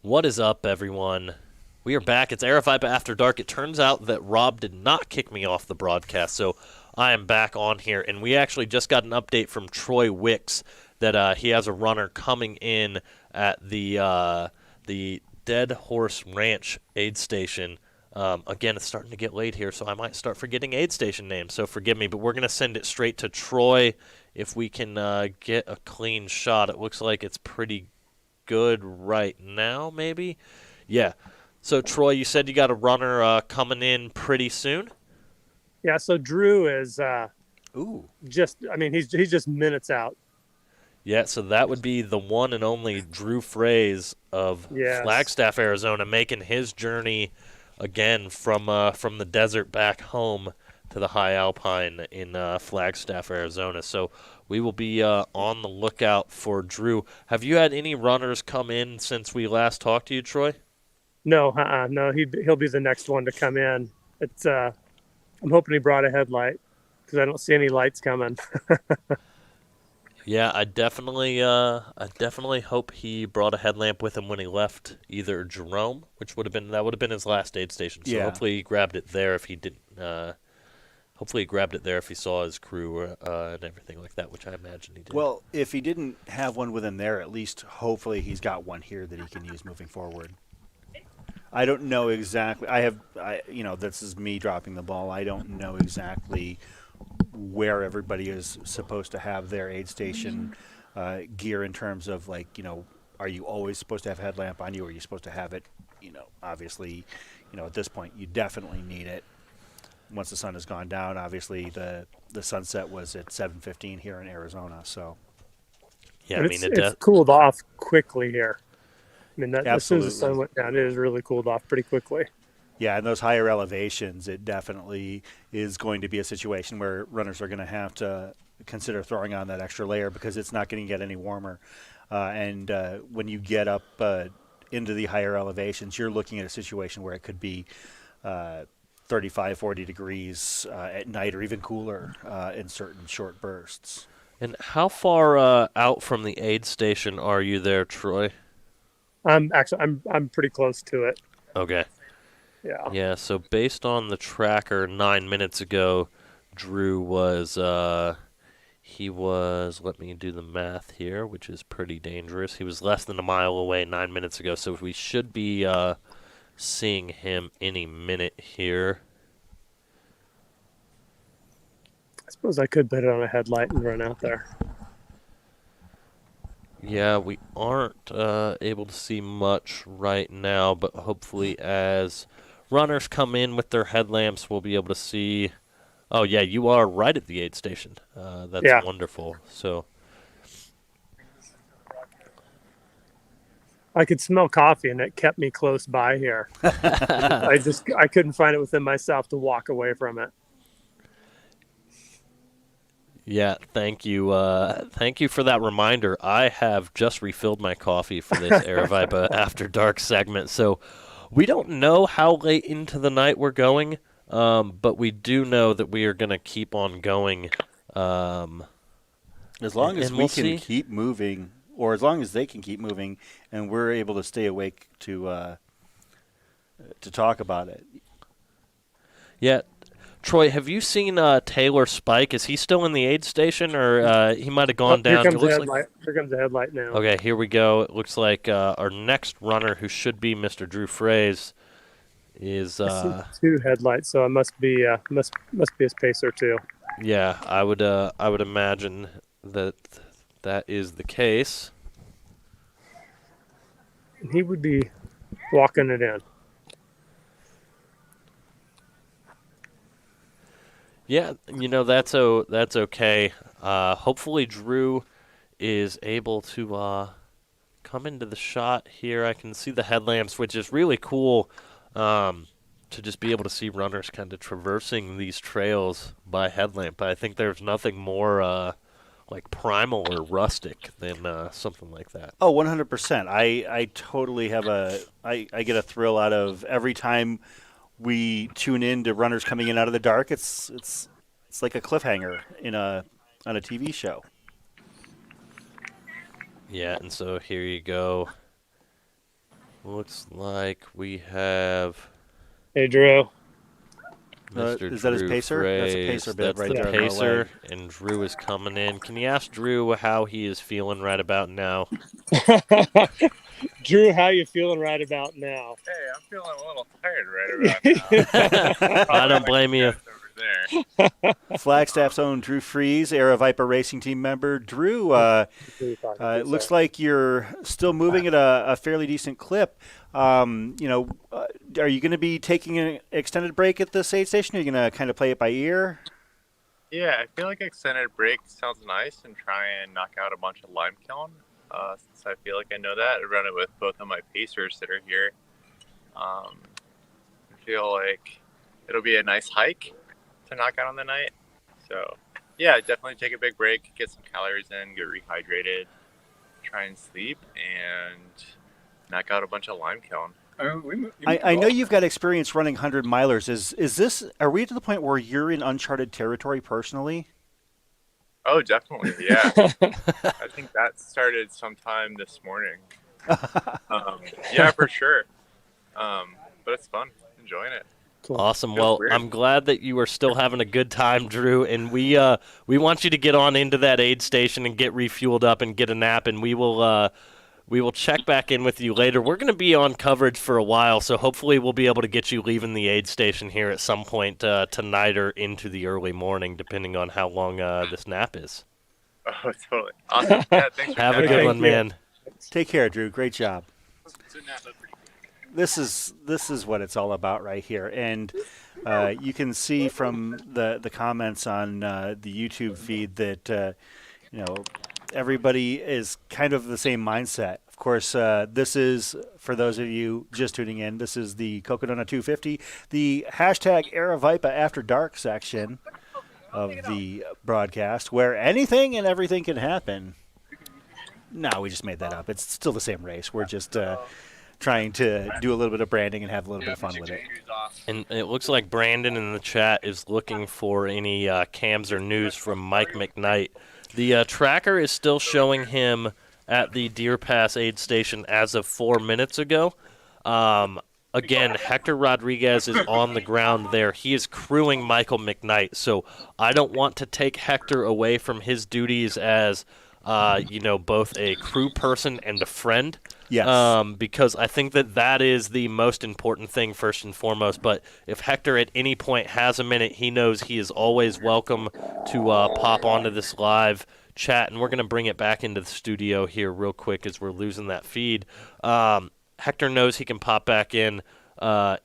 What is up, everyone? We are back. It's Aravaipa After Dark. It turns out that Rob did not kick me off the broadcast, so I am back on here. And we actually just got an update from Troy Wicks that he has a runner coming in at the Dead Horse Ranch aid station. Again, it's starting to get late here, so I might start forgetting aid station names, so forgive me. But we're going to send it straight to Troy if we can get a clean shot. It looks like it's pretty good right now, maybe? Yeah. So, Troy, you said you got a runner coming in pretty soon? Yeah, so Drew is Ooh. he's just minutes out. Yeah, so that would be the one and only Drew Fraze of Yes. Flagstaff, Arizona, making his journey again from the desert back home to the high alpine in Flagstaff, Arizona. So we will be on the lookout for Drew. Have you had any runners come in since we last talked to you, Troy? No, no, he'll be the next one to come in. It's I'm hoping he brought a headlight because I don't see any lights coming. Yeah, I definitely hope he brought a headlamp with him when he left either Jerome, which would have been his last aid station. So Yeah. hopefully he grabbed it there if he didn't. Hopefully he grabbed it there if he saw his crew and everything like that, which I imagine he did. Well, if he didn't have one with him there, at least hopefully he's got one here that he can use moving forward. I don't know exactly. This is me dropping the ball. I don't know exactly where everybody is supposed to have their aid station gear in terms of are you always supposed to have a headlamp on you? Or are you supposed to have it? Obviously, at this point, you definitely need it. Once the sun has gone down, obviously the sunset was at 7:15 here in Arizona. So yeah, And I mean it's cooled off quickly here. I mean, as soon as the sun absolutely. went down, it has really cooled off pretty quickly. Yeah, in those higher elevations, it definitely is going to be a situation where runners are going to have to consider throwing on that extra layer because it's not going to get any warmer. And when you get up into the higher elevations, you're looking at a situation where it could be 35, 40 degrees at night or even cooler in certain short bursts. and how far out from the aid station are you there, Troy? I'm pretty close to it. Okay. Yeah. Yeah, so based on the tracker 9 minutes ago, Drew was let me do the math here, which is pretty dangerous. He was less than a mile away 9 minutes ago, so we should be seeing him any minute here. I suppose I could put it on a headlight and run out there. Yeah, we aren't able to see much right now, but hopefully as runners come in with their headlamps, we'll be able to see. Oh, yeah, you are right at the aid station. That's Yeah. wonderful. So, I could smell coffee, and it kept me close by here. I couldn't find it within myself to walk away from it. yeah, thank you. Thank you for that reminder. I have just refilled my coffee for this Aravaipa After Dark segment, so we don't know how late into the night we're going, but we do know that we are going to keep on going. As long as And we we'll can see. keep moving, or as long as they can keep moving, and we're able to stay awake to talk about it. Yeah. Troy, have you seen Taylor Spike? Is he still in the aid station, or he might have gone Here down? comes It the looks headlight. Here comes the headlight now. Okay, here we go. It looks like our next runner, who should be Mr. Drew Fraze, is I see two headlights, so it must be his pacer too. yeah. I would imagine that that is the case. And he would be walking it in. Yeah, that's okay. Hopefully Drew is able to come into the shot here. I can see the headlamps, which is really cool. To just be able to see runners kind of traversing these trails by headlamp. I think there's nothing more like primal or rustic than something like that. Oh, 100%. I totally have I get a thrill out of every time we tune in to runners coming in out of the dark. It's like a cliffhanger on a TV show. Yeah, and so here you go. Looks like we have Hey, Drew. Mr. Is that his Drew pacer? That's a Fraze. pacer bit That's right the there on the pacer, leg. and Drew is coming in. Can you ask Drew how he is feeling right about now? Drew, how you feeling right about now? Hey, I'm feeling a little tired right about now. I don't blame you. Over there. Flagstaff's own Drew Freeze, Aravaipa Racing Team member. Drew, it looks like you're still moving at a fairly decent clip. Are you going to be taking an extended break at this aid station? Or are you going to kind of play it by ear? Yeah, I feel like extended break sounds nice and try and knock out a bunch of lime kiln. Since I feel like I know that, I run it with both of my pacers that are here. I feel like it'll be a nice hike to knock out on the night. So, yeah, definitely take a big break, get some calories in, get rehydrated, try and sleep, and knock out a bunch of lime kiln. I know you've got experience running 100-milers. Are we to the point where you're in uncharted territory personally? Oh, definitely, yeah. I think that started sometime this morning. Yeah, for sure. But it's fun, enjoying it. Cool. Awesome. Feels Well, weird. I'm glad that you are still having a good time, Drew, and we want you to get on into that aid station and get refueled up and get a nap, and we will check back in with you later. We're going to be on coverage for a while, so hopefully we'll be able to get you leaving the aid station here at some point tonight or into the early morning, depending on how long this nap is. Oh, totally. Awesome. Yeah, thanks for Have a having good me. one, you. man. Take care, Drew. Great job. So nap up pretty quick. This is what it's all about right here, and you can see from the comments on the YouTube feed that everybody is kind of the same mindset. Of course, this is, for those of you just tuning in, this is the Cocodona 250, the hashtag Aravaipa After Dark section of the broadcast, where anything and everything can happen. No, we just made that up. It's still the same race. We're just trying to do a little bit of branding and have a little bit of fun with it. And it looks like Brandon in the chat is looking for any cams or news from Mike McKnight. The tracker is still showing him at the Deer Pass aid station as of 4 minutes ago. Again, Hector Rodriguez is on the ground there. He is crewing Michael McKnight, so I don't want to take Hector away from his duties as, both a crew person and a friend. Yes. Because I think that is the most important thing first and foremost. But if Hector at any point has a minute, he knows he is always welcome to pop onto this live chat, and we're going to bring it back into the studio here real quick as we're losing that feed. Hector knows he can pop back in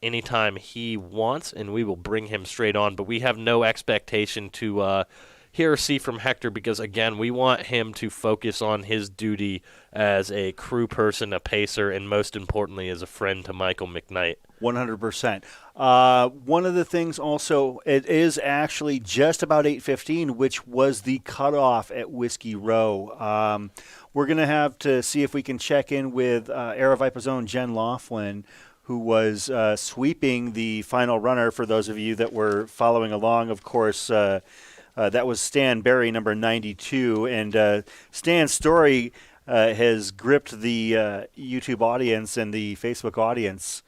anytime he wants, and we will bring him straight on. But we have no expectation to hear or see from Hector because, again, we want him to focus on his duty as a crew person, a pacer, and most importantly as a friend to Michael McKnight. 100%. One of the things also, it is actually just about 8:15, which was the cutoff at Whiskey Row. We're going to have to see if we can check in with Aravaipa's own Jen Laughlin, who was sweeping the final runner. For those of you that were following along, of course, that was Stan Berry, number 92. And Stan's story has gripped the YouTube audience and the Facebook audience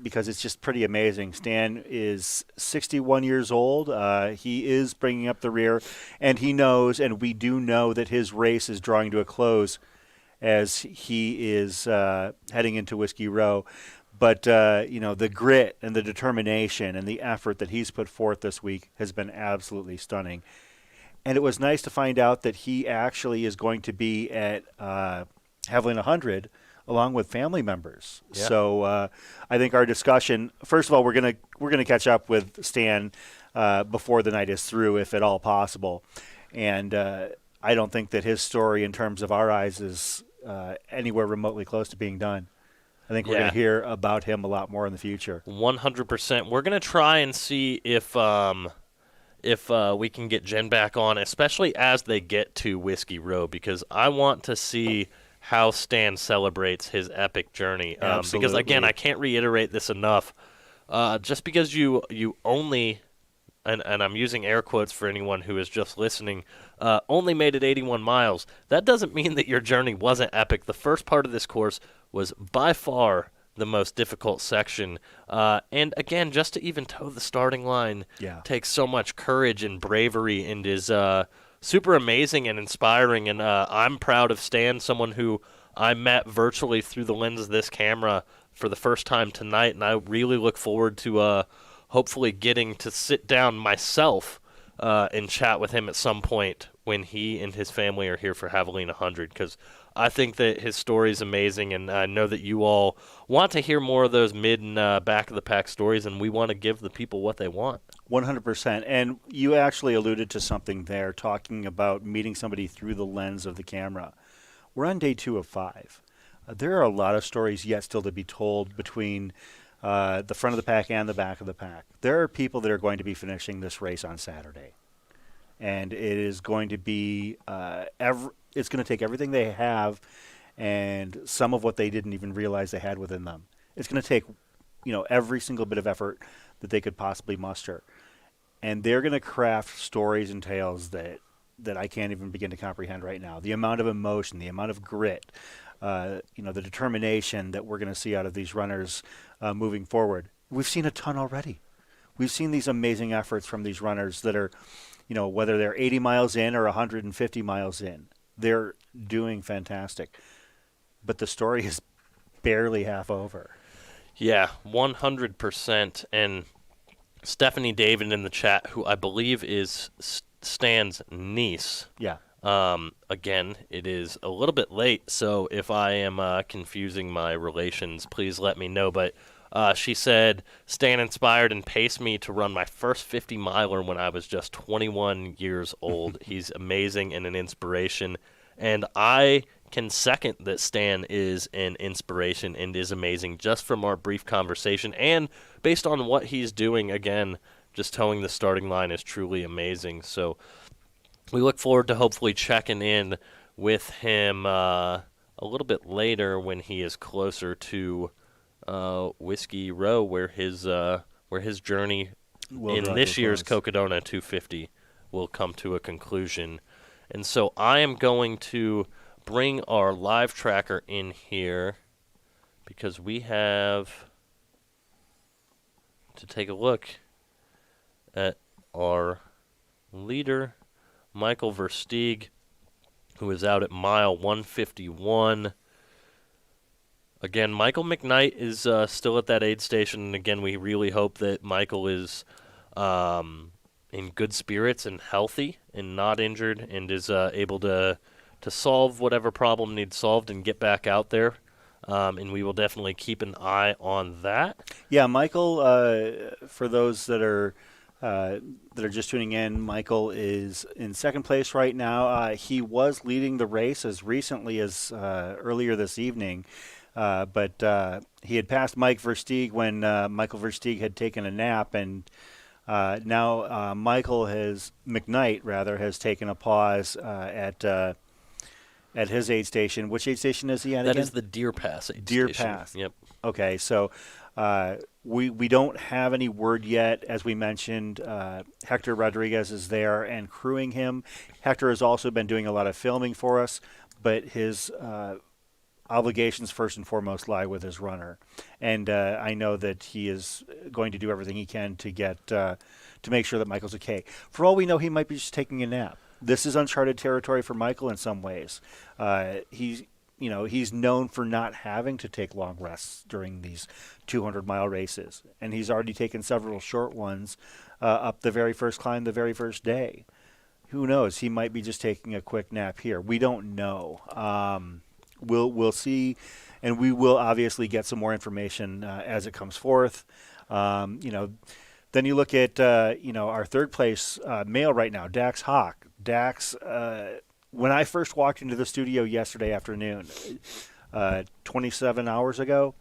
because it's just pretty amazing. Stan is 61 years old. He is bringing up the rear, and he knows, and we do know, that his race is drawing to a close as he is heading into Whiskey Row. But, the grit and the determination and the effort that he's put forth this week has been absolutely stunning. And it was nice to find out that he actually is going to be at Haviland 100 along with family members. Yeah. So I think our discussion, first of all, we're gonna catch up with Stan before the night is through, if at all possible. And I don't think that his story, in terms of our eyes, is anywhere remotely close to being done. I think we're going to hear about him a lot more in the future. 100%. We're going to try and see if we can get Jen back on, especially as they get to Whiskey Row, because I want to see how Stan celebrates his epic journey. Because, again, I can't reiterate this enough. Just because you only, and I'm using air quotes for anyone who is just listening, only made it 81 miles, that doesn't mean that your journey wasn't epic. The first part of this course was by far the most difficult section. And again, just to even toe the starting line takes so much courage and bravery, and is super amazing and inspiring. And I'm proud of Stan, someone who I met virtually through the lens of this camera for the first time tonight, and I really look forward to hopefully getting to sit down myself and chat with him at some point when he and his family are here for Javelina 100, because I think that his story is amazing, and I know that you all want to hear more of those mid and back-of-the-pack stories, and we want to give the people what they want. 100%. And you actually alluded to something there, talking about meeting somebody through the lens of the camera. We're on day 2 of 5. There are a lot of stories yet still to be told between the front of the pack and the back of the pack. There are people that are going to be finishing this race on Saturday. And it is going to be it's going to take everything they have and some of what they didn't even realize they had within them. It's going to take, every single bit of effort that they could possibly muster. And they're going to craft stories and tales that I can't even begin to comprehend right now. The amount of emotion, the amount of grit, the determination that we're going to see out of these runners moving forward. We've seen a ton already. We've seen these amazing efforts from these runners that are, whether they're 80 miles in or 150 miles in, they're doing fantastic. But the story is barely half over. Yeah, 100%. And Stephanie David in the chat, who I believe is Stan's niece. Yeah. Again, it is a little bit late, so if I am confusing my relations, please let me know. But she said, Stan inspired and paced me to run my first 50-miler when I was just 21 years old. He's amazing and an inspiration. And I can second that Stan is an inspiration and is amazing just from our brief conversation. And based on what he's doing, again, just towing the starting line is truly amazing. So we look forward to hopefully checking in with him a little bit later when he is closer to Whiskey Row, where his journey in this year's Cocodona 250 will come to a conclusion. And so I am going to bring our live tracker in here because we have to take a look at our leader, Michael Versteeg, who is out at mile 151. Again, Michael McKnight is still at that aid station, and again, we really hope that Michael is in good spirits and healthy and not injured and is able to solve whatever problem needs solved and get back out there. And we will definitely keep an eye on that. Yeah, Michael, for those that are just tuning in, Michael is in second place right now. He was leading the race as recently as earlier this evening. But he had passed Mike Versteeg when Michael Versteeg had taken a nap, and now McKnight has taken a pause at his aid station. Which aid station is he at again? That is the Deer Pass aid Deer station. Pass. Yep. Okay, so we don't have any word yet. As we mentioned, Hector Rodriguez is there and crewing him. Hector has also been doing a lot of filming for us, but his obligations first and foremost lie with his runner, and I know that he is going to do everything he can to get to make sure that Michael's okay. For all we know, he might be just taking a nap. This is uncharted territory for Michael in some ways. He's known for not having to take long rests during these 200-mile races, and he's already taken several short ones up the very first climb, the very first day. Who knows? He might be just taking a quick nap here. We don't know. We'll see, and we will obviously get some more information as it comes forth. Then you look at our third place male right now, Dax Hawk. Dax, when I first walked into the studio yesterday afternoon, 27 hours ago,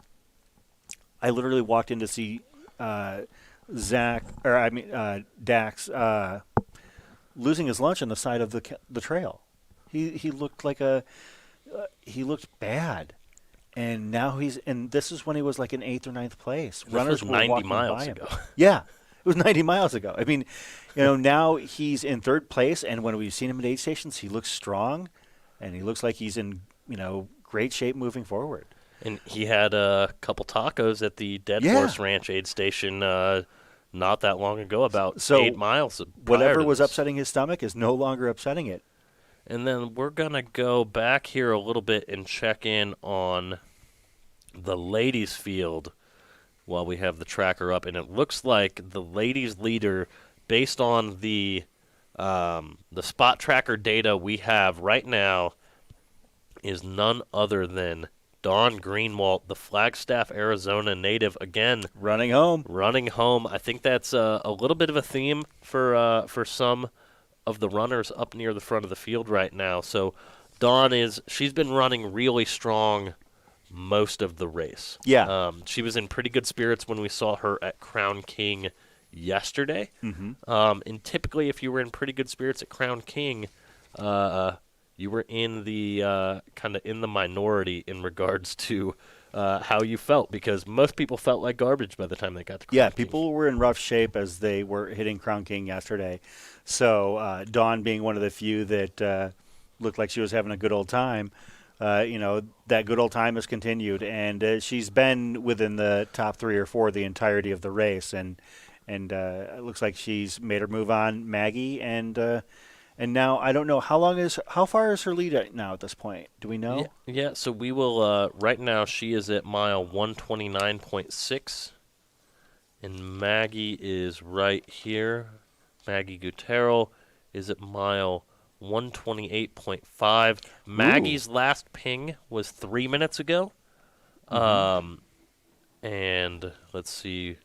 I literally walked in to see Dax losing his lunch on the side of the trail. He looked like he looked bad, and now this is when he was like in 8th or 9th place. Runners were 90 walking miles by him. ago. Yeah, it was 90 miles ago. I mean, now he's in 3rd place, and when we've seen him at aid stations, he looks strong, and he looks like he's in great shape moving forward. And he had a couple tacos at the Dead Yeah. Horse Ranch aid station not that long ago, about So 8 miles prior Whatever to was this. upsetting his stomach is no longer upsetting it. And then we're going to go back here a little bit and check in on the ladies' field while we have the tracker up. And it looks like the ladies' leader, based on the spot tracker data we have right now, is none other than Dawn Greenwald, the Flagstaff, Arizona native, again Running home. running home. I think that's a little bit of a theme for some of the runners up near the front of the field right now. So Dawn she's been running really strong most of the race. Yeah. She was in pretty good spirits when we saw her at Crown King yesterday. Mm-hmm. And typically, if you were in pretty good spirits at Crown King, you were in the kind of in the minority in regards to how you felt, because most people felt like garbage by the time they got to Crown Yeah, King. people were in rough shape as they were hitting Crown King yesterday. So Dawn being one of the few that looked like she was having a good old time, that good old time has continued. And she's been within the top 3 or 4 the entirety of the race. And it looks like she's made her move on Maggie. And now I don't know how far is her lead right now at this point? Do we know? Yeah, so we will, right now she is at mile 129.6, and Maggie is right here. Maggie Gutierrez is at mile 128.5. Maggie's last ping was 3 minutes ago. And let's see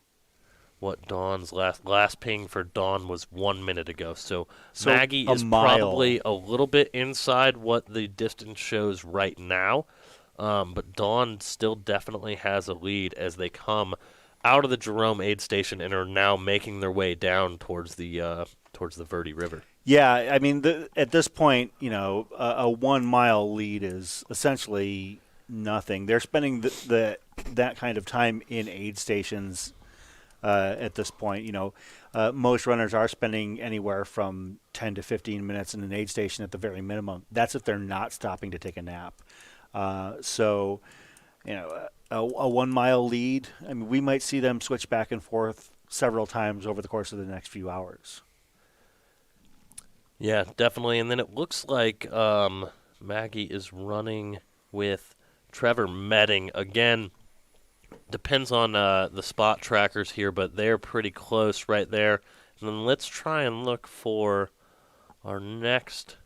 what Dawn's last ping for Dawn was 1 minute ago. So Maggie a is mile. probably a little bit inside what the distance shows right now. But Dawn still definitely has a lead as they come out of the Jerome aid station and are now making their way down towards the Verde River. Yeah, I mean, at this point, a 1 mile lead is essentially nothing. They're spending that kind of time in aid stations at this point. Most runners are spending anywhere from 10 to 15 minutes in an aid station at the very minimum. That's if they're not stopping to take a nap. So, a 1 mile lead, I mean, we might see them switch back and forth several times over the course of the next few hours. Yeah, definitely. And then it looks like Maggie is running with Trevor Medding. Again, depends on the spot trackers here, but they're pretty close right there. And then let's try and look for our next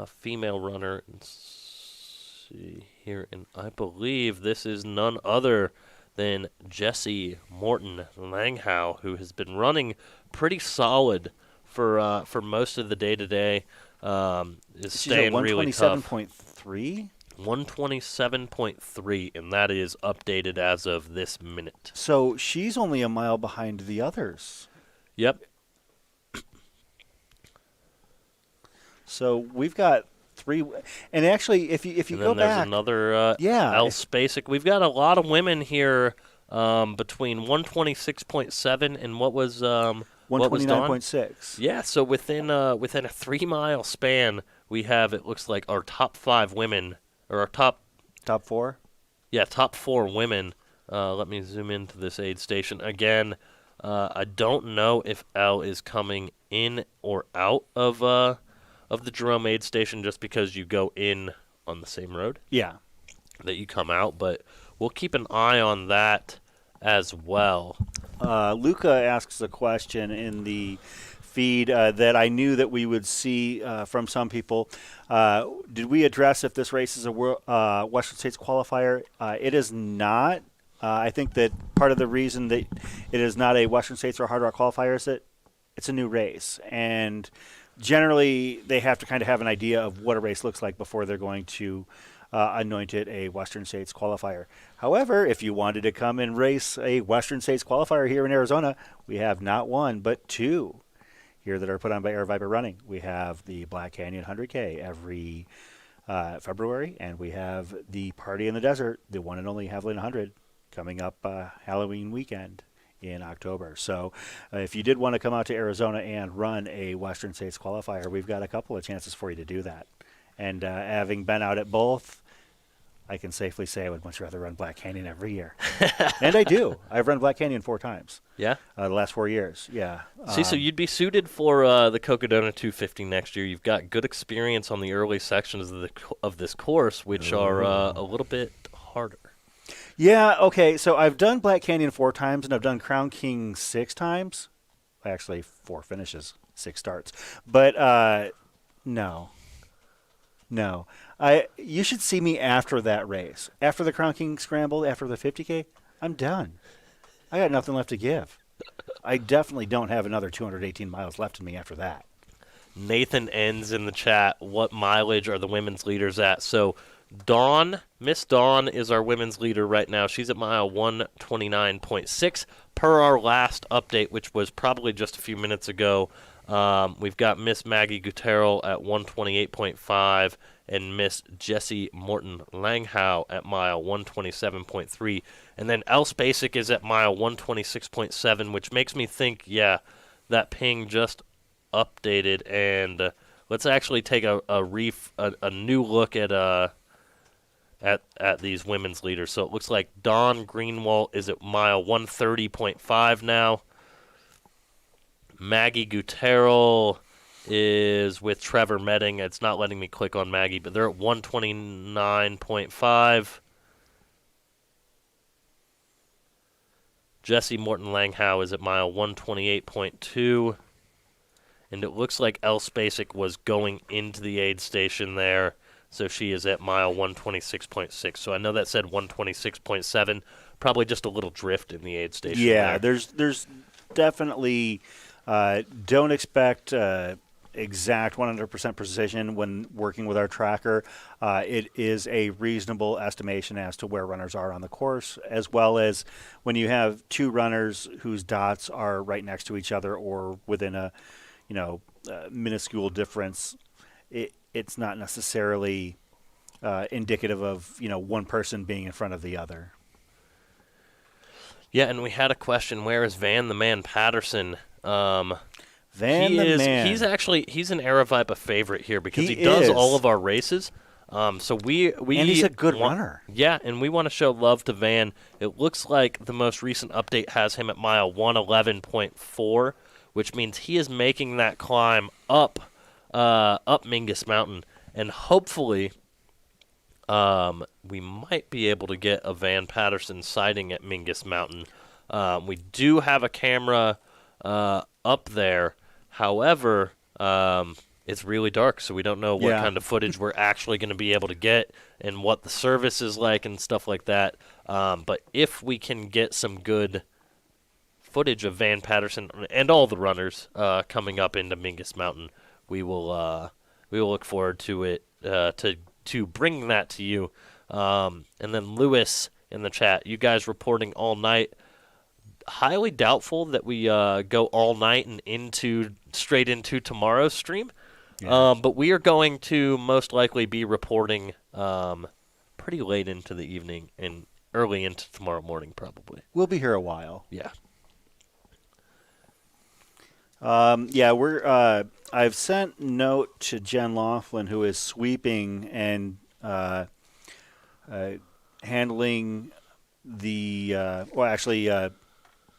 female runner. Let's see here. And I believe this is none other than Jessie Morton Langhow, who has been running pretty solid for most of the day-to-day. Is She's staying at really tough. 127.3. 127.3, and that is updated as of this minute. So she's only a mile behind the others. Yep. So we've got 3, and actually, if you And go then there's back, another yeah, Elle Spacek. We've got a lot of women here between 126.7 and what was Dawn? 129.6. Yeah, so within a 3 mile span, we have, it looks like, our top 5 women, or our top 4. Yeah, top 4 women. Let me zoom into this aid station again. I don't know if Elle is coming in or out of the Jerome aid station, just because you go in on the same road Yeah. that you come out, but we'll keep an eye on that as well. Luca asks a question in the feed that I knew that we would see from some people. Did we address if this race is a Western States qualifier? It is not. I think that part of the reason that it is not a Western States or Hard Rock qualifier is that it's a new race. And generally, they have to kind of have an idea of what a race looks like before they're going to anoint it a Western States qualifier. However, if you wanted to come and race a Western States qualifier here in Arizona, we have not 1, but 2 here that are put on by Aravaipa Running. We have the Black Canyon 100K every February, and we have the Party in the Desert, the one and only Javelin 100, coming up Halloween weekend in October. So if you did want to come out to Arizona and run a Western States qualifier, we've got a couple of chances for you to do that. And having been out at both, I can safely say I would much rather run Black Canyon every year. And I do. I've run Black Canyon 4 times. Yeah? The last 4 years, yeah. See, so you'd be suited for the Cocodona 250 next year. You've got good experience on the early sections of this course, which are a little bit harder. Yeah, okay, so I've done Black Canyon 4 times, and I've done Crown King 6 times. Actually, 4 finishes, 6 starts. But no. You should see me after that race. After the Crown King Scramble, after the 50K, I'm done. I got nothing left to give. I definitely don't have another 218 miles left in me after that. Nathan ends in the chat, what mileage are the women's leaders at? So Dawn, Miss Dawn is our women's leader right now. She's at mile 129.6 per our last update, which was probably just a few minutes ago. We've got Miss Maggie Guterrell at 128.5 and Miss Jessie Morton Langhow at mile 127.3. And then Else Basic is at mile 126.7, which makes me think, yeah, that ping just updated. And let's actually take a new look at these women's leaders. So it looks like Dawn Greenwald is at mile 130.5 now. Maggie Guterrell is with Trevor Medding. It's not letting me click on Maggie, but they're at 129.5. Jessie Morton Langhow is at mile 128.2. And it looks like Else Basic was going into the aid station there. So she is at mile 126.6. So I know that said 126.7. Probably just a little drift in the aid station. Yeah, there. there's definitely don't expect exact 100% precision when working with our tracker. It is a reasonable estimation as to where runners are on the course, as well as when you have 2 runners whose dots are right next to each other or within a minuscule difference. It's not necessarily indicative of one person being in front of the other. Yeah, and we had a question, where is Van the Man Patterson? Man. He's an Aravaipa favorite here because he does all of our races. So we and he's a good runner. Yeah, and we want to show love to Van. It looks like the most recent update has him at mile 111.4, which means he is making that climb up Mingus Mountain, and hopefully we might be able to get a Van Patterson sighting at Mingus Mountain. We do have a camera up there. However, it's really dark, so we don't know what kind of footage we're actually going to be able to get and what the service is like and stuff like that. But if we can get some good footage of Van Patterson and all the runners coming up into Mingus Mountain, we will look forward to it to bring that to you. And then Lewis in the chat, you guys reporting all night. Highly doubtful that we go all night and straight into tomorrow's stream. Yeah. But we are going to most likely be reporting pretty late into the evening and early into tomorrow morning probably. We'll be here a while. Yeah. I've sent note to Jen Laughlin, who is sweeping and handling the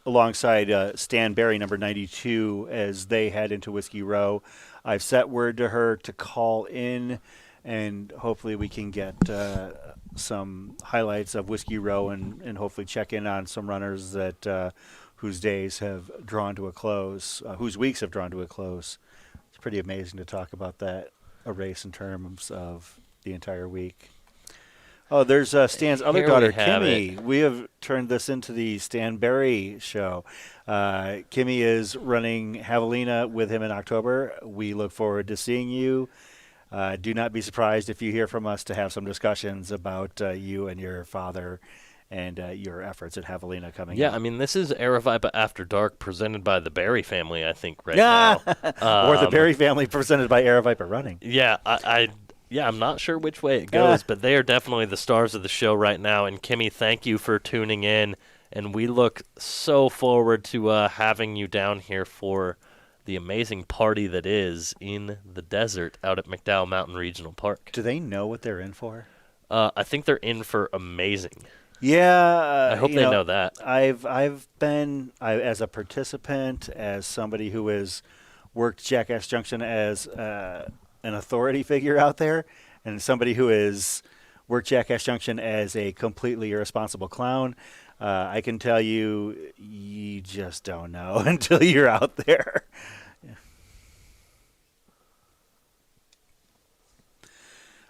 alongside Stan Berry, number 92, as they head into Whiskey Row. I've set word to her to call in, and hopefully we can get some highlights of Whiskey Row and hopefully check in on some runners that whose days have drawn to a close, whose weeks have drawn to a close. It's pretty amazing to talk about a race in terms of the entire week. Oh, there's Stan's other daughter, Kimmy. We have turned this into the Stan Berry show. Kimmy is running Javelina with him in October. We look forward to seeing you. Do not be surprised if you hear from us to have some discussions about you and your father and your efforts at Javelina coming up. Yeah, I mean, this is Aravaipa After Dark presented by the Berry family, I think, right now. Or the Berry family presented by Aravaipa Running. Yeah, I'm not sure which way it goes, but they are definitely the stars of the show right now. And Kimmy, thank you for tuning in. And we look so forward to having you down here for the amazing party that is in the desert out at McDowell Mountain Regional Park. Do they know what they're in for? I think they're in for amazing. Yeah, I hope they know that. I've been as a participant, as somebody who has worked Jackass Junction as an authority figure out there, and somebody who has worked Jackass Junction as a completely irresponsible clown. I can tell you, you just don't know until you're out there.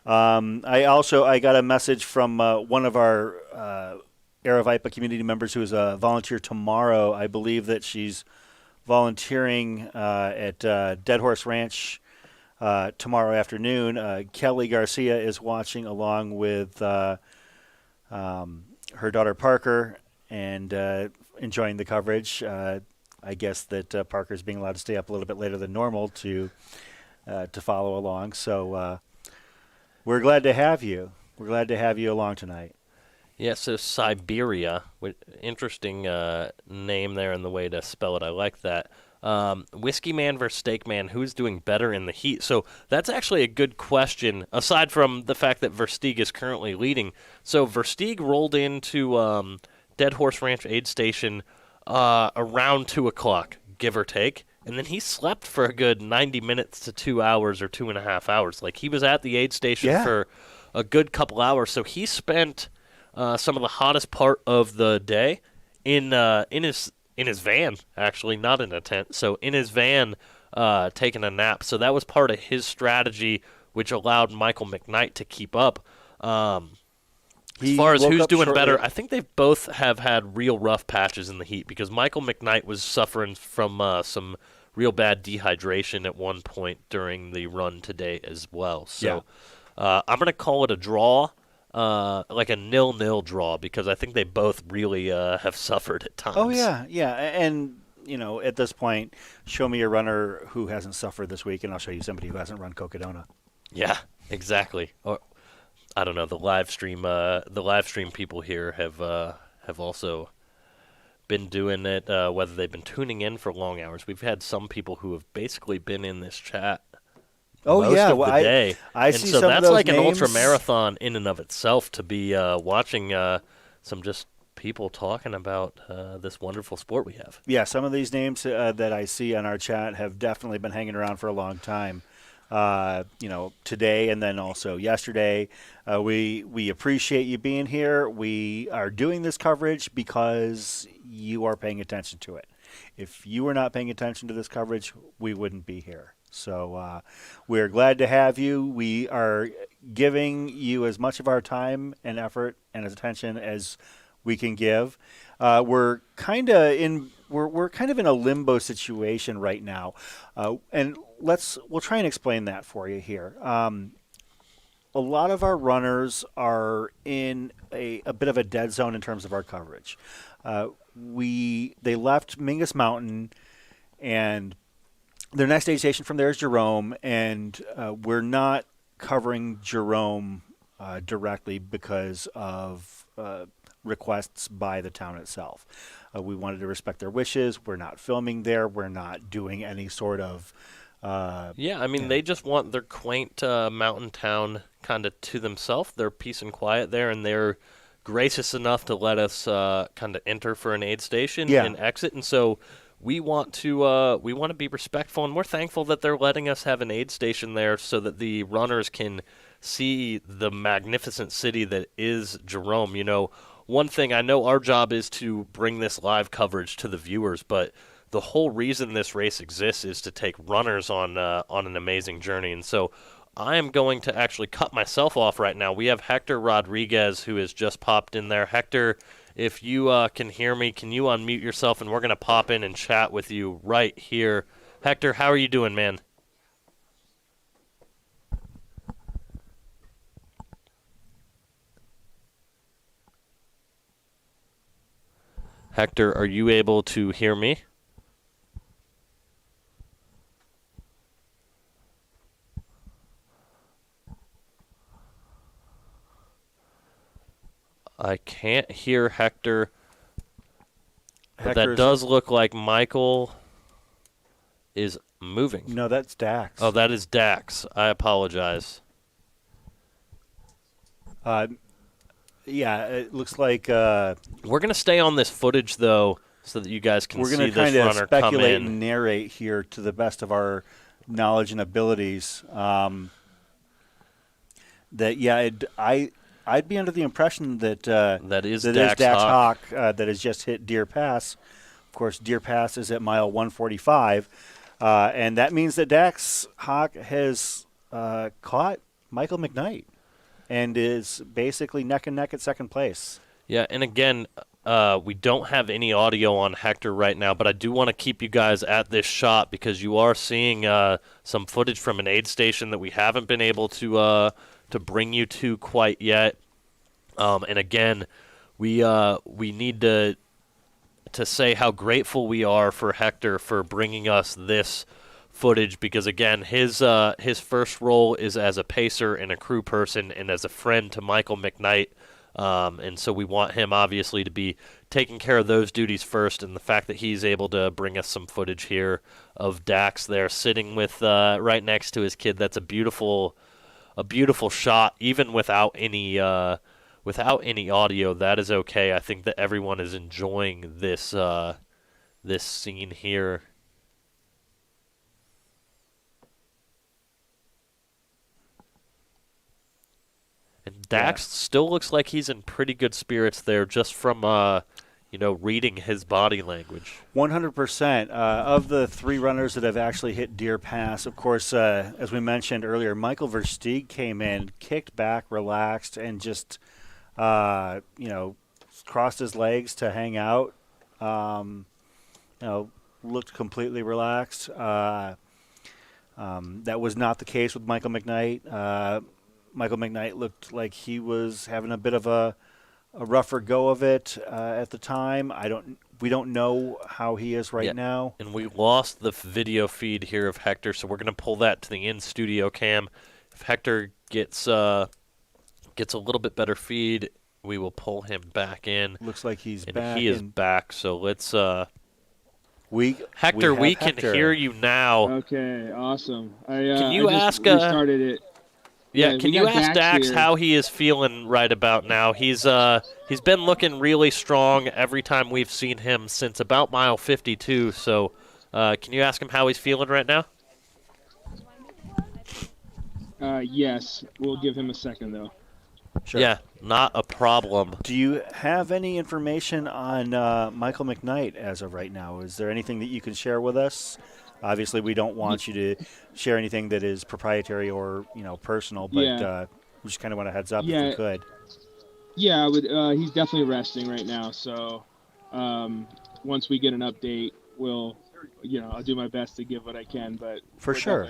I got a message from one of our Aravaipa community members who is a volunteer tomorrow. I believe that she's volunteering at Dead Horse Ranch tomorrow afternoon. Kelly Garcia is watching along with her daughter Parker and enjoying the coverage. I guess that Parker's being allowed to stay up a little bit later than normal to follow along. So we're glad to have you. We're glad to have you along tonight. Yeah, so Siberia, interesting name there and the way to spell it. I like that. Whiskey Man versus Steak Man, who's doing better in the heat? So that's actually a good question, aside from the fact that Versteeg is currently leading. So Versteeg rolled into Dead Horse Ranch aid station around 2 o'clock, give or take. And then he slept for a good 90 minutes to 2 hours or 2.5 hours. Like, he was at the aid station for a good couple hours. So he spent some of the hottest part of the day in his van, actually, not in a tent. So in his van, taking a nap. So that was part of his strategy, which allowed Michael McKnight to keep up. As far as who's doing better, I think they both have had real rough patches in the heat because Michael McKnight was suffering from some real bad dehydration at one point during the run today as well. So I'm going to call it a draw, like a 0-0 draw, because I think they both really have suffered at times. Oh, yeah. And, at this point, show me a runner who hasn't suffered this week, and I'll show you somebody who hasn't run Cocodona. Yeah, exactly. Or I don't know. The live stream people here have also been doing it. Whether they've been tuning in for long hours, we've had some people who have basically been in this chat. Most of the day. I and see so some that's of those like an names. ultra marathon in and of itself to be watching some just people talking about this wonderful sport we have. Yeah, some of these names that I see on our chat have definitely been hanging around for a long time. Today and then also yesterday. We appreciate you being here. We are doing this coverage because you are paying attention to it. If you were not paying attention to this coverage, we wouldn't be here. So we're glad to have you. We are giving you as much of our time and effort and attention as we can give. We're kind of in a limbo situation right now, and we'll try and explain that for you here. A lot of our runners are in a bit of a dead zone in terms of our coverage. They left Mingus Mountain, and their next aid station from there is Jerome, and we're not covering Jerome directly because of requests by the town itself. We wanted to respect their wishes. We're not filming there. We're not doing any sort of... they just want their quaint mountain town kind of to themselves. They're peace and quiet there, and they're gracious enough to let us kind of enter for an aid station and exit. And so we want to be respectful, and we're thankful that they're letting us have an aid station there so that the runners can see the magnificent city that is Jerome. One thing, I know our job is to bring this live coverage to the viewers, but the whole reason this race exists is to take runners on an amazing journey. And so I am going to actually cut myself off right now. We have Hector Rodriguez who has just popped in there. Hector, if you can hear me, can you unmute yourself? And we're going to pop in and chat with you right here. Hector, how are you doing, man? Hector, are you able to hear me? I can't hear Hector, but that does look like Michael is moving. No, that's Dax. Oh, that is Dax. I apologize. Yeah, it looks like We're going to stay on this footage, though, so that you guys can we're see going to this kind of runner come speculate in. and narrate here to the best of our knowledge and abilities. I'd be under the impression that That is Dax Dax Hawk that has just hit Deer Pass. Of course, Deer Pass is at mile 145, and that means that Dax Hawk has caught Michael McKnight and is basically neck and neck at second place. Yeah, and again, we don't have any audio on Hector right now, but I do want to keep you guys at this shot because you are seeing some footage from an aid station that we haven't been able to bring you to quite yet. And again, we need to say how grateful we are for Hector for bringing us this footage because again, his first role is as a pacer and a crew person and as a friend to Michael McKnight. And so we want him obviously to be taking care of those duties first, and the fact that he's able to bring us some footage here of Dax there sitting with right next to his kid. That's a beautiful shot, even without any audio. That is okay. I think that everyone is enjoying this this scene here. And Dax still looks like he's in pretty good spirits there, just from reading his body language. 100%. Of the three runners that have actually hit Deer Pass, of course, as we mentioned earlier, Michael Versteeg came in, kicked back, relaxed, and just crossed his legs to hang out. Looked completely relaxed. That was not the case with Michael McKnight. Michael McKnight looked like he was having a bit of a rougher go of it at the time. We don't know how he is right now. And we lost the video feed here of Hector, so we're going to pull that to the in-studio cam. If Hector gets a little bit better feed, we will pull him back in. Looks like he's and back. He is back, so let's... Hector, we can hear you now. Okay, awesome. Can you ask... restarted it. Yeah, can you ask Dax here. how he is feeling right about now? He's been looking really strong every time we've seen him since about mile 52. So, can you ask him how he's feeling right now? Yes, we'll give him a second though. Sure. Yeah, not a problem. Do you have any information on Michael McKnight as of right now? Is there anything that you can share with us? Obviously, we don't want you to share anything that is proprietary or personal, but we just kind of want a heads up if you could. Yeah, I would. He's definitely resting right now. So once we get an update, we'll, I'll do my best to give what I can. But for sure.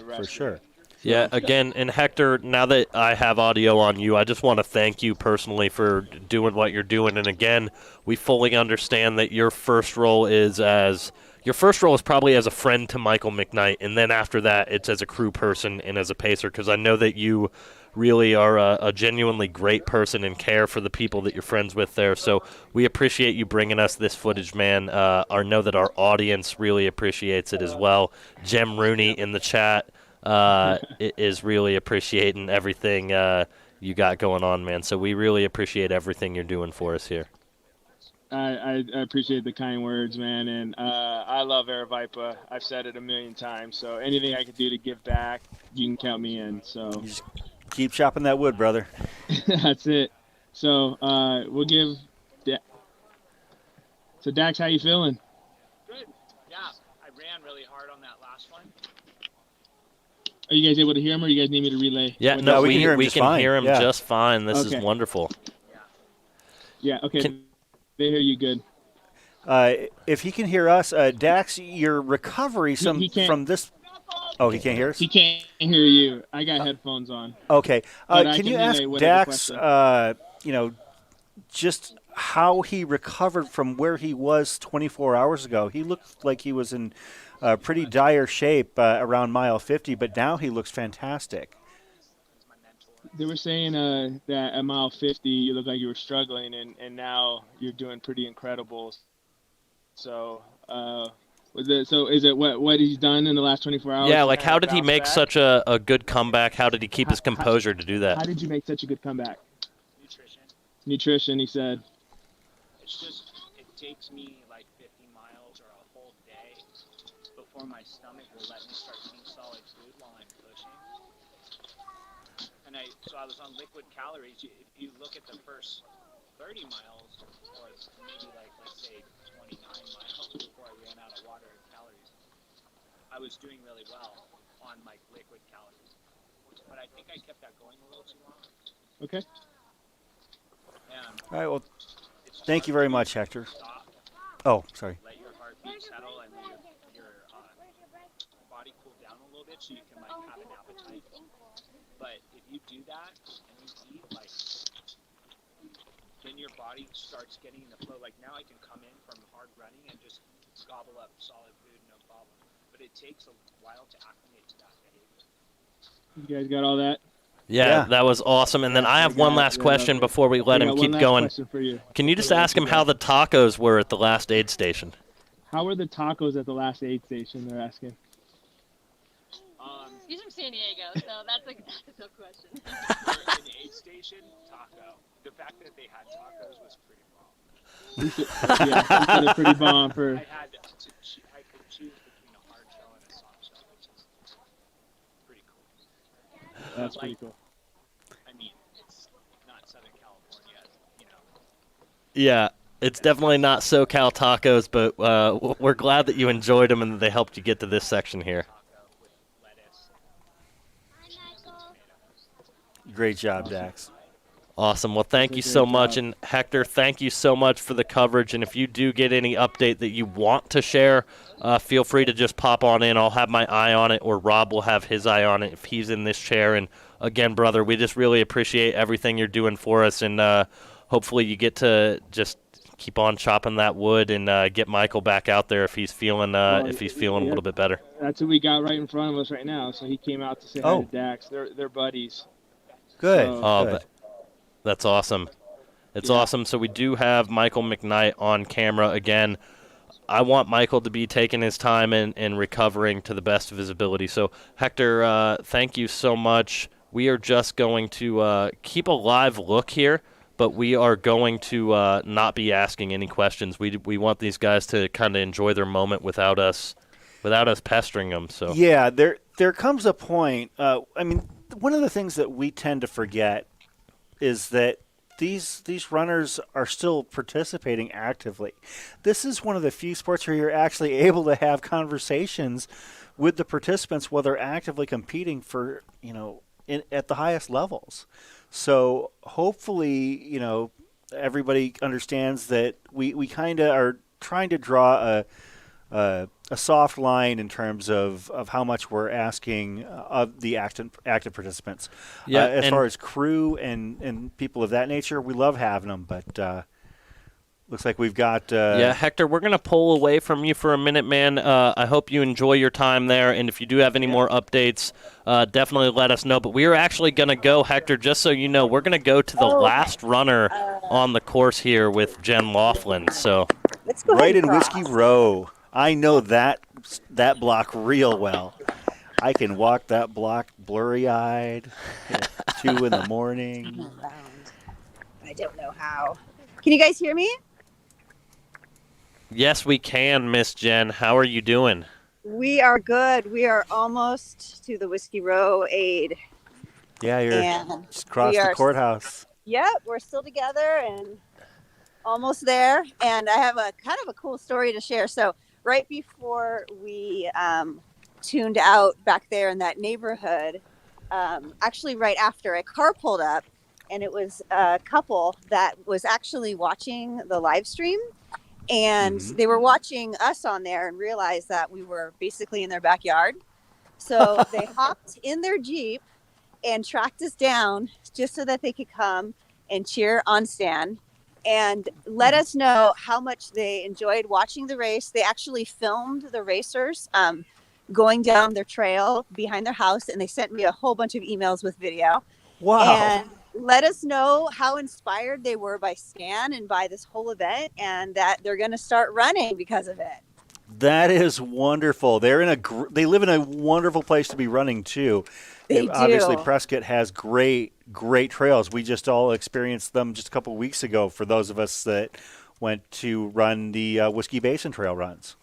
Yeah, again, and Hector, now that I have audio on you, I just want to thank you personally for doing what you're doing. And again, we fully understand that your first role is probably as a friend to Michael McKnight, and then after that, it's as a crew person and as a pacer, because I know that you really are a genuinely great person and care for the people that you're friends with there. So we appreciate you bringing us this footage, man. I know that our audience really appreciates it as well. Jem Rooney in the chat is really appreciating everything you got going on, man. So we really appreciate everything you're doing for us here. I appreciate the kind words, man, and I love Aravaipa. I've said it a million times, so anything I can do to give back, you can count me in. So you just keep chopping that wood, brother. That's it. So we'll give. So Dax, how you feeling? Good. Yeah, I ran really hard on that last one. Are you guys able to hear him, or you guys need me to relay? Yeah, no, we can hear him yeah. just fine. This is wonderful. Yeah. Okay. They hear you good. If he can hear us, Dax, your recovery from this. Oh, he can't hear us? He can't hear you. I got headphones on. Okay. Can you ask Dax, just how he recovered from where he was 24 hours ago? He looked like he was in pretty dire shape around mile 50, but now he looks fantastic. They were saying that at mile 50 you looked like you were struggling, and now you're doing pretty incredible. So, is it what he's done in the last 24 hours? Yeah, like how did he make such a good comeback? How did he keep his composure to do that? How did you make such a good comeback? nutrition, he said. It's just, it takes me like 50 miles or a whole day before my stomach will let me start eating solid food while I'm pushing. And so I was on liquid calories. If you look at the first 30 miles, or maybe like, let's say 29 miles before I ran out of water and calories, I was doing really well on like liquid calories. But I think I kept that going a little too long. Okay. All right, well, thank you very much, Hector. Stop, Oh, sorry. let your heartbeat settle, and let your body cool down a little bit so you can like have an appetite. But if you do that and you eat, like, then your body starts getting in the flow. Like now I can come in from hard running and just gobble up solid food, no problem. But it takes a while to acclimate to that behavior. You guys got all that? Yeah, that was awesome. And then I have one last question before we let him keep going. For you. Can you just ask him how the tacos were at the last aid station? How were the tacos at the last aid station? They're asking. He's from San Diego, so that's a question. For an aid station, taco. The fact that they had tacos was pretty bomb. Yeah, he said a pretty bomb for. I could choose between a hard shell and a soft shell, which is pretty cool. That's pretty cool. I mean, it's not Southern California, you know. Yeah, it's definitely not SoCal tacos, but we're glad that you enjoyed them and that they helped you get to this section here. Taco with lettuce. Great job, Dax. Awesome. Well, thank you so much. And Hector, thank you so much for the coverage. And if you do get any update that you want to share, feel free to just pop on in. I'll have my eye on it, or Rob will have his eye on it if he's in this chair. And again, brother, we just really appreciate everything you're doing for us. And hopefully you get to just keep on chopping that wood and get Michael back out there if he's feeling a little bit better. That's what we got right in front of us right now. So he came out to say hi to Dax. They're buddies. Good. So, Good. That's awesome. It's awesome. So we do have Michael McKnight on camera again. I want Michael to be taking his time and recovering to the best of his ability. So, Hector, thank you so much. We are just going to keep a live look here, but we are going to not be asking any questions. We want these guys to kind of enjoy their moment without us pestering them. So yeah, there comes a point. I mean, one of the things that we tend to forget is that these runners are still participating actively. This is one of the few sports where you're actually able to have conversations with the participants while they're actively competing for, at the highest levels. So hopefully, everybody understands that we kind of are trying to draw a soft line in terms of how much we're asking of the active participants. Yeah, as far as crew and people of that nature, we love having them, but looks like we've got... yeah, Hector, we're going to pull away from you for a minute, man. I hope you enjoy your time there, and if you do have any more updates, definitely let us know. But we are actually going to go, Hector, just so you know, we're going to go to the last runner on the course here with Jen Laughlin. So let's go right in Whiskey Row. I know that block real well. I can walk that block blurry-eyed at 2 in the morning. I don't know how. Can you guys hear me? yes, we can, Miss Jen. How are you doing? We are good. We are almost to the Whiskey Row aid. Yeah, you're just across the courthouse. Yep, we're still together and almost there. And I have a kind of a cool story to share. So right before we tuned out back there in that neighborhood, actually right after, a car pulled up, and it was a couple that was actually watching the live stream, and they were watching us on there and realized that we were basically in their backyard. So they hopped in their Jeep and tracked us down just so that they could come and cheer on Stan and let us know how much they enjoyed watching the race. They actually filmed the racers going down their trail behind their house, and they sent me a whole bunch of emails with video. Wow. And let us know how inspired they were by Stan and by this whole event, and that they're going to start running because of it. That is wonderful. They live in a wonderful place to be running too. They Obviously, do. Prescott has great trails. We just all experienced them just a couple weeks ago. For those of us that went to run the Whiskey Basin Trail runs.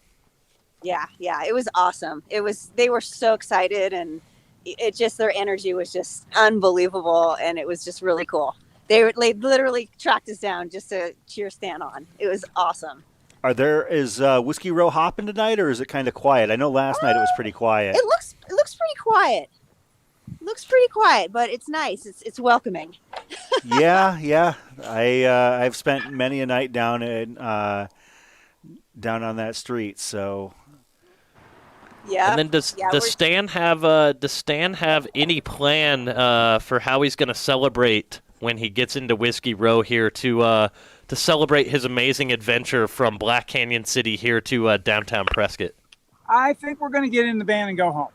Yeah, it was awesome. They were so excited, and it just, their energy was just unbelievable, and it was just really cool. They literally tracked us down just to cheer Stan on. It was awesome. Is Whiskey Row hopping tonight, or is it kind of quiet? I know last night it was pretty quiet. It looks pretty quiet. Looks pretty quiet, but it's nice. It's welcoming. Yeah. I've spent many a night down on that street. So. Yeah. And then does Stan have any plan for how he's going to celebrate when he gets into Whiskey Row here to celebrate his amazing adventure from Black Canyon City here to downtown Prescott? I think we're going to get in the van and go home.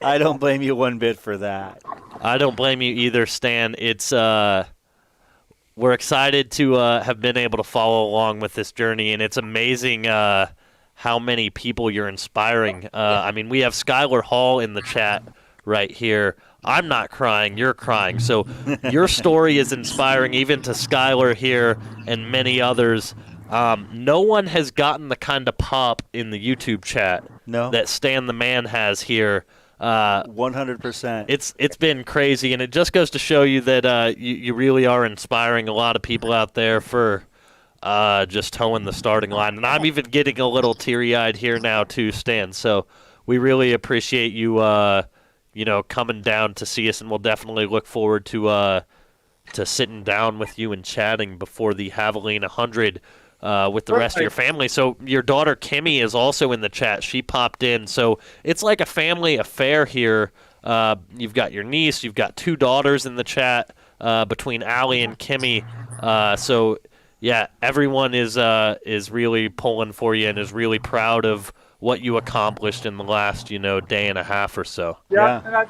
I don't blame you one bit for that. I don't blame you either, Stan. It's we're excited to have been able to follow along with this journey, and it's amazing how many people you're inspiring. I mean, we have Skylar Hall in the chat right here. I'm not crying, you're crying. So your story is inspiring even to Skylar here and many others. No one has gotten the kind of pop in the YouTube chat that Stan the Man has here. 100%. It's been crazy, and it just goes to show you that you really are inspiring a lot of people out there for just towing the starting line. And I'm even getting a little teary-eyed here now too, Stan. So we really appreciate you coming down to see us, and we'll definitely look forward to sitting down with you and chatting before the Javelina 100 with the rest of your family. So your daughter Kimmy is also in the chat. She popped in. So it's like a family affair here. You've got your niece. You've got two daughters in the chat between Allie and Kimmy. So yeah, everyone is really pulling for you and is really proud of what you accomplished in the last day and a half or so. Yeah. And I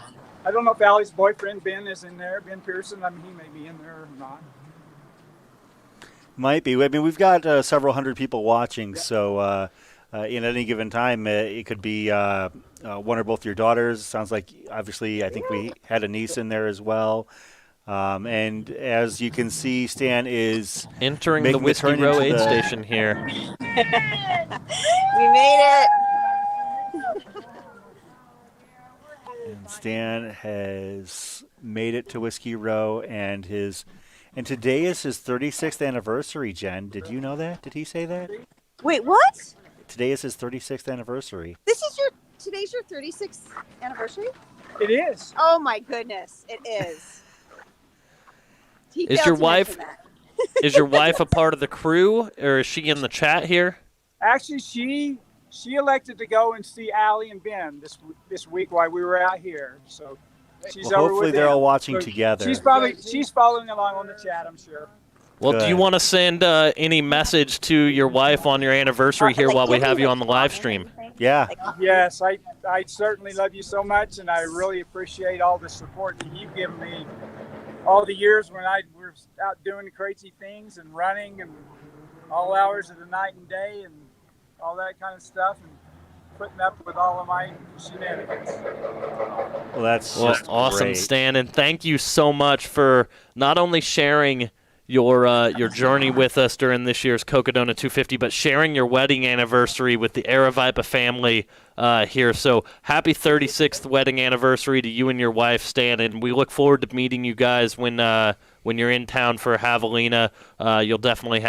don't know if Allie's boyfriend Ben is in there. Ben Pearson. I mean, he may be in there or not. Might be. I mean, we've got several hundred people watching, so in any given time, it could be one or both your daughters. Sounds like, obviously, I think we had a niece in there as well. And as you can see, Stan is entering the Whiskey Row aid station here. We made it. And Stan has made it to Whiskey Row, and today is his 36th anniversary, Jen. Did you know that? Did he say that? Wait, what? Today is his 36th anniversary. Today's your 36th anniversary? It is. Oh my goodness, it is. Is your wife a part of the crew, or is she in the chat here? Actually, she elected to go and see Allie and Ben this week while we were out here. So she's over hopefully with they're them. all watching So together. She's following along on the chat, I'm sure. Well, Good. do you want to send any message to your wife on your anniversary here while we have you on the live stream? Yeah. Yes, I certainly love you so much, and I really appreciate all the support that you've given me all the years when I was out doing crazy things and running and all hours of the night and day and all that kind of stuff, and putting up with all of my shenanigans. Well, that's awesome, great. Stan, and thank you so much for not only sharing your journey with us during this year's Cocodona 250, but sharing your wedding anniversary with the Aravaipa family here. So happy 36th wedding anniversary to you and your wife, Stan, and we look forward to meeting you guys when you're in town for Javelina. We'll definitely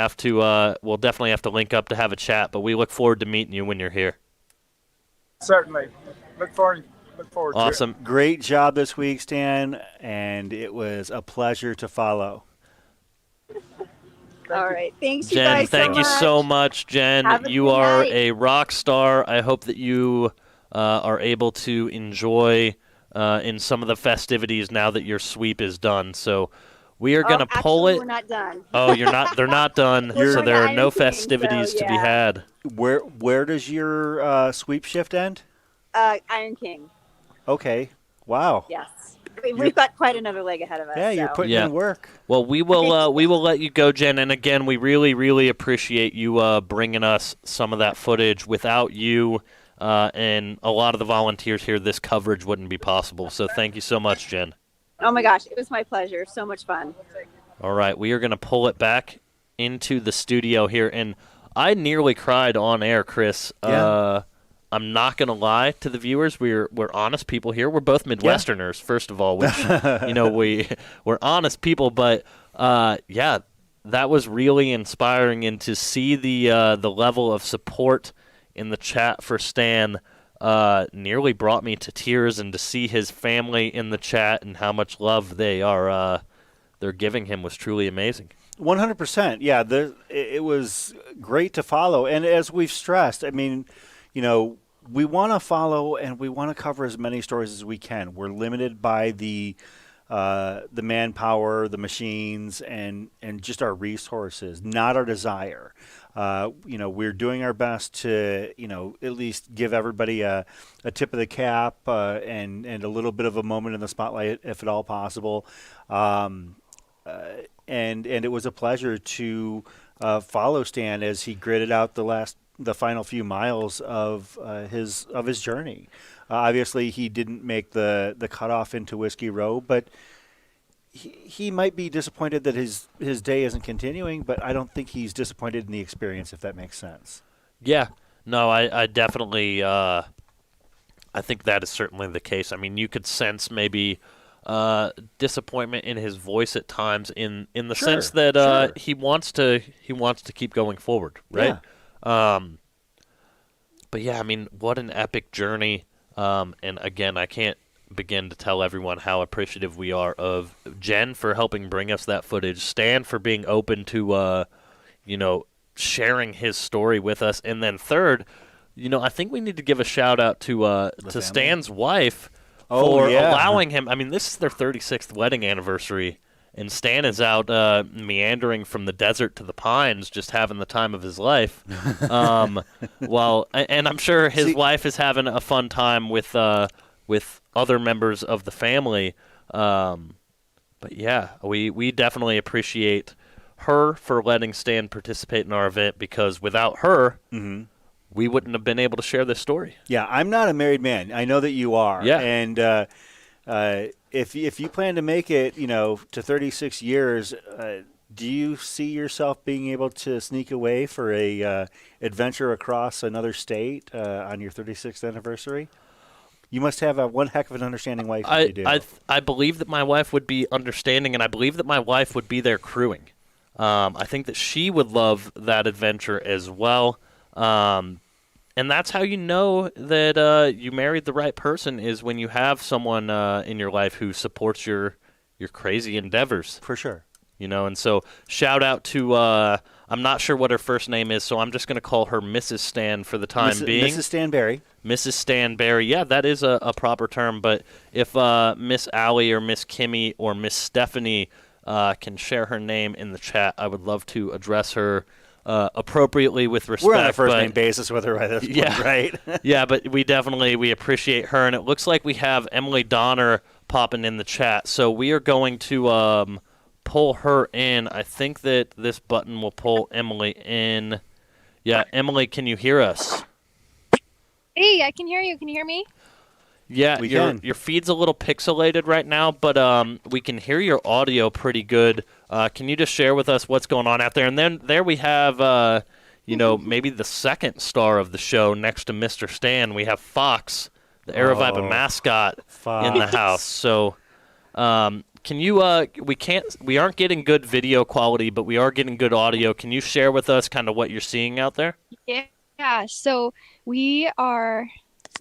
have to link up to have a chat, but we look forward to meeting you when you're here. Certainly. Look forward awesome. to it. Great job this week, Stan, and it was a pleasure to follow. All right. Thanks, you Jen, guys thank you so much, Jen. Have a You good are night. a rock star. I hope that you are able to enjoy in some of the festivities now that your sweep is done. So we are going to pull actually, it. We're not done. Oh, you're not. They're not done. We're So on there are Iron no King, festivities so, to be yeah. had. Where does your sweep shift end? Iron King. Okay. Wow. Yes. we've got quite another leg ahead of us. Yeah, you're so. putting Yeah. in work. Well, we will let you go, Jen. And again, we really, really appreciate you bringing us some of that footage. Without you and a lot of the volunteers here, this coverage wouldn't be possible. So thank you so much, Jen. Oh my gosh, it was my pleasure. So much fun. All right, we are going to pull it back into the studio here, and I nearly cried on air, Chris. Yeah. I'm not going to lie to the viewers. We're honest people here. We're both Midwesterners, first of all, which we're honest people. But that was really inspiring, and to see the level of support in the chat for Stan nearly brought me to tears, and to see his family in the chat and how much love they're giving him was truly amazing. 100%. Yeah, it was great to follow, and as we've stressed, I mean, we want to follow and we want to cover as many stories as we can. We're limited by the manpower, the machines, and just our resources, not our desire. We're doing our best to, at least give everybody a tip of the cap and a little bit of a moment in the spotlight, if at all possible. And it was a pleasure to follow Stan as he gritted out the final few miles of his journey. Obviously, he didn't make the cutoff into Whiskey Row, but he might be disappointed that his day isn't continuing. But I don't think he's disappointed in the experience, if that makes sense. Yeah, no, I definitely I think that is certainly the case. I mean, you could sense maybe disappointment in his voice at times, in the sense that he wants to keep going forward, right? Yeah. But yeah, I mean, what an epic journey. And again, I can't begin to tell everyone how appreciative we are of Jen for helping bring us that footage, Stan for being open to sharing his story with us, and then third, I think we need to give a shout out to Stan's wife for allowing him. I mean, this is their 36th wedding anniversary, and Stan is out meandering from the desert to the pines, just having the time of his life. And I'm sure his wife is having a fun time with other members of the family. But yeah, we definitely appreciate her for letting Stan participate in our event, because without her, we wouldn't have been able to share this story. Yeah, I'm not a married man. I know that you are. Yeah. And if you plan to make it, to 36 years, do you see yourself being able to sneak away for a adventure across another state on your 36th anniversary? You must have one heck of an understanding wife. If you do. I believe that my wife would be understanding, and I believe that my wife would be there crewing. I think that she would love that adventure as well. And that's how you know that you married the right person, is when you have someone in your life who supports your crazy endeavors. For sure. And so shout out to, I'm not sure what her first name is, so I'm just going to call her Mrs. Stan for the time being. Mrs. Stanberry. Mrs. Stanberry. Yeah, that is a proper term, but if Miss Allie or Miss Kimmy or Miss Stephanie can share her name in the chat, I would love to address her appropriately with respect. We're on a first-name basis with her at this point, right? Yeah, but we appreciate her, and it looks like we have Emily Donner popping in the chat, so we are going to pull her in. I think that this button will pull Emily in. Yeah, Emily, can you hear us? Hey, I can hear you. Can you hear me? Yeah, your feed's a little pixelated right now, but we can hear your audio pretty good. Can you just share with us what's going on out there? And then there we have, maybe the second star of the show next to Mr. Stan. We have Fox, the Aravaipa mascot, in the house. So can you, we aren't getting good video quality, but we are getting good audio. Can you share with us kind of what you're seeing out there? Yeah, so we are,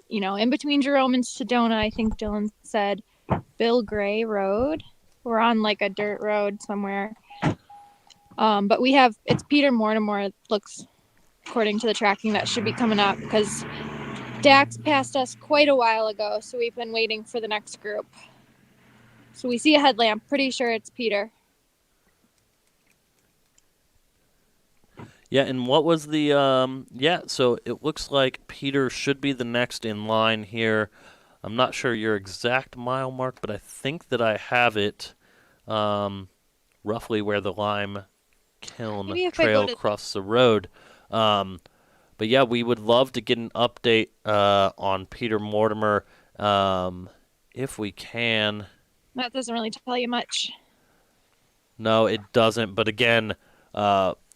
in between Jerome and Sedona, I think Dylan said, Bill Gray Road. We're on like a dirt road somewhere. But it's Peter Mortimer, it looks, according to the tracking, that should be coming up, because Dax passed us quite a while ago, so we've been waiting for the next group. So we see a headlamp. Pretty sure it's Peter. Yeah, and what was the so it looks like Peter should be the next in line here. I'm not sure your exact mile mark, but I think that I have it roughly where the lime kiln Maybe if I go trail to- crosses the road. But yeah, we would love to get an update on Peter Mortimer if we can. That doesn't really tell you much. No, it doesn't. But again,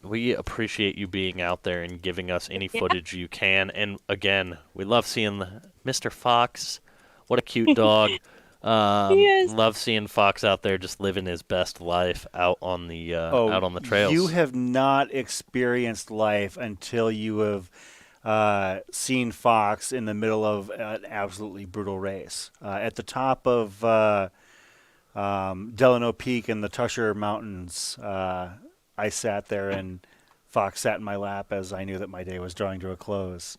we appreciate you being out there and giving us any footage you can. And again, we love seeing Mr. Fox. What a cute dog. He is. Love seeing Fox out there just living his best life out on the out on the trails. You have not experienced life until you have seen Fox in the middle of an absolutely brutal race. At the top of Delano Peak in the Tusher Mountains, I sat there and Fox sat in my lap as I knew that my day was drawing to a close.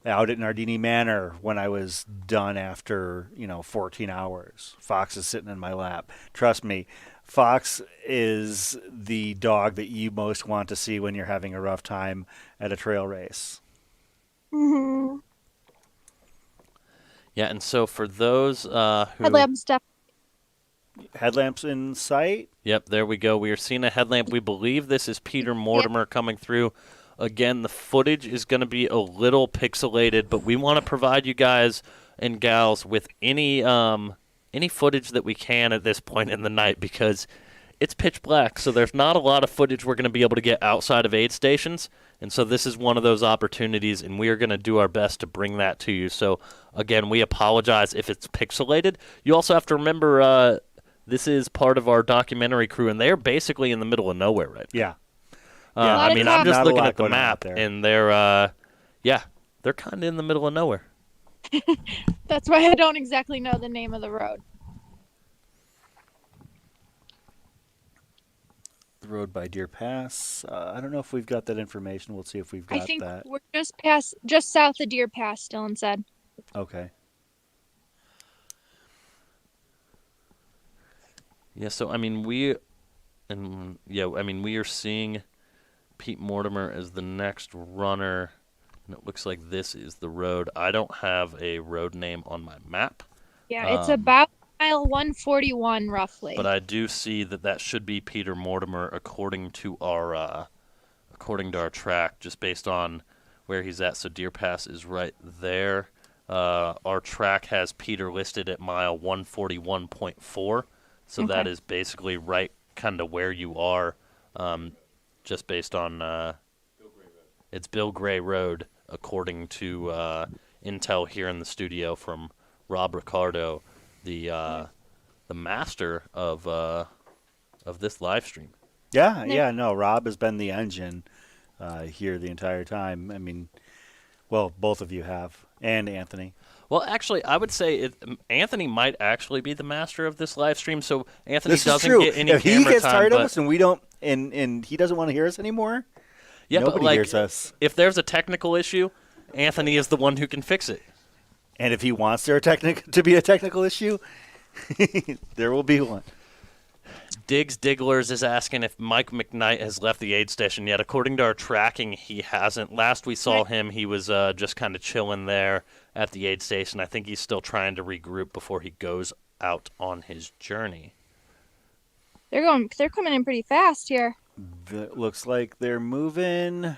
Out at Nardini Manor when I was done after 14 hours, Fox is sitting in my lap. Trust me, Fox is the dog that you most want to see when you're having a rough time at a trail race. Mm-hmm. Yeah, and so for those who Headlamp stuff. Headlamps in sight. Yep, there we go. We are seeing a headlamp. We believe this is Peter Mortimer coming through. Again, the footage is going to be a little pixelated, but we want to provide you guys and gals with any footage that we can at this point in the night because it's pitch black, so there's not a lot of footage we're going to be able to get outside of aid stations, and so this is one of those opportunities, and we are going to do our best to bring that to you. So, again, we apologize if it's pixelated. You also have to remember this is part of our documentary crew, and they're basically in the middle of nowhere right now. Yeah. I mean, I'm just Not a looking lot at the going on out map, there. and they're kind of in the middle of nowhere. That's why I don't exactly know the name of the road. The road by Deer Pass. I don't know if we've got that information. We'll see if we've got I think that. we're just south of Deer Pass, Dylan said. Okay. Yeah, so I mean we are seeing Pete Mortimer as the next runner, and it looks like this is the road. I don't have a road name on my map. Yeah, it's about mile 141 roughly. But I do see that should be Peter Mortimer according to our track, just based on where he's at. So Deer Pass is right there. Our track has Peter listed at mile 141.4. So Okay. that is basically right kind of where you are, just based on it's Bill Gray Road, according to intel here in the studio from Rob Riccardo, the master of this live stream. Yeah, no, Rob has been the engine here the entire time. I mean, well, both of you have, and Anthony. Well, actually, I would say Anthony might actually be the master of this live stream. So Anthony This is doesn't true. get any if camera he gets time, tired of but- us and we don't, and he doesn't want to hear us anymore, yeah, nobody but like, hears us. if there's a technical issue, Anthony is the one who can fix it. And if he wants there to be a technical issue, there will be one. Diggs Digglers is asking if Mike McKnight has left the aid station yet. According to our tracking, he hasn't. Last we saw him, he was just kind of chilling there at the aid station. I think he's still trying to regroup before he goes out on his journey. They're coming in pretty fast here. Looks like they're moving.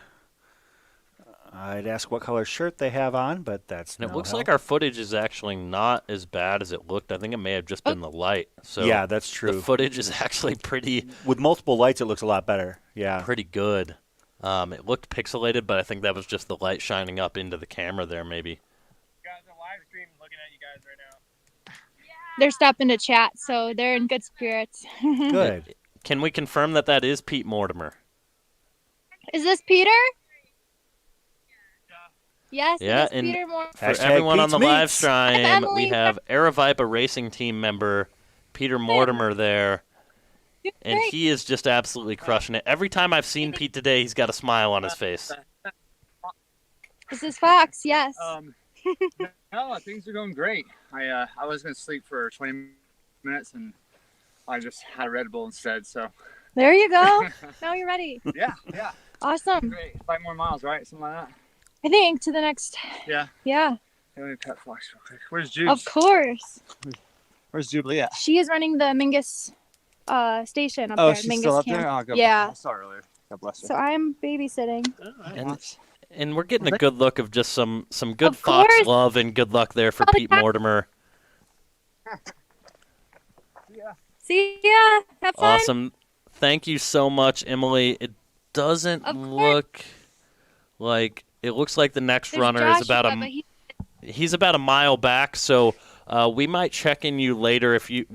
I'd ask what color shirt they have on, but that's And it no looks help. like our footage is actually not as bad as it looked. I think it may have just been the light. So yeah, that's the true. footage is actually pretty With multiple lights, it looks a lot better. Yeah. pretty good. It looked pixelated, but I think that was just the light shining up into the camera there, maybe. Guys, on live stream, looking at you guys right now. They're stopping to chat, so they're in good spirits. Good. Can we confirm that is Pete Mortimer? Is this Peter? Yes, Yeah, it is and Peter Moore. For Hashtag everyone on Pete's the live Meats. stream, Emily. we have Aravaipa Racing Team member Peter Mortimer there, and Great. he is just absolutely crushing it. Every time I've seen Pete today, he's got a smile on his face. This is Fox, yes. No, things are going great. I was gonna sleep for 20 minutes and I just had a Red Bull instead. So There you go. Now you're ready. yeah, Awesome. great. 5 more miles, right? Something like that. I think to the next. Yeah. Yeah. Let me pet Fox real quick. Where's Jude? Of course. Where's Jubilee at? She is running the Mingus station up Oh, there. she's Mingus still up camp. there? Oh, God Yeah. bless her. I saw her earlier. God bless her. So I'm babysitting. And we're getting a good look of just some good Of Fox course. love and good luck there for Oh, Pete yeah. Mortimer. See ya. Have fun. Awesome. Thank you so much, Emily. It doesn't look like it looks like the next There's runner is Joshua, about but he's about a mile back, so we might check in you later if you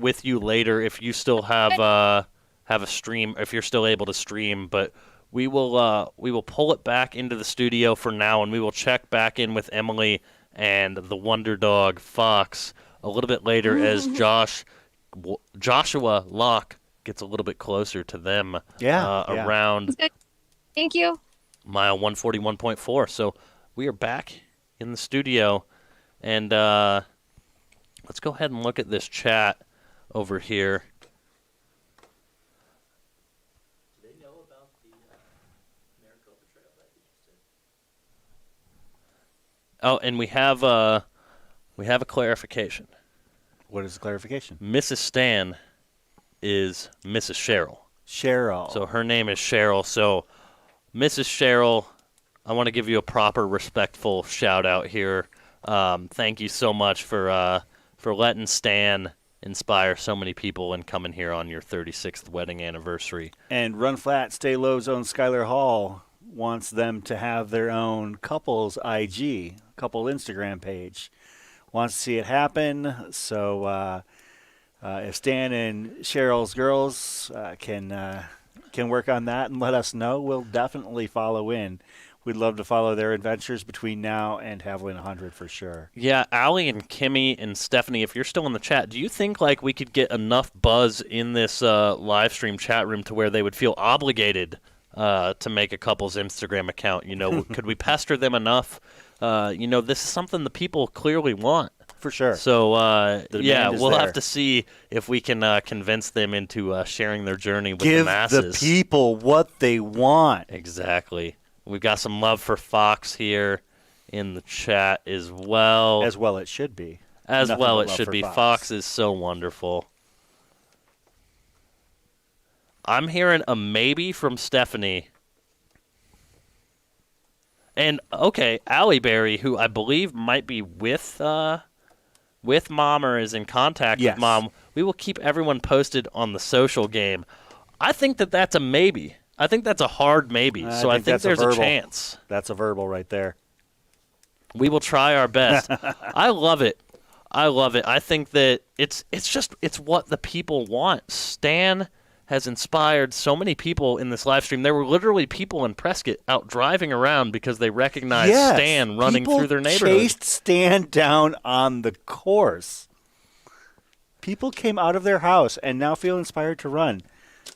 still have a stream, if you're still able to stream, but we will pull it back into the studio for now, and we will check back in with Emily and the Wonder Dog Fox a little bit later as Joshua Locke gets a little bit closer to them around Thank you. mile 141.4. So we are back in the studio, and let's go ahead and look at this chat over here. Do they know about the Maricopa Trail that you just did? Oh, and we have a clarification. What is the clarification? Mrs. Stan is Mrs. Cheryl. Cheryl. So her name is Cheryl. So Mrs. Cheryl, I want to give you a proper, respectful shout out here. Thank you so much for letting Stan inspire so many people and coming here on your 36th wedding anniversary. And Run Flat, Stay Low's own Skylar Hall wants them to have their own couples IG, couple Instagram page. Wants to see it happen. So if Stan and Cheryl's girls can work on that and let us know, we'll definitely follow in. We'd love to follow their adventures between now and Haviland 100 for sure. Yeah, Allie and Kimmy and Stephanie, if you're still in the chat, do you think like we could get enough buzz in this live stream chat room to where they would feel obligated to make a couple's Instagram account? You know, could we pester them enough? You know, this is something the people clearly want. For sure. So, yeah, we'll there. have to see if we can convince them into sharing their journey with Give the masses. the people what they want. Exactly. We've got some love for Fox here in the chat as well. As well it should be. As Nothing well but it love should for be. Fox. Fox is so wonderful. I'm hearing a maybe from Stephanie. And, okay, Allie Berry, who I believe might be with Mom or is in contact with Mom, we will keep everyone posted on the social game. I think that that's a maybe. I think that's a hard maybe. So I think there's a chance. That's a verbal right there. We will try our best. I love it. I love it. I think that it's what the people want. Stan has inspired so many people in this live stream. There were literally people in Prescott out driving around because they recognized Stan running through their neighborhood. People chased Stan down on the course. People came out of their house and now feel inspired to run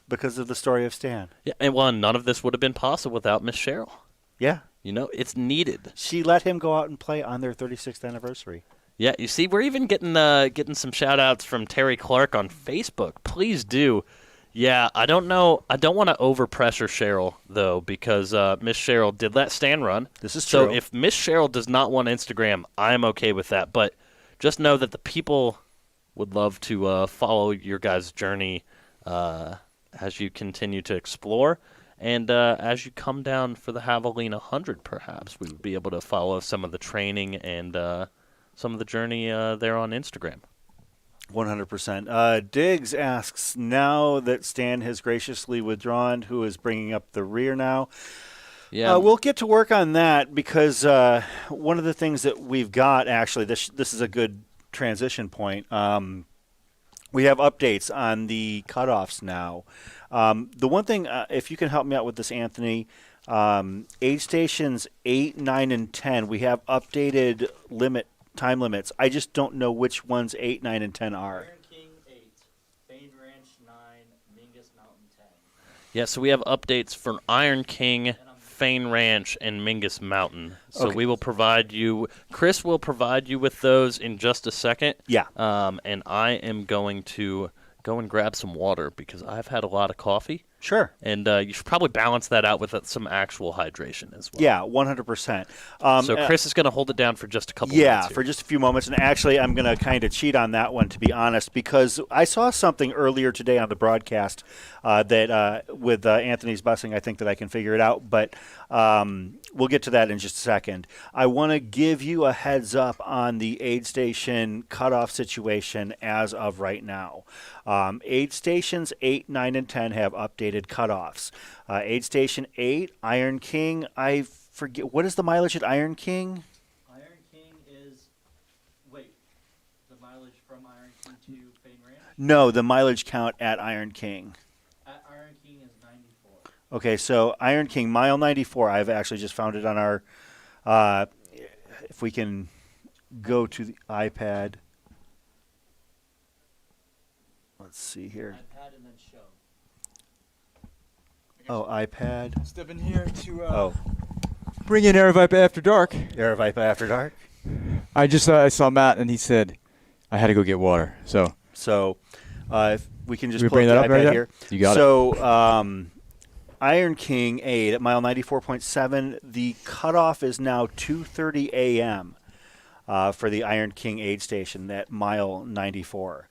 because of the story of Stan. Yeah, and well, none of this would have been possible without Miss Cheryl. Yeah. You know, it's needed. She let him go out and play on their 36th anniversary. Yeah, you see, we're even getting some shout-outs from Terry Clark on Facebook. Please do. Yeah, I don't know. I don't want to overpressure Cheryl, though, because Miss Cheryl did let Stan run. This is so true. If Miss Cheryl does not want Instagram, I'm okay with that. But just know that the people would love to follow your guys' journey as you continue to explore. And as you come down for the Javelina 100, perhaps, we would be able to follow some of the training and some of the journey there on Instagram. 100%. Diggs asks, now that Stan has graciously withdrawn, who is bringing up the rear now? Yeah, we'll get to work on that because one of the things that we've got, actually, this is a good transition point. We have updates on the cutoffs now. The one thing, if you can help me out with this, Anthony, aid stations 8, 9, and 10, we have updated time limits. I just don't know which ones 8, 9, and 10 are. Iron King 8, Fane Ranch 9, Mingus Mountain 10. Yeah, so we have updates for Iron King, Fane Ranch, and Mingus Mountain. So Okay. we will provide you, Chris will provide you with those in just a second. Yeah. And I am going to go and grab some water because I've had a lot of coffee. Sure. And you should probably balance that out with some actual hydration as well. Yeah, 100%. So Chris is going to hold it down for just a couple minutes. minutes. Yeah, for just a few moments. And actually, I'm going to kind of cheat on that one, to be honest, because I saw something earlier today on the broadcast that with Anthony's busing, I think that I can figure it out. But we'll get to that in just a second. I want to give you a heads up on the aid station cutoff situation as of right now. Aid stations 8, 9, and 10 have updated cutoffs. Aid station 8, Iron King, I forget, what is the mileage at Iron King? Iron King is, the mileage from Iron King to Fane Ranch? No, the mileage count at Iron King. At Iron King is 94. Okay, so Iron King, mile 94, I've actually just found it on our, if we can go to the iPad. Let's see here. iPad and then show. Oh, iPad. Stepping here to bring in Aravaipa After Dark. Aravaipa After Dark. I just I saw Matt and he said I had to go get water. So if we can just we pull bring up that the up iPad right here. You got it. So Iron King 8 at mile 94.7. The cutoff is now 2:30 a.m. For the Iron King aid station at mile 94.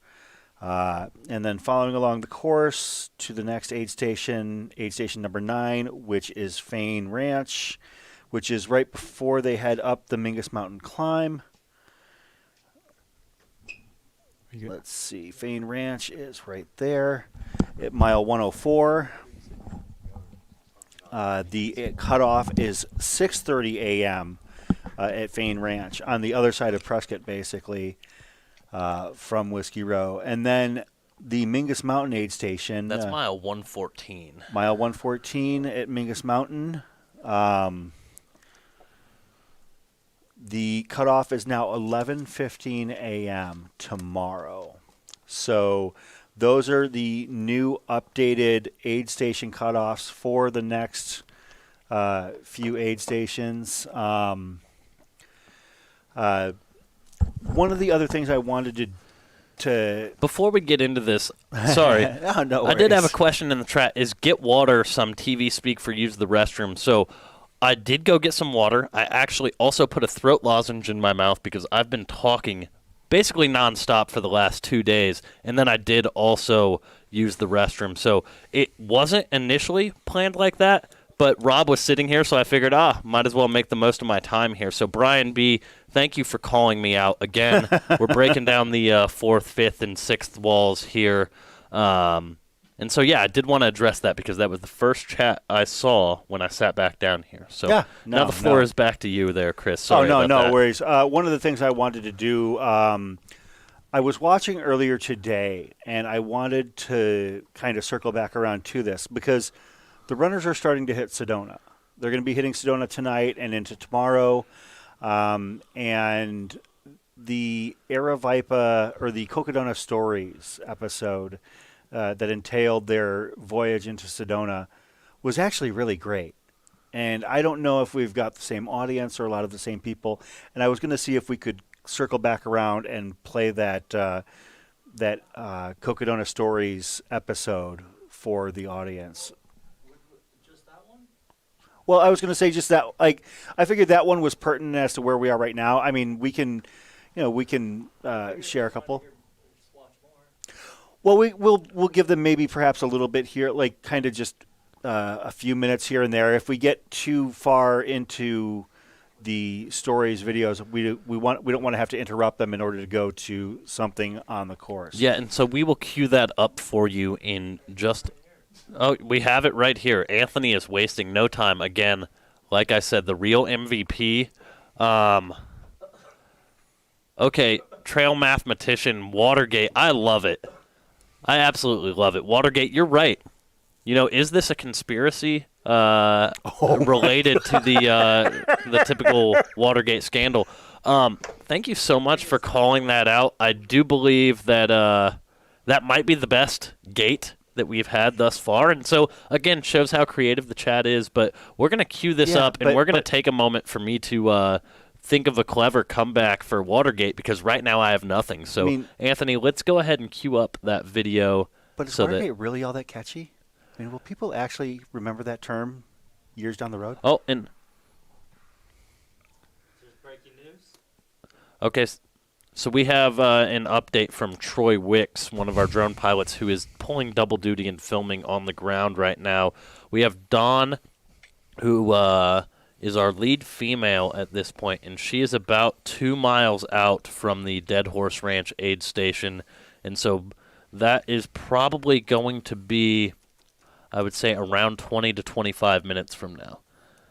And then following along the course to the next aid station number 9, which is Fane Ranch, which is right before they head up the Mingus Mountain climb. Let's see, Fane Ranch is right there at mile 104. The cutoff is 6:30 a.m. At Fane Ranch on the other side of Prescott, basically. From Whiskey Row. And then the Mingus Mountain aid station. That's mile 114. Mile 114 at Mingus Mountain. The cutoff is now 11:15 a.m. tomorrow. So those are the new updated aid station cutoffs for the next few aid stations. One of the other things I wanted to before we get into this, sorry, no I did have a worries. question in the chat. Is get water some TV speak for use the restroom? So I did go get some water. I actually also put a throat lozenge in my mouth because I've been talking basically nonstop for the last 2 days, and then I did also use the restroom. So it wasn't initially planned like that, but Rob was sitting here, so I figured, might as well make the most of my time here. So Brian B., thank you for calling me out again. We're breaking down the 4th, 5th, and 6th walls here. And so, yeah, I did want to address that because that was the first chat I saw when I sat back down here. So now the floor is back to you there, Chris. Sorry about no that. worries. One of the things I wanted to do, I was watching earlier today, and I wanted to kind of circle back around to this because the runners are starting to hit Sedona. They're going to be hitting Sedona tonight and into tomorrow. And the Aravaipa or the Cocodona Stories episode that entailed their voyage into Sedona was actually really great. And I don't know if we've got the same audience or a lot of the same people. And I was going to see if we could circle back around and play that Cocodona Stories episode for the audience. Well, I was going to say just that, like, I figured that one was pertinent as to where we are right now. I mean, we can share a couple. Well, we'll give them maybe perhaps a little bit here, like kind of just a few minutes here and there. If we get too far into the stories videos, we don't want to have to interrupt them in order to go to something on the course. Yeah, and so we will cue that up for you in just. Oh, we have it right here. Anthony is wasting no time. Again, like I said, the real MVP. Okay, trail mathematician, Watergate. I love it. I absolutely love it. Watergate, you're right. You know, is this a conspiracy related to the typical Watergate scandal? Thank you so much for calling that out. I do believe that that might be the best gate that we've had thus far. And so, again, shows how creative the chat is. But we're going to cue this up, and we're going to take a moment for me to think of a clever comeback for Watergate, because right now I have nothing. So, Anthony, let's go ahead and cue up that video. But is Watergate really all that catchy? I mean, will people actually remember that term years down the road? Oh, and Breaking news. okay, so we have an update from Troy Wicks, one of our drone pilots, who is pulling double duty and filming on the ground right now. We have Dawn, who is our lead female at this point, and she is about 2 miles out from the Dead Horse Ranch aid station, and so that is probably going to be, I would say, around 20 to 25 minutes from now.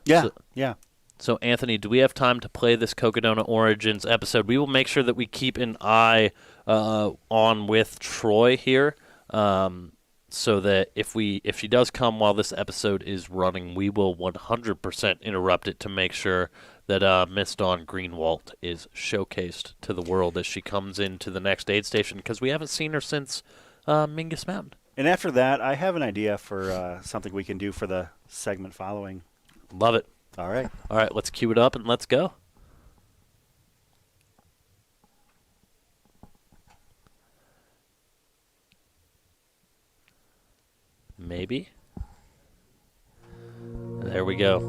Yeah, yeah. So, Anthony, do we have time to play this Cocodona Origins episode? We will make sure that we keep an eye on with Troy here, so that if she does come while this episode is running, we will 100% interrupt it to make sure that Miss Dawn Greenwald is showcased to the world as she comes into the next aid station, because we haven't seen her since Mingus Mountain. And after that, I have an idea for something we can do for the segment following. Love it. All right. All right, let's cue it up and let's go. Maybe. There we go.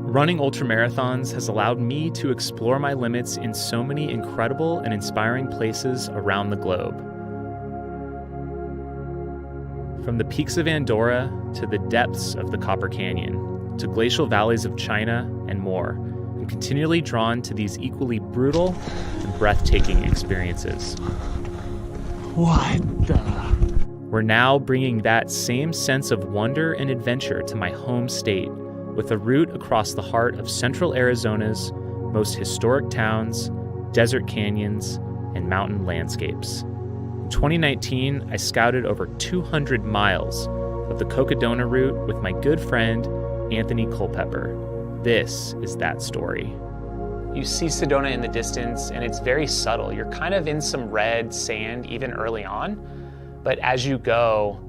Running ultramarathons has allowed me to explore my limits in so many incredible and inspiring places around the globe. From the peaks of Andorra to the depths of the Copper Canyon, to glacial valleys of China and more, I'm continually drawn to these equally brutal and breathtaking experiences. What the? We're now bringing that same sense of wonder and adventure to my home state, with a route across the heart of central Arizona's most historic towns, desert canyons, and mountain landscapes. In 2019, I scouted over 200 miles of the Cocodona route with my good friend, Anthony Culpepper. This is that story. You see Sedona in the distance, and it's very subtle. You're kind of in some red sand even early on, but as you go,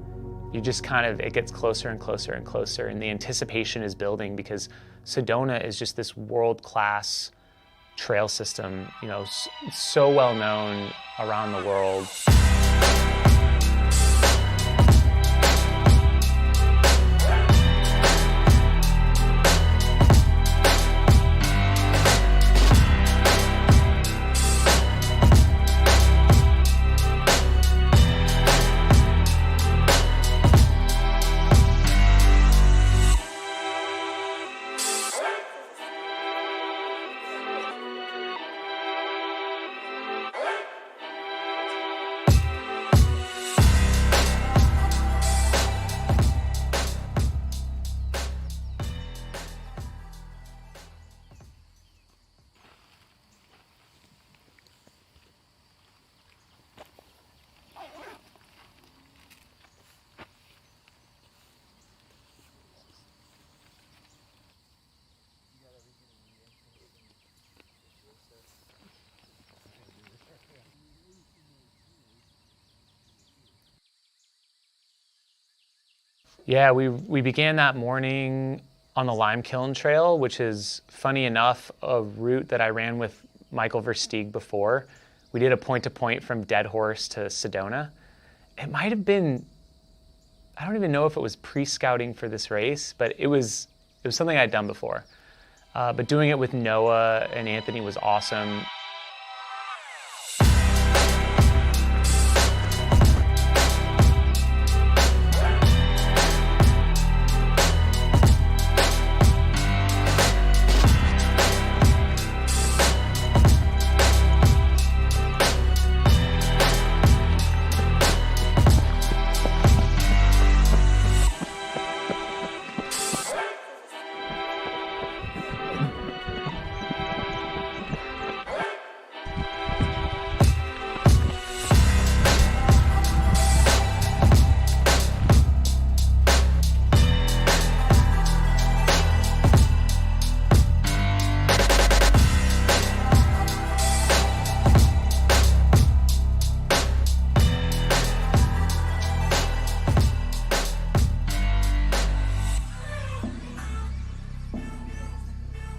you just it gets closer and closer and closer, and the anticipation is building because Sedona is just this world-class trail system, so well known around the world. Yeah, we began that morning on the Lime Kiln Trail, which is, funny enough, a route that I ran with Michael Versteeg before. We did a point-to-point from Dead Horse to Sedona. It might have been, I don't even know if it was pre-scouting for this race, but it was something I'd done before. But doing it with Noah and Anthony was awesome.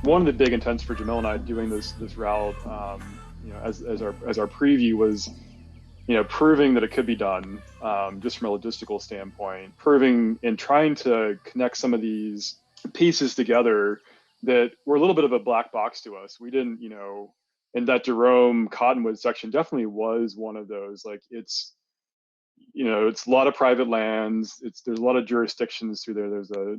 One of the big intents for Jamil and I doing this route, as our preview was proving that it could be done, just from a logistical standpoint, proving and trying to connect some of these pieces together that were a little bit of a black box to us. We didn't, and that Jerome Cottonwood section definitely was one of those. Like it's a lot of private lands. There's a lot of jurisdictions through there. There's a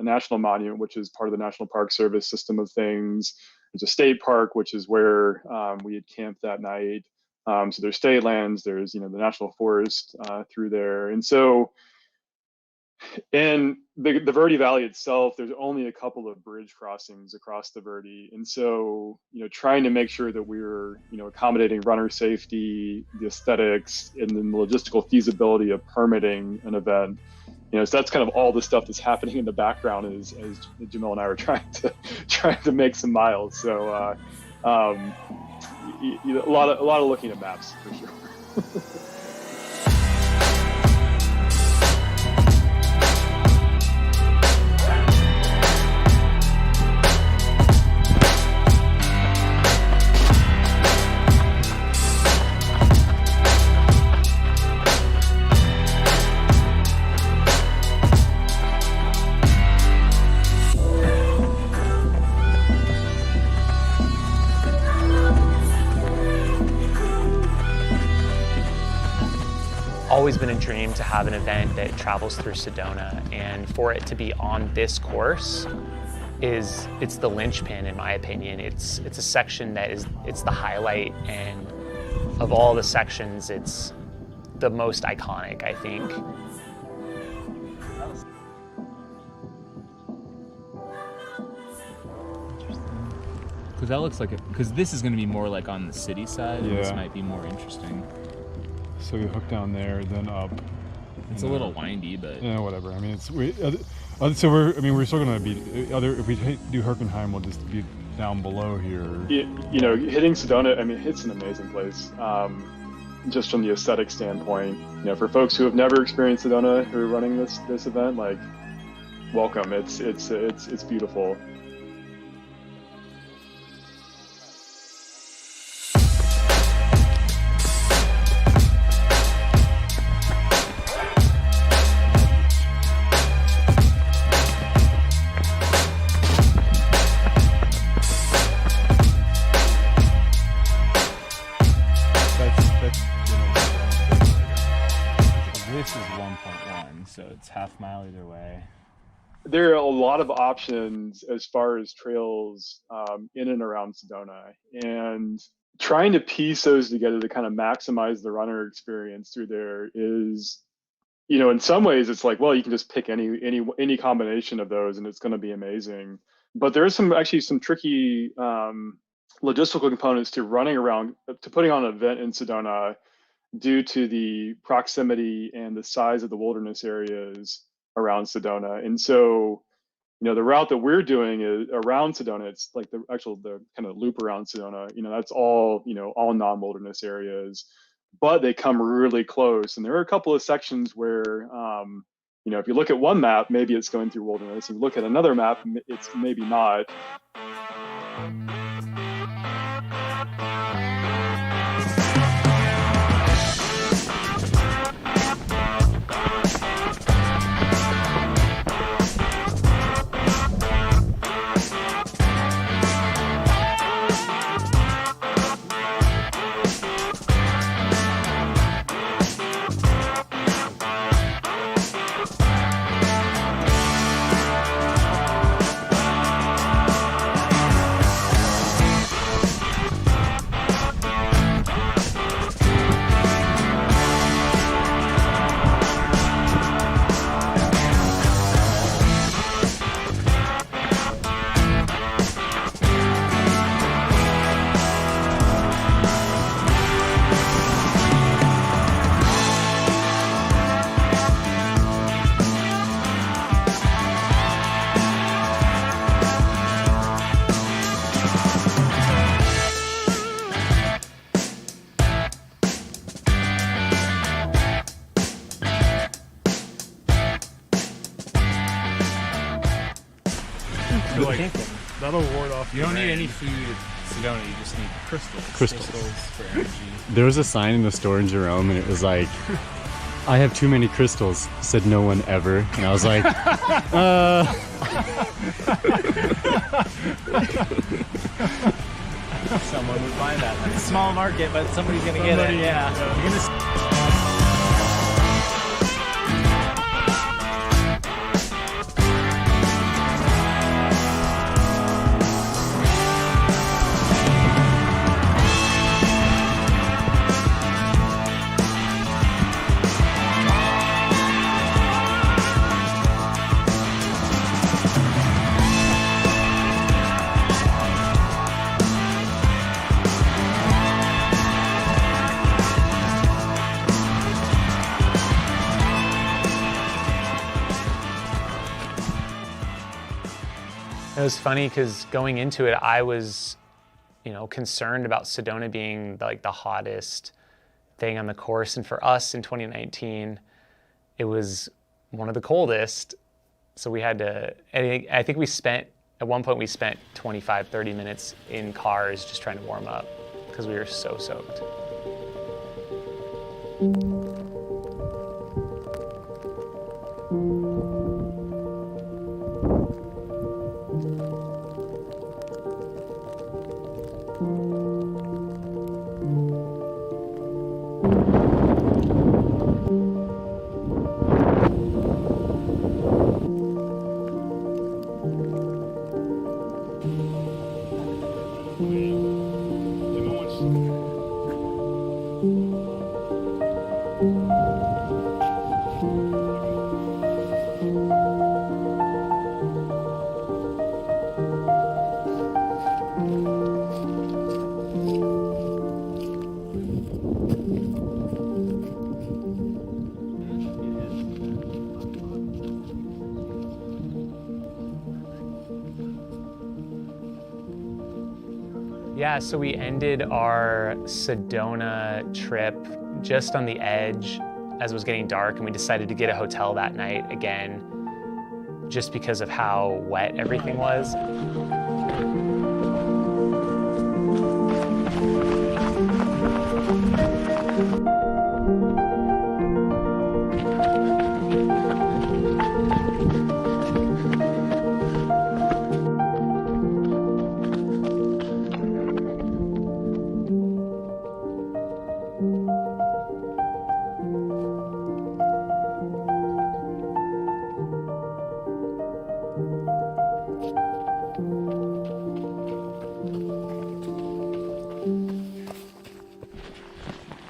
national monument, which is part of the National Park Service system of things. There's a state park, which is where we had camped that night. So there's state lands. There's the national forest through there, and so. And the Verde Valley itself, there's only a couple of bridge crossings across the Verde. And so, trying to make sure that we're, accommodating runner safety, the aesthetics, and then the logistical feasibility of permitting an event. So that's kind of all the stuff that's happening in the background as Jamil and I were trying to make some miles. So a lot of looking at maps for sure. Always been a dream to have an event that travels through Sedona, and for it to be on this course it's the linchpin, in my opinion. It's a section that it's the highlight, and of all the sections, it's the most iconic, I think. Because that looks like it. Because this is going to be more like on the city side. Yeah. And this might be more interesting. So we hook down there, then up. It's a little windy, but yeah, whatever. I mean, so we're still gonna be if we do Herkenheim, we'll just be down below here. Hitting Sedona, I mean, it's an amazing place. Just from the aesthetic standpoint, for folks who have never experienced Sedona, who are running this event, like, welcome. It's beautiful. this is 1.1, so it's half mile either way. There are a lot of options as far as trails in and around Sedona, and trying to piece those together to kind of maximize the runner experience through there is, in some ways it's like, well, you can just pick any combination of those and it's going to be amazing. But there are some tricky logistical components to putting on an event in Sedona due to the proximity and the size of the wilderness areas around Sedona. And so, the route that we're doing is around Sedona. It's like the kind of loop around Sedona. That's all, all non-wilderness areas, but they come really close. And there are a couple of sections where, if you look at one map, maybe it's going through wilderness. If you look at another map, it's maybe not. off. You don't need any food at Sedona. You just need crystals. Crystals for energy. There was a sign in the store in Jerome, and it was like, "I have too many crystals," said no one ever. And I was like, Someone would buy that. It's a small market, but somebody's gonna get it. Yeah. You're gonna... It was funny because going into it, I was, concerned about Sedona being like the hottest thing on the course. And for us in 2019, it was one of the coldest. So we had to, I think at one point we spent 25, 30 minutes in cars just trying to warm up because we were so soaked. Yeah, so we ended our Sedona trip just on the edge as it was getting dark, and we decided to get a hotel that night again, just because of how wet everything was.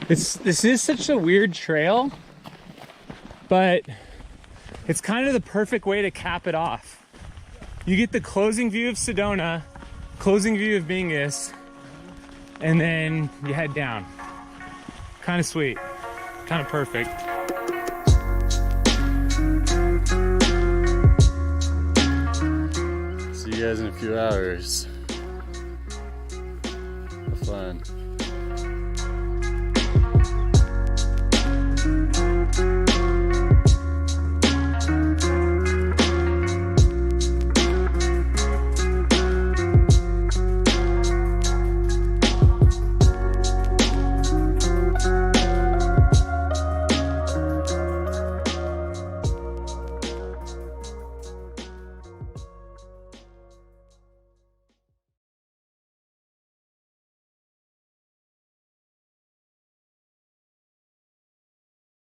This is such a weird trail, but it's kind of the perfect way to cap it off. You get the closing view of Sedona, closing view of Bingus, and then you head down. Kind of sweet, kind of perfect. See you guys in a few hours. Have fun.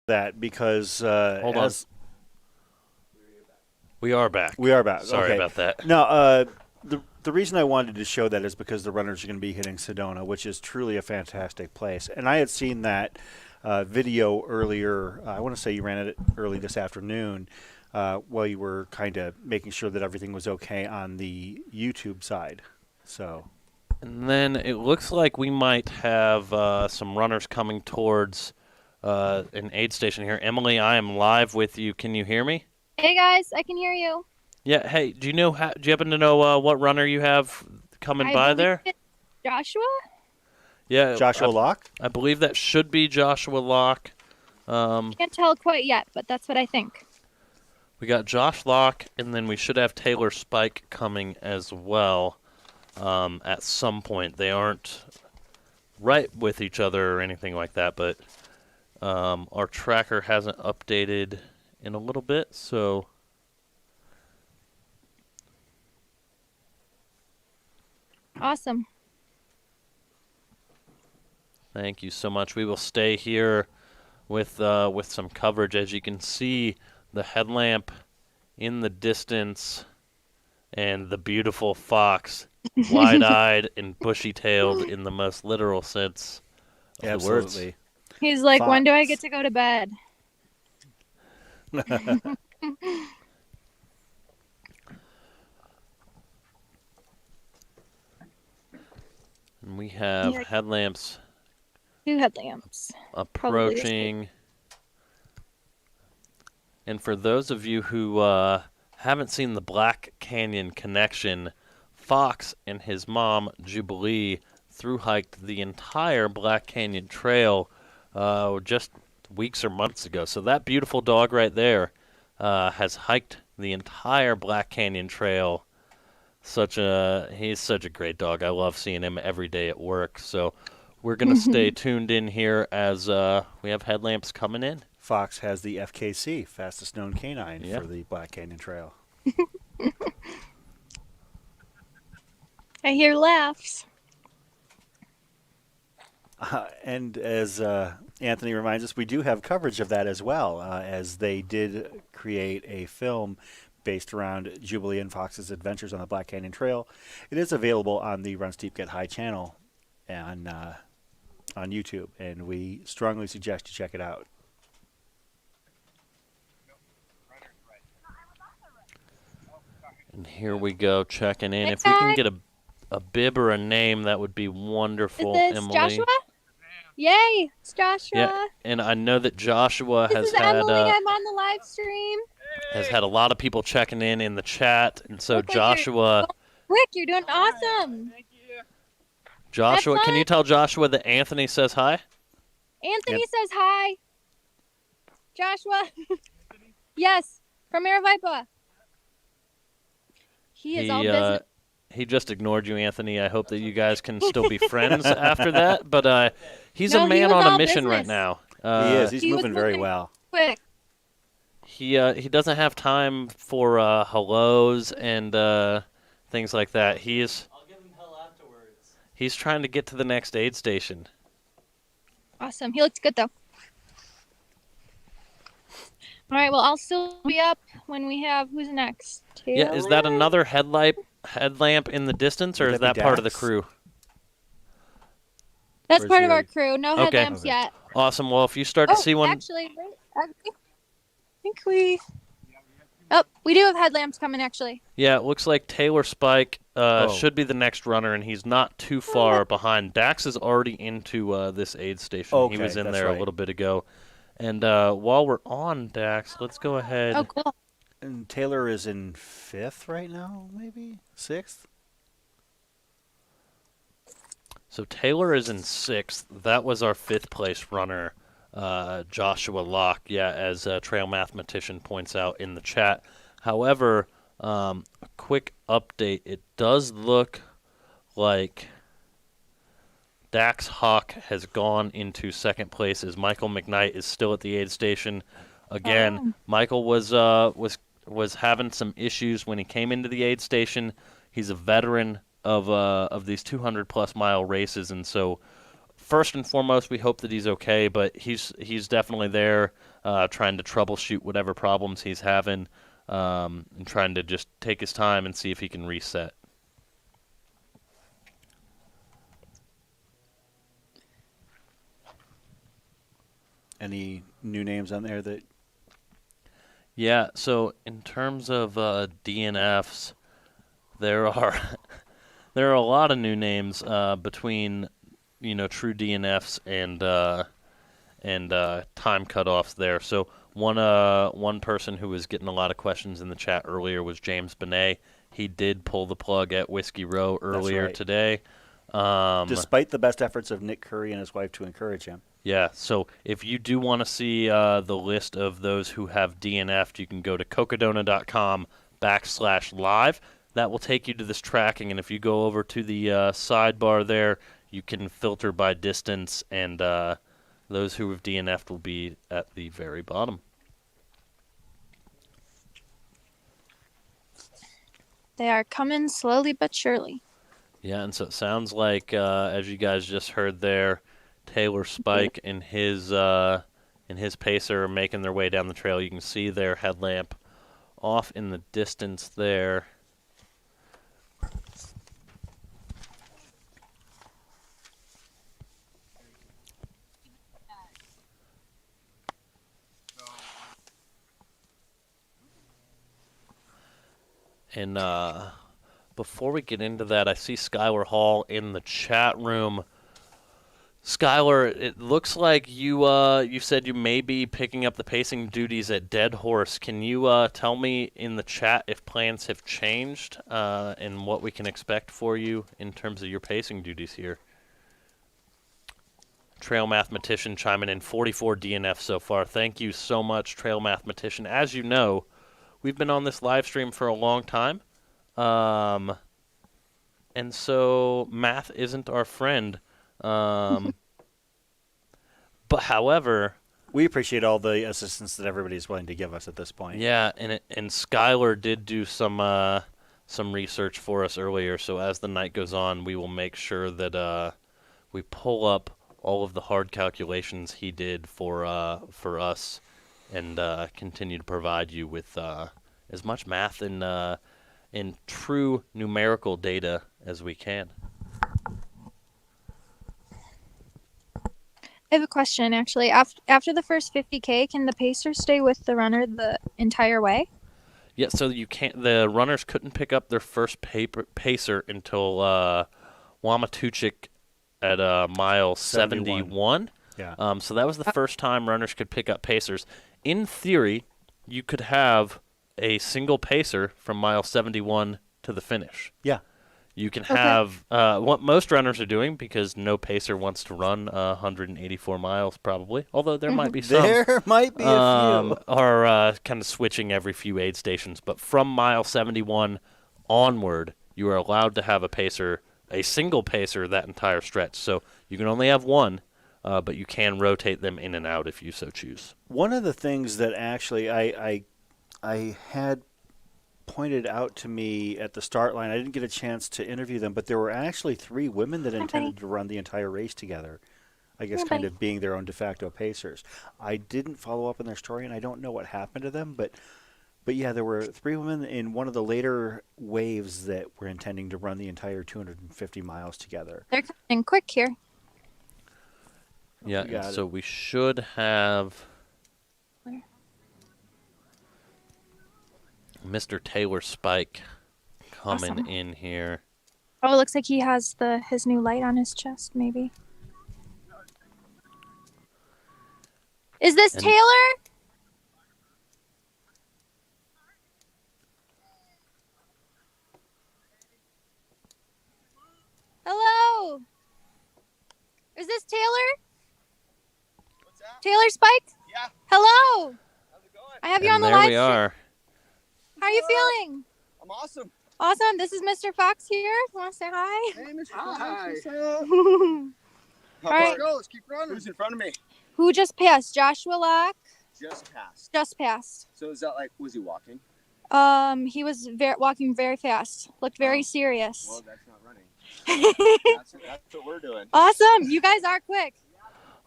That because Hold on. We are back. We are back. Sorry Okay. about that. No, the reason I wanted to show that is because the runners are going to be hitting Sedona, which is truly a fantastic place. And I had seen that video earlier. I want to say you ran it early this afternoon while you were kind of making sure that everything was okay on the YouTube side. So. And then it looks like we might have some runners coming towards an aid station here. Emily, I am live with you. Can you hear me? Hey guys, I can hear you. Yeah. Hey, do you happen to know what runner you have coming by there? Joshua? Yeah, Joshua Locke? I believe that should be Joshua Locke. Can't tell quite yet, but that's what I think. We got Josh Locke, and then we should have Taylor Spike coming as well. at some point. They aren't right with each other or anything like that, but our tracker hasn't updated in a little bit, so Awesome. thank you so much. We will stay here with some coverage. As you can see, the headlamp in the distance and the beautiful fox, wide-eyed and bushy-tailed in the most literal sense of the words. Absolutely. He's like, Fox. when do I get to go to bed? And we have Yeah. headlamps 2 headlamps. Probably this approaching. And for those of you who haven't seen the Black Canyon Connection, Fox and his mom, Jubilee, thru-hiked the entire Black Canyon Trail just weeks or months ago. So that beautiful dog right there has hiked the entire Black Canyon Trail. He's such a great dog. I love seeing him every day at work. So we're going to stay tuned in here as we have headlamps coming in. Fox has the FKC, fastest known canine, Yeah. for the Black Canyon Trail. I hear laughs. And as Anthony reminds us, we do have coverage of that as well, as they did create a film based around Jubilee and Fox's adventures on the Black Canyon Trail. It is available on the Run Steep Get High channel and on YouTube, and we strongly suggest you check it out. And here we go, checking in. If we can get a bib or a name, that would be wonderful, Is this Emily. Joshua? Yay, it's Joshua. Yeah, and I know that Joshua This has is Emily. had I'm on the live stream. a lot of people checking in the chat, and so Look like Joshua, Rick, you're doing awesome. Joshua, That's can you fine. tell Joshua that Anthony says hi? Anthony says hi. Joshua. Yes, from Aravaipa. He is all business. He just ignored you, Anthony. I hope that you guys can still be friends after that. But he's No, a he man was on a all mission right business. now. He is. He's He was moving very moving well. Quick. He doesn't have time for hellos and things like that. I'll give him hell afterwards. He's trying to get to the next aid station. Awesome. He looks good though. All right. Well, I'll still be up when we have who's next. Yeah, is that another headlamp in the distance, or Would is that be that part of the Dax? crew? That's Where's part of your- our crew. No Okay. headlamps yet. Awesome. Well, if you start to see one, Actually, I think we. Oh, we do have headlamps coming actually. yeah, it looks like Taylor Spike Oh. should be the next runner, and he's not too far behind. Dax is already into this aid station. He Okay, was in that's there a right. little bit ago. And while we're on Dax, let's go ahead. Oh, cool. And Taylor is in 5th right now, maybe 6th. So Taylor is in 6th. That was our 5th place runner, Joshua Locke, yeah, as Trail Mathematician points out in the chat. However, a quick update. It does look like Dax Hawk has gone into 2nd place as Michael McKnight is still at the aid station. Again, Michael was having some issues when he came into the aid station. He's a veteran of these 200+ mile races, and so first and foremost, we hope that he's okay. But he's definitely there, trying to troubleshoot whatever problems he's having, and trying to just take his time and see if he can reset. Any new names on there that? Yeah. So in terms of DNFs, there are a lot of new names between true DNFs and time cutoffs there. So one person who was getting a lot of questions in the chat earlier was James Benet. He did pull the plug at Whiskey Row earlier right. today. Despite the best efforts of Nick Coury and his wife to encourage him. Yeah, so if you do want to see the list of those who have DNF'd, you can go to cocodona.com/live. that will take you to this tracking, and if you go over to the sidebar there, you can filter by distance, and those who have DNF'd will be at the very bottom. They are coming slowly but surely. Yeah, and so it sounds like, as you guys just heard there, Taylor Spike and his pacer are making their way down the trail. You can see their headlamp off in the distance there. And before we get into that, I see Skylar Hall in the chat room. Skylar, it looks like you said you may be picking up the pacing duties at Dead Horse. Can you tell me in the chat if plans have changed and what we can expect for you in terms of your pacing duties here? Trail Mathematician chiming in, 44 DNF so far. Thank you so much, Trail Mathematician. As you know, we've been on this live stream for a long time, and so math isn't our friend. But however, we appreciate all the assistance that everybody's willing to give us at this point. Yeah, and Skylar did do some research for us earlier. So as the night goes on, we will make sure that we pull up all of the hard calculations he did for us, and continue to provide you with as much math and true numerical data as we can. I have a question, actually. After the first 50K, can the pacer stay with the runner the entire way? Yeah, so you can't. The runners couldn't pick up their first pacer until Wamatuchik at mile 71. Yeah. So that was the first time runners could pick up pacers. In theory, you could have a single pacer from mile 71 to the finish. Yeah. You can have what most runners are doing, because no pacer wants to run 184 miles probably, although there might be some. There might be a few. Are kind of switching every few aid stations. But from mile 71 onward, you are allowed to have a single pacer that entire stretch. So you can only have one, but you can rotate them in and out if you so choose. One of the things that actually I had pointed out to me at the start line, I didn't get a chance to interview them, but there were actually 3 women that intended to run the entire race together, I guess kind of being their own de facto pacers. I didn't follow up on their story, and I don't know what happened to them, but yeah, there were 3 women in one of the later waves that were intending to run the entire 250 miles together. They're coming quick here. Yeah, and so we should have Mr. Taylor Spike coming in here. Oh, it looks like he has his new light on his chest, maybe. Is this Taylor? Hello? Is this Taylor? What's that? Taylor Spike? Yeah. Hello? How's it going? I have you on the there live we are. How are you feeling? I'm awesome. Awesome. This is Mr. Fox here. You want to say hi? Hey, Mr. Hi. What's up? All right. Let's go. Let's keep running. Who's in front of me? Who just passed? Joshua Locke. Just passed. Just passed. So is that like, was he walking? He was walking very fast. Looked very serious. Well, that's not running. that's what we're doing. Awesome. You guys are quick.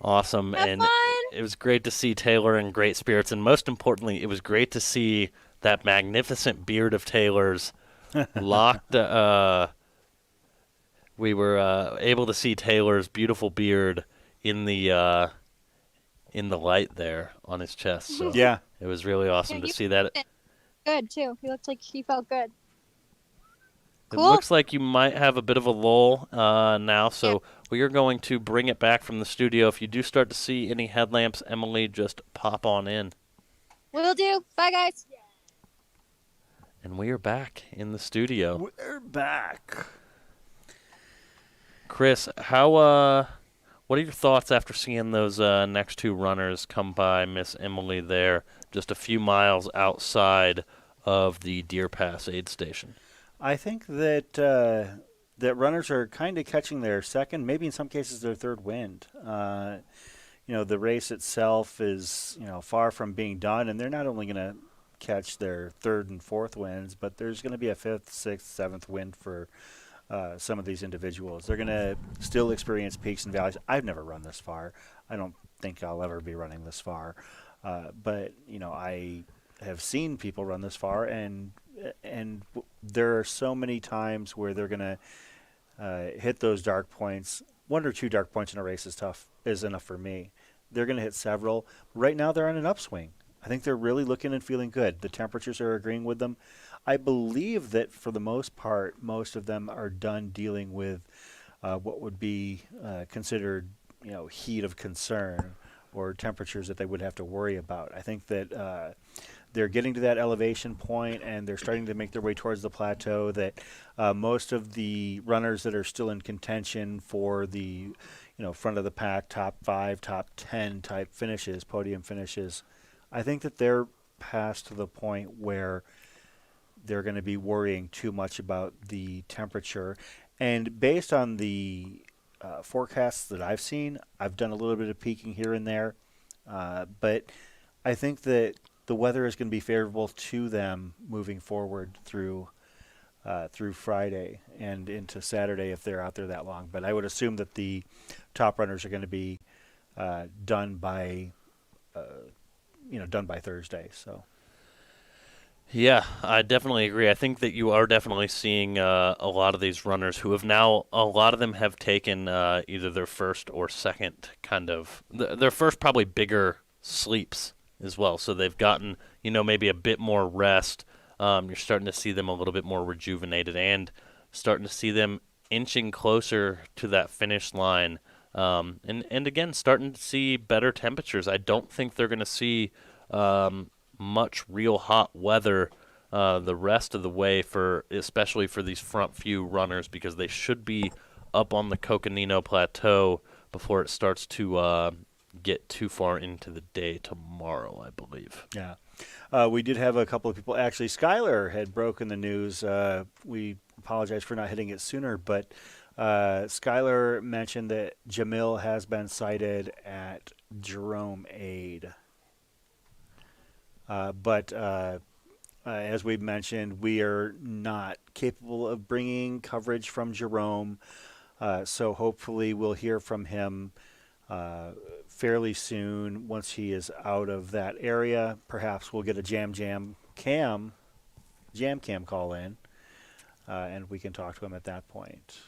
Awesome. Have and fun. It was great to see Taylor in great spirits, and most importantly, it was great to see that magnificent beard of Taylor's locked. We were able to see Taylor's beautiful beard in the light there on his chest. So yeah, it was really awesome to see that. Good too. He looked like he felt good. It looks like you might have a bit of a lull now, so we are going to bring it back from the studio. If you do start to see any headlamps, Emily, just pop on in. Will do. Bye, guys. And we are back in the studio. We're back. Chris, what are your thoughts after seeing those next 2 runners come by Miss Emily there, just a few miles outside of the Deer Pass aid station? I think that that runners are kind of catching their second, maybe in some cases their third wind. The race itself is far from being done, and they're not only going to catch their third and fourth winds, but there's going to be a fifth, sixth, seventh wind for some of these individuals. They're going to still experience peaks and valleys. I've never run this far. I don't think I'll ever be running this far. But I have seen people run this far, and there are so many times where they're going to hit those dark points. 1 or 2 dark points in a race is enough for me. They're going to hit several. Right now they're on an upswing. I think they're really looking and feeling good. The temperatures are agreeing with them. I believe that for the most part, most of them are done dealing with what would be considered, heat of concern or temperatures that they would have to worry about. I think that they're getting to that elevation point, and they're starting to make their way towards the plateau. That most of the runners that are still in contention for the, front of the pack, top 5, top 10 type finishes, podium finishes, I think that they're past the point where they're going to be worrying too much about the temperature. And based on the forecasts that I've seen, I've done a little bit of peeking here and there, but I think that the weather is going to be favorable to them moving forward through Friday and into Saturday if they're out there that long. But I would assume that the top runners are going to be done by Thursday. So. Yeah, I definitely agree. I think that you are definitely seeing a lot of these runners who have now, a lot of them have taken either their first or second their first probably bigger sleeps as well. So they've gotten, maybe a bit more rest. You're starting to see them a little bit more rejuvenated and starting to see them inching closer to that finish line. And again, starting to see better temperatures. I don't think they're going to see much real hot weather the rest of the way, especially for these front few runners, because they should be up on the Cocodona Plateau before it starts to get too far into the day tomorrow, I believe. Yeah. We did have a couple of people. Actually, Skylar had broken the news. We apologize for not hitting it sooner, but Skylar mentioned that Jamil has been sighted at Jerome Aid. But as we've mentioned, we are not capable of bringing coverage from Jerome. So hopefully we'll hear from him fairly soon once he is out of that area. Perhaps we'll get a jam cam call in, and we can talk to him at that point.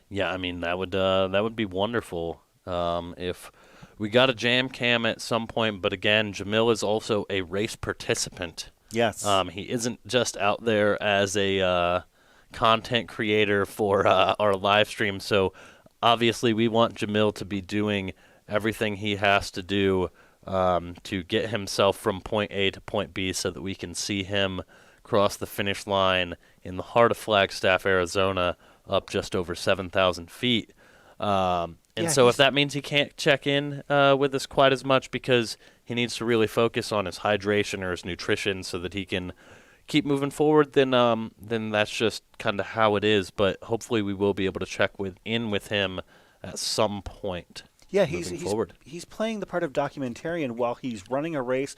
Yeah, I mean that would be wonderful if we got a jam cam at some point. But again, Jamil is also a race participant. Yes. He isn't just out there as a content creator for our live stream. So obviously we want Jamil to be doing everything he has to do to get himself from point A to point B so that we can see him cross the finish line in the heart of Flagstaff, Arizona, up just over 7,000 feet. If that means he can't check in with us quite as much because he needs to really focus on his hydration or his nutrition so that he can keep moving forward, then that's just kind of how it is. But hopefully we will be able to check in with him at some point. Yeah, he's playing the part of documentarian while he's running a race,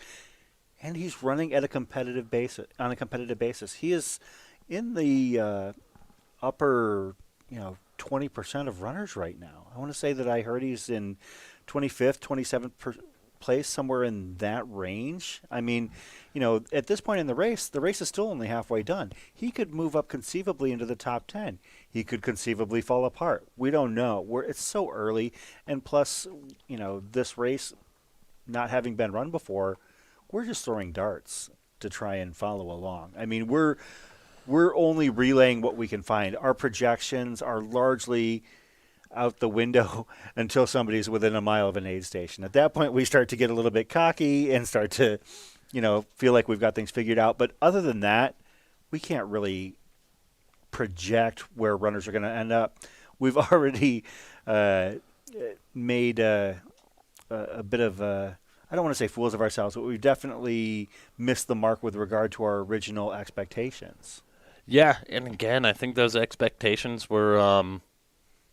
and he's running at a competitive basis. He is in the upper 20% of runners right now. I want to say that I heard he's in 25th, 27th place, somewhere in that range. I mean, at this point in the race is still only halfway done. He could move up conceivably into the top 10. He could conceivably fall apart. We don't know. It's so early, and plus, this race not having been run before, we're just throwing darts to try and follow along. I mean, we're only relaying what we can find. Our projections are largely out the window until somebody's within a mile of an aid station. At that point, we start to get a little bit cocky and start to, feel like we've got things figured out. But other than that, we can't really project where runners are going to end up. We've already made a bit of I don't want to say fools of ourselves, but we've definitely missed the mark with regard to our original expectations. Yeah, and again, I think those expectations were,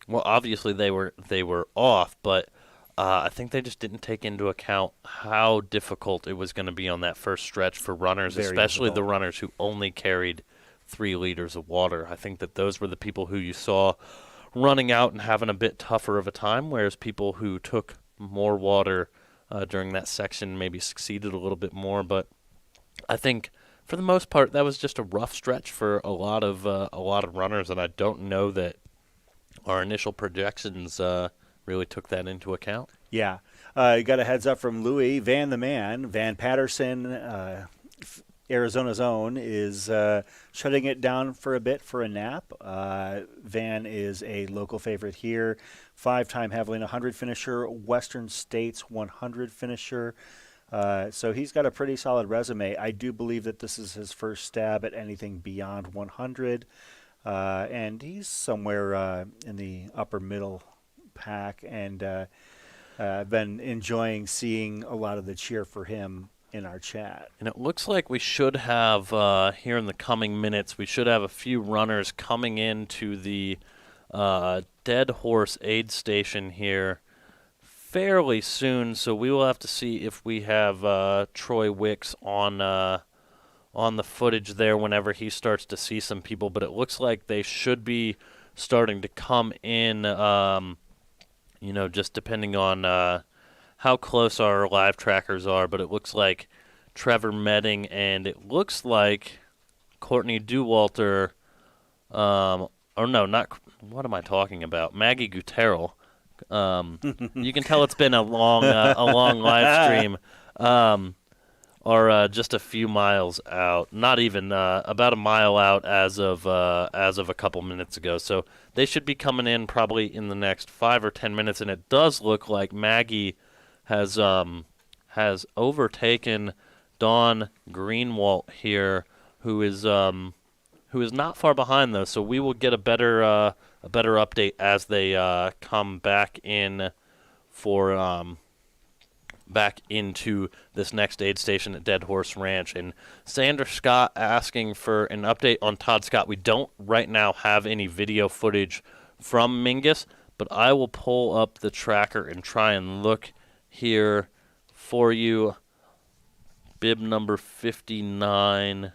well, obviously they were off, but I think they just didn't take into account how difficult it was going to be on that first stretch for runners, Very especially difficult. the runners who only carried 3 liters of water. I think that those were the people who you saw running out and having a bit tougher of a time, whereas people who took more water during that section maybe succeeded a little bit more. But I think for the most part that was just a rough stretch for a lot of runners, and I don't know that our initial projections really took that into account. Yeah. You got a heads up from Louis Van the Man. Van Patterson, Arizona's own, is shutting it down for a bit for a nap. Van is a local favorite here. 5-time Javelin 100 finisher, Western States 100 finisher. So he's got a pretty solid resume. I do believe that this is his first stab at anything beyond 100. And he's somewhere in the upper middle pack. And I've been enjoying seeing a lot of the cheer for him in our chat. And it looks like we should have, here in the coming minutes, we should have a few runners coming into the Dead Horse aid station here fairly soon. So we will have to see if we have Troy Wicks on the footage there whenever he starts to see some people. But it looks like they should be starting to come in, just depending on how close our live trackers are, but it looks like Trevor Medding and it looks like Courtney Dewalter, what am I talking about? Maggie Guterrell. You can tell it's been a long live stream. Are just a few miles out, not even about a mile out as of a couple minutes ago. So they should be coming in probably in the next 5 or 10 minutes, and it does look like Maggie has overtaken Dawn Greenwalt here, who is not far behind though. So we will get a better update as they come back in for back into this next aid station at Dead Horse Ranch. And Sandra Scott asking for an update on Todd Scott. We don't right now have any video footage from Mingus, but I will pull up the tracker and try and look here for you. Bib number 59.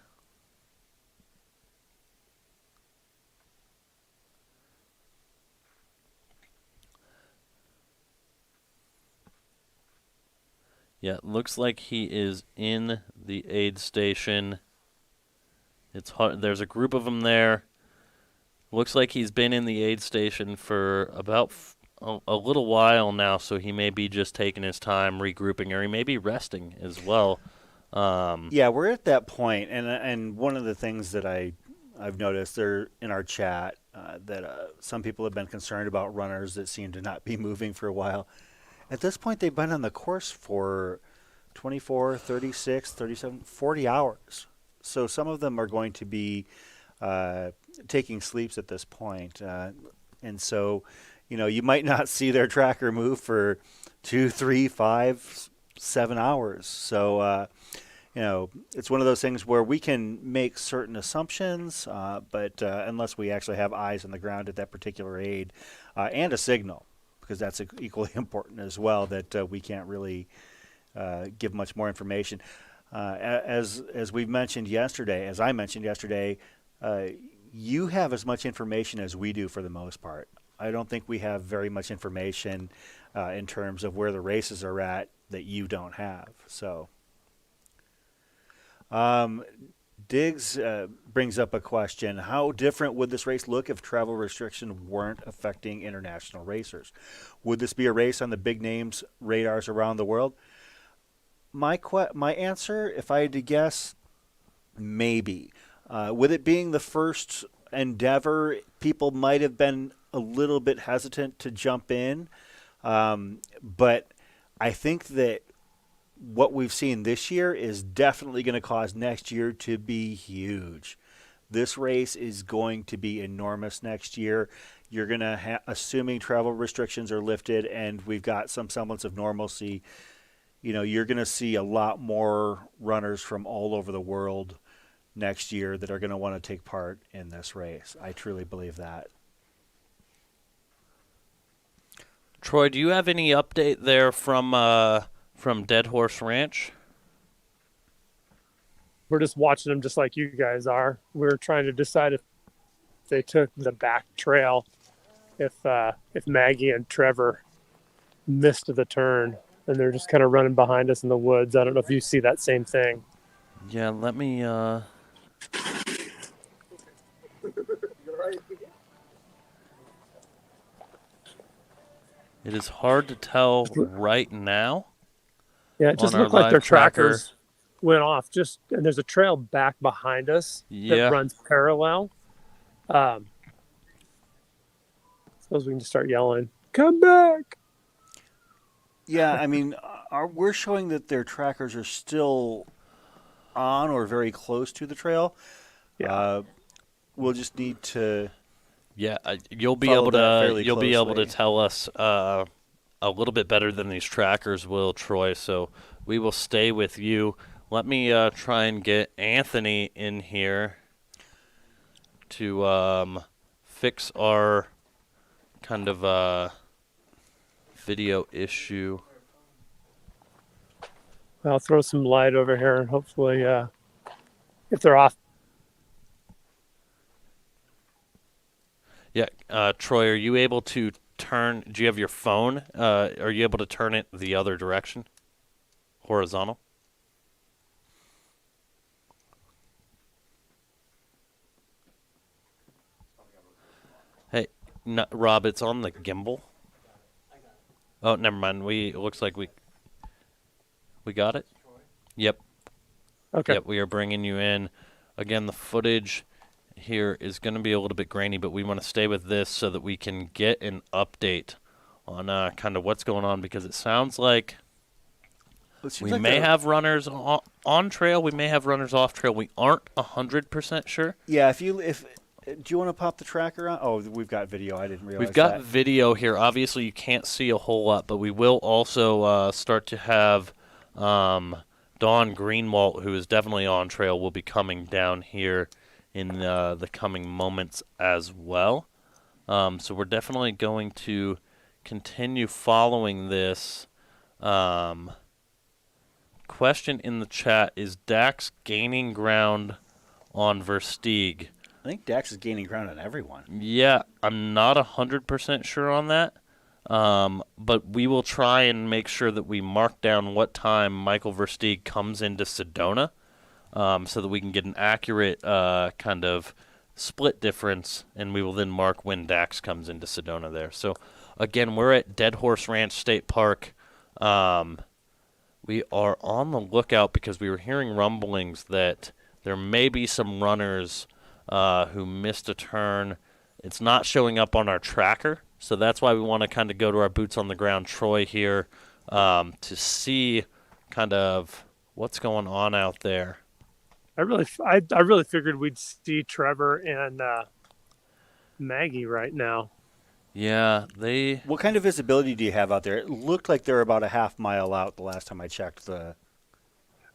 Yeah, it looks like he is in the aid station. It's hard. There's a group of them there. Looks like he's been in the aid station for about a little while now, so he may be just taking his time regrouping, or he may be resting as well. Yeah, we're at that point, and one of the things that I've noticed there in our chat that some people have been concerned about runners that seem to not be moving for a while. At this point, they've been on the course for 24, 36, 37, 40 hours. So some of them are going to be taking sleeps at this point. And so, you might not see their tracker move for 2, 3, 5, 7 hours. So, it's one of those things where we can make certain assumptions, but unless we actually have eyes on the ground at that particular aid and a signal, because that's equally important as well, that we can't really give much more information. As we mentioned yesterday, as I mentioned yesterday, you have as much information as we do for the most part. I don't think we have very much information in terms of where the races are at that you don't have. So, Diggs brings up a question. How different would this race look if travel restrictions weren't affecting international racers? Would this be a race on the big names radars around the world? My answer, if I had to guess, maybe. With it being the first endeavor, people might have been a little bit hesitant to jump in. But I think that what we've seen this year is definitely going to cause next year to be huge. This race is going to be enormous next year. You're going to assuming travel restrictions are lifted and we've got some semblance of normalcy, you're going to see a lot more runners from all over the world next year that are going to want to take part in this race. I truly believe that. Troy, do you have any update there from Dead Horse Ranch? We're just watching them just like you guys are. We're trying to decide if they took the back trail, if Maggie and Trevor missed the turn, and they're just kind of running behind us in the woods. I don't know if you see that same thing. Yeah, let me... It is hard to tell right now. Yeah, it just looked like their trackers went off. And there's a trail back behind us that runs parallel. Suppose we can just start yelling, "Come back!" Yeah, I mean, we're showing that their trackers are still on or very close to the trail. Yeah. We'll just need to. Yeah, you'll be able to tell us a little bit better than these trackers will, Troy. So we will stay with you. Let me try and get Anthony in here to fix our kind of video issue. I'll throw some light over here, and hopefully, if they're off. Yeah, Troy, are you able to turn? Do you have your phone? Are you able to turn it the other direction, horizontal? Hey, no, Rob, it's on the gimbal. Oh, never mind. It looks like we got it. Yep. Okay. Yep, we are bringing you in. Again, the footage here is going to be a little bit grainy, but we want to stay with this so that we can get an update on kind of what's going on, because it sounds like we may have runners on trail, we may have runners off trail. We aren't 100% sure. Yeah, do you want to pop the tracker on? Oh, we've got video. I didn't realize We've got video here. Obviously, you can't see a whole lot, but we will also start to have Dawn Greenwalt, who is definitely on trail, will be coming down here in the coming moments as well. So we're definitely going to continue following this. Question in the chat, is Dax gaining ground on Versteeg? I think Dax is gaining ground on everyone. Yeah, I'm not 100% sure on that. But we will try and make sure that we mark down what time Michael Versteeg comes into Sedona, so that we can get an accurate kind of split difference, and we will then mark when Dax comes into Sedona there. So, again, we're at Dead Horse Ranch State Park. We are on the lookout because we were hearing rumblings that there may be some runners who missed a turn. It's not showing up on our tracker, so that's why we want to kind of go to our boots on the ground, Troy, here, to see kind of what's going on out there. I really figured we'd see Trevor and Maggie right now. Yeah, What kind of visibility do you have out there? It looked like they were about a half mile out the last time I checked the.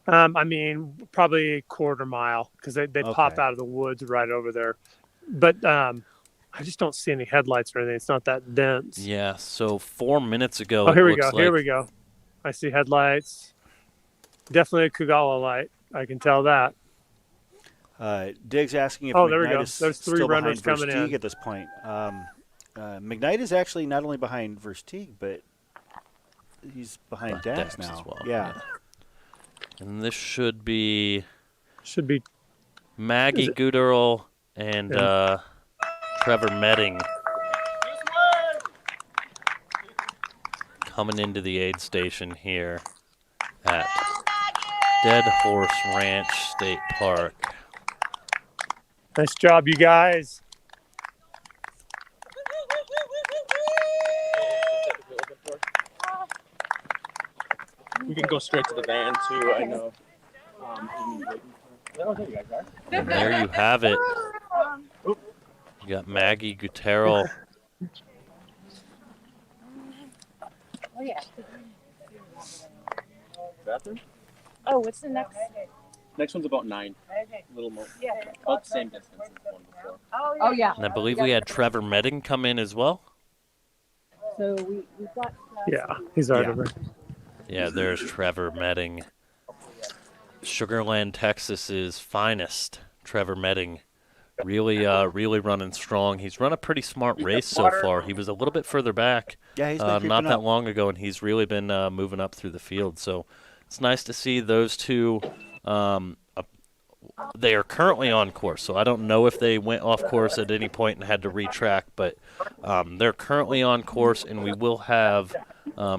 I mean, probably a quarter mile, because they pop out of the woods right over there. But I just don't see any headlights or anything. It's not that dense. Yeah, so 4 minutes ago. Oh, here we go. Here we go. I see headlights. Definitely a Kugala light. I can tell that. Diggs asking if there we go. is There's three still runners behind coming Versteeg in at this point. McKnight is actually not only behind Versteeg, but he's behind Dax now. As well. Yeah. And this should be Is Maggie it- Gooderl and Trevor Medding coming into the aid station here at Dead Horse Ranch State Park. Nice job, you guys. We can go straight to the van too. I know. And there you have it. You got Maggie Guterrell. Oh yeah. Bathroom? Oh, what's the next? Next one's about 9. A little more. About the same distance as the one before. Oh yeah. And I believe we had Trevor Medding come in as well. So we got. Yeah, he's already Yeah. ready. Yeah, there's Trevor Medding. Sugarland, Texas's finest, Trevor Medding. Really running strong. He's run a pretty smart race so far. He was a little bit further back Yeah, he's been not creeping that up. long ago, and he's really been moving up through the field. So it's nice to see those two. They are currently on course, so I don't know if they went off course at any point and had to retrack, but they're currently on course, and we will have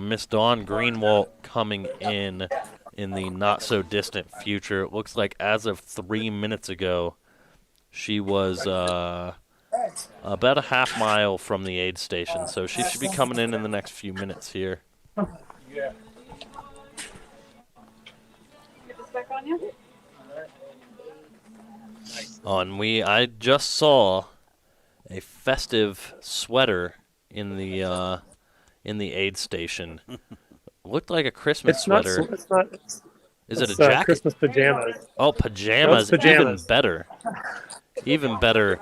Miss Dawn Greenwald coming in the not-so-distant future. It looks like as of 3 minutes ago, she was about a half mile from the aid station, so she should be coming in the next few minutes here. Get this back on you. Oh, and I just saw a festive sweater in the aid station. Looked like a Christmas sweater. Is it a jacket? Christmas pajamas. Oh, pajamas. Those pajamas. Even better. Even better.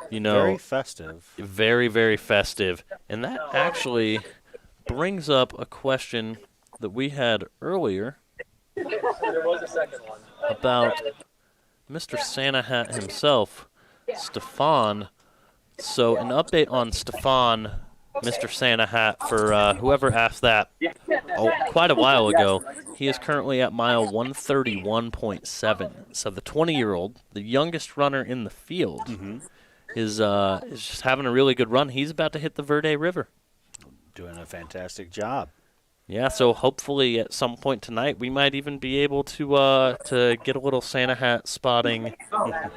You know. Very festive. Very, very festive. And that actually brings up a question that we had earlier There was a second one. about Mr. Santa Hat himself, Stefan. So an update on Stefan, Mr. Santa Hat, for whoever asked that quite a while ago. He is currently at mile 131.7. So the 20-year-old, the youngest runner in the field, is just having a really good run. He's about to hit the Verde River. Doing a fantastic job. Yeah, so hopefully at some point tonight we might even be able to get a little Santa Hat spotting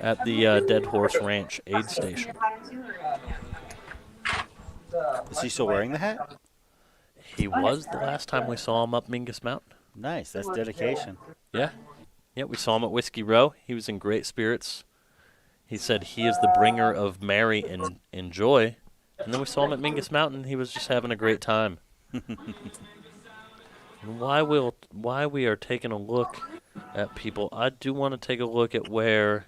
at the Dead Horse Ranch aid station. Is he still wearing the hat? He was the last time we saw him up Mingus Mountain. Nice, that's dedication. Yeah. Yeah, we saw him at Whiskey Row. He was in great spirits. He said he is the bringer of merry and joy. And then we saw him at Mingus Mountain. He was just having a great time. Why we are taking a look at people, I do want to take a look at where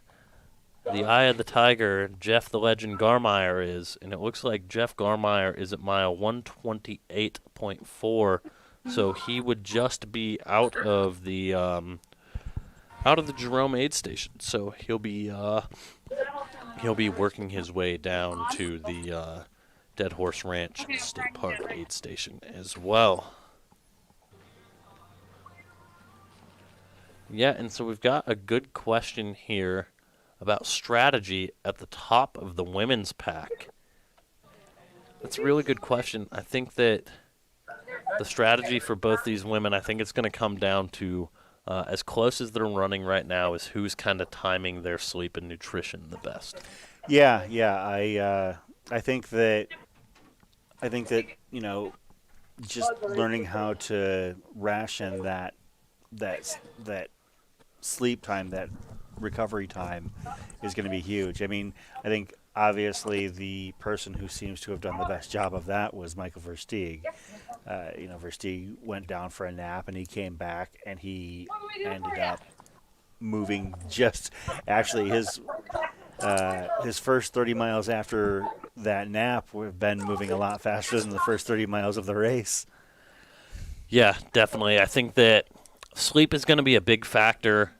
the Eye of the Tiger, Jeff the Legend Garmeyer is, and it looks like Jeff Garmeyer is at mile 128.4, so he would just be out of the Jerome aid station. So he'll be working his way down to the Dead Horse Ranch State Park aid station as well. Yeah, and so we've got a good question here about strategy at the top of the women's pack. That's a really good question. I think that the strategy for both these women, I think it's going to come down to as close as they're running right now is who's kind of timing their sleep and nutrition the best. Yeah. I think that you know, just learning how to ration that sleep time, that recovery time, is going to be huge. I mean, I think obviously the person who seems to have done the best job of that was Michael Versteeg. Versteeg went down for a nap and he came back and he ended up moving actually his first 30 miles after that nap have been moving a lot faster than the first 30 miles of the race. Yeah, definitely. I think that sleep is going to be a big factor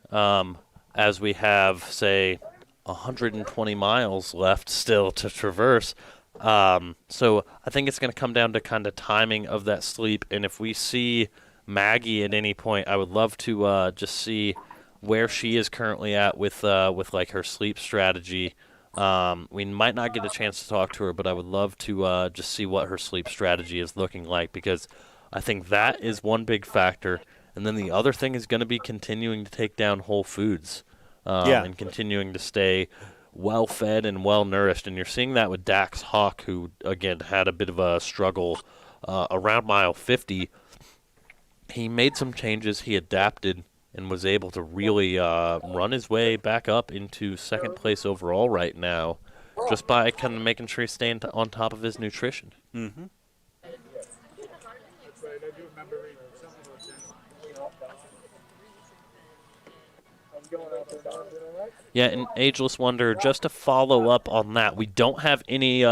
as we have, say, 120 miles left still to traverse. So I think it's going to come down to kind of timing of that sleep. And if we see Maggie at any point, I would love to just see where she is currently at with like her sleep strategy. We might not get a chance to talk to her, but I would love to just see what her sleep strategy is looking like, because I think that is one big factor. And then the other thing is going to be continuing to take down whole foods and continuing to stay well-fed and well-nourished. And you're seeing that with Dax Hawk, who, again, had a bit of a struggle around mile 50. He made some changes. He adapted and was able to really run his way back up into second place overall right now just by kind of making sure he's staying on top of his nutrition. Mm-hmm. Yeah, and Ageless Wonder, just to follow up on that, we don't have any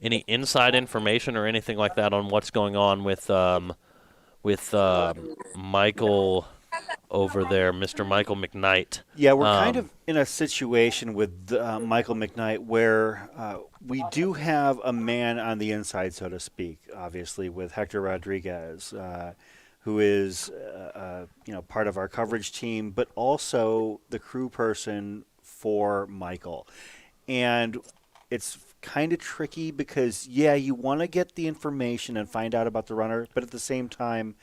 inside information or anything like that on what's going on with Michael over there, Mr. Michael McKnight. Yeah, we're kind of in a situation with Michael McKnight where we do have a man on the inside, so to speak, obviously, with Hector Rodriguez, who is part of our coverage team, but also the crew person for Michael. And it's kind of tricky because, yeah, you want to get the information and find out about the runner, but at the same time,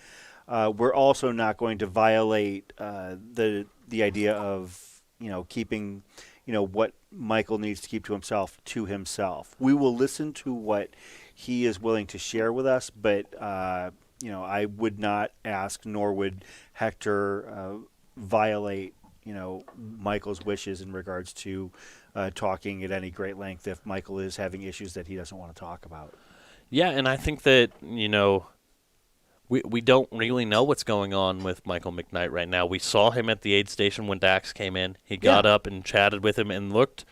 we're also not going to violate the idea of keeping what Michael needs to keep to himself. We will listen to what he is willing to share with us, but I would not ask, nor would Hector violate Michael's wishes in regards to talking at any great length if Michael is having issues that he doesn't want to talk about. Yeah, and I think that we don't really know what's going on with Michael McKnight right now. We saw him at the aid station when Dax came in. He got up and chatted with him and looked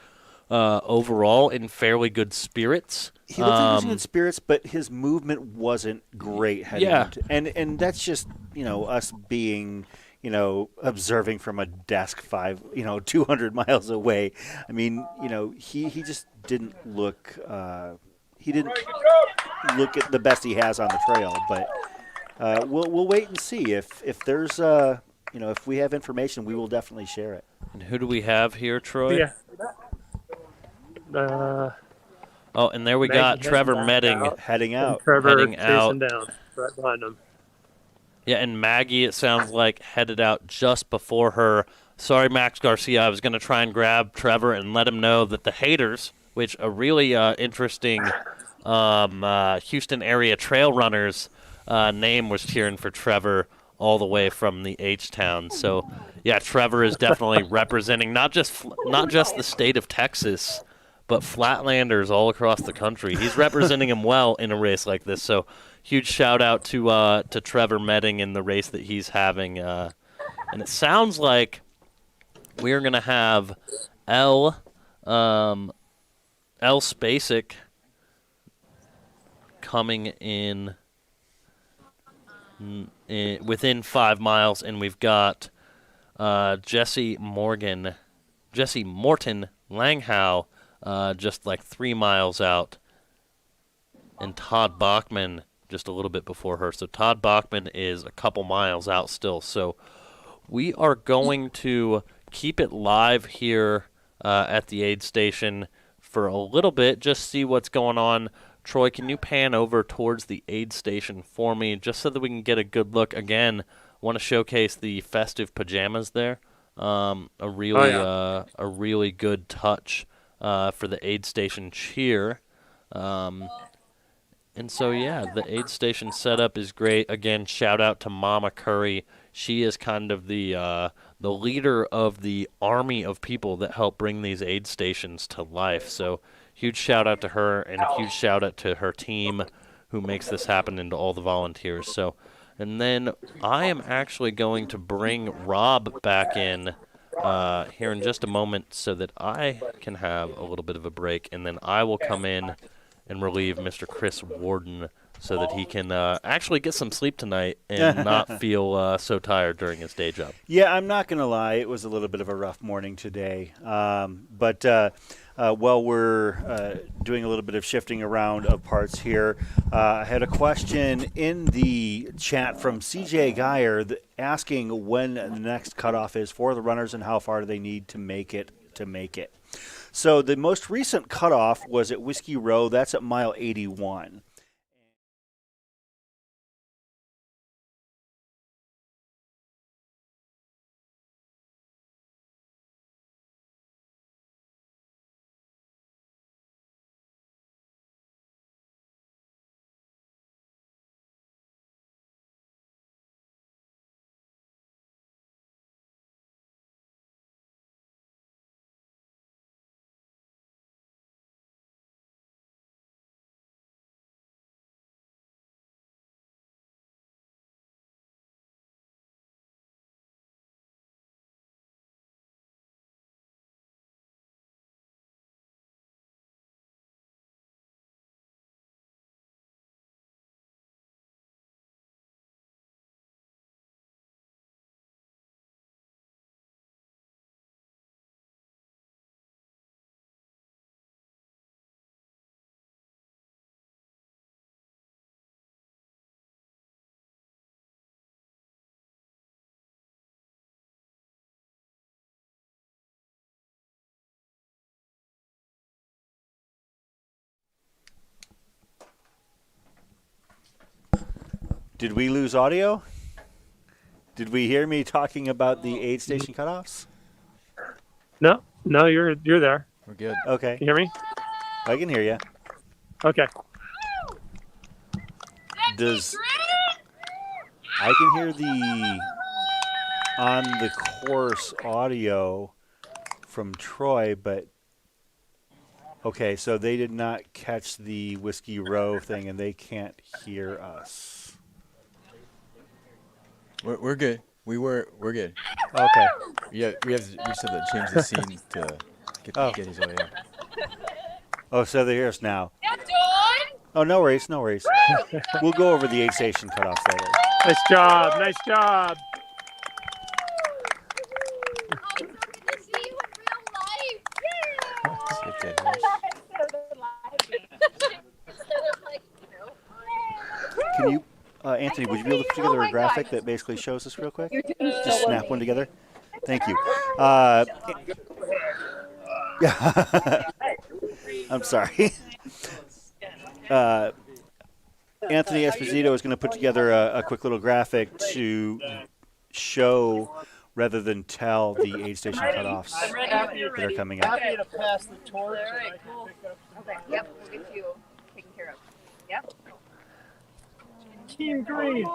overall in fairly good spirits. He looked like he was in good spirits, but his movement wasn't great. And that's just us being observing from a desk 200 miles away. I mean, he just didn't look. He didn't look at the best he has on the trail, but. We'll wait and see if there's if we have information, we will definitely share it. And who do we have here, Troy? Yeah. And there we got Trevor Medding heading out. Trevor chasing down right behind him. Yeah, and Maggie, it sounds like, headed out just before her. Sorry, Max Garcia, I was going to try and grab Trevor and let him know that the Haters, which a really interesting Houston area trail runners name, was cheering for Trevor all the way from the H-Town. So, yeah, Trevor is definitely representing not just the state of Texas, but flatlanders all across the country. He's representing them well in a race like this. So, huge shout out to Trevor Medding in the race that he's having. And it sounds like we're going to have L Spacek coming in within 5 miles, and we've got Jesse Morton Langhow just like 3 miles out, and Todd Bachman just a little bit before her. So Todd Bachman is a couple miles out still. So we are going to keep it live here at the aid station for a little bit, just see what's going on. Troy, can you pan over towards the aid station for me, just so that we can get a good look? Again, want to showcase the festive pajamas there. A really good touch for the aid station cheer. And so, yeah, the aid station setup is great. Again, shout out to Mama Coury. She is kind of the leader of the army of people that help bring these aid stations to life. So, huge shout out to her, and a huge shout out to her team who makes this happen, and to all the volunteers. So, and then I am actually going to bring Rob back in here in just a moment so that I can have a little bit of a break, and then I will come in and relieve Mr. Chris Worden so that he can actually get some sleep tonight and not feel so tired during his day job. Yeah, I'm not going to lie. It was a little bit of a rough morning today. But while we're doing a little bit of shifting around of parts here, I had a question in the chat from CJ Geyer asking when the next cutoff is for the runners and how far do they need to make it. So the most recent cutoff was at Whiskey Row. That's at mile 81. Did we lose audio? Did we hear me talking about the aid station cutoffs? No, you're there. We're good. Okay. Can you hear me? I can hear you. Okay. I can hear the on the course audio from Troy, but okay, so they did not catch the Whiskey Row thing, and they can't hear us. We're good. We're good. Okay. Yeah, we just have to change the scene to get his audio. Oh, so they hear us now. Oh, no worries, no worries. We'll go over the aid station cutoffs later. Nice job, nice job. Can you, Anthony, would you be able to put together a graphic that basically shows this real quick? Just snap one together. Thank you. I'm sorry. Anthony Esposito is going to put together a quick little graphic to show rather than tell the aid station cutoffs that are coming up. Happy to pass the torch. All right, cool. Okay, yep, we'll get you taken care of. Yep. Team green.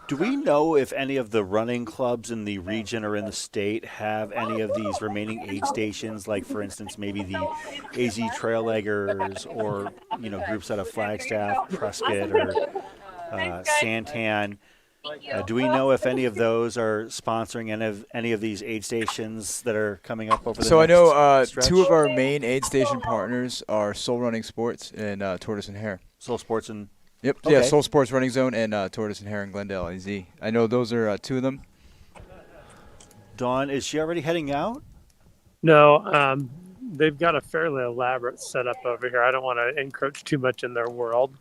Do we know if any of the running clubs in the region or in the state have any of these remaining aid stations, like, for instance, maybe the AZ Trailleggers or, groups out of Flagstaff, Prescott, or Santan? Do we know if any of those are sponsoring any of these aid stations that are coming up over the So I next know stretch? two of our main aid station partners are Soul Running Sports and Tortoise and Hare. Soul Sports and... Yep. Okay. Yeah, Soul Sports Running Zone and Tortoise and Hare in Glendale, AZ. I know those are two of them. Dawn, is she already heading out? No, they've got a fairly elaborate setup over here. I don't want to encroach too much in their world.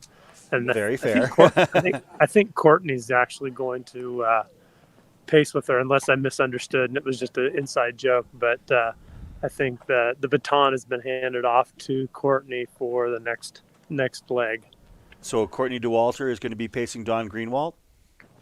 And Very fair. I think Courtney's actually going to pace with her, unless I misunderstood and it was just an inside joke. But I think that the baton has been handed off to Courtney for the next leg. So Courtney DeWalter is going to be pacing Dawn Greenwald?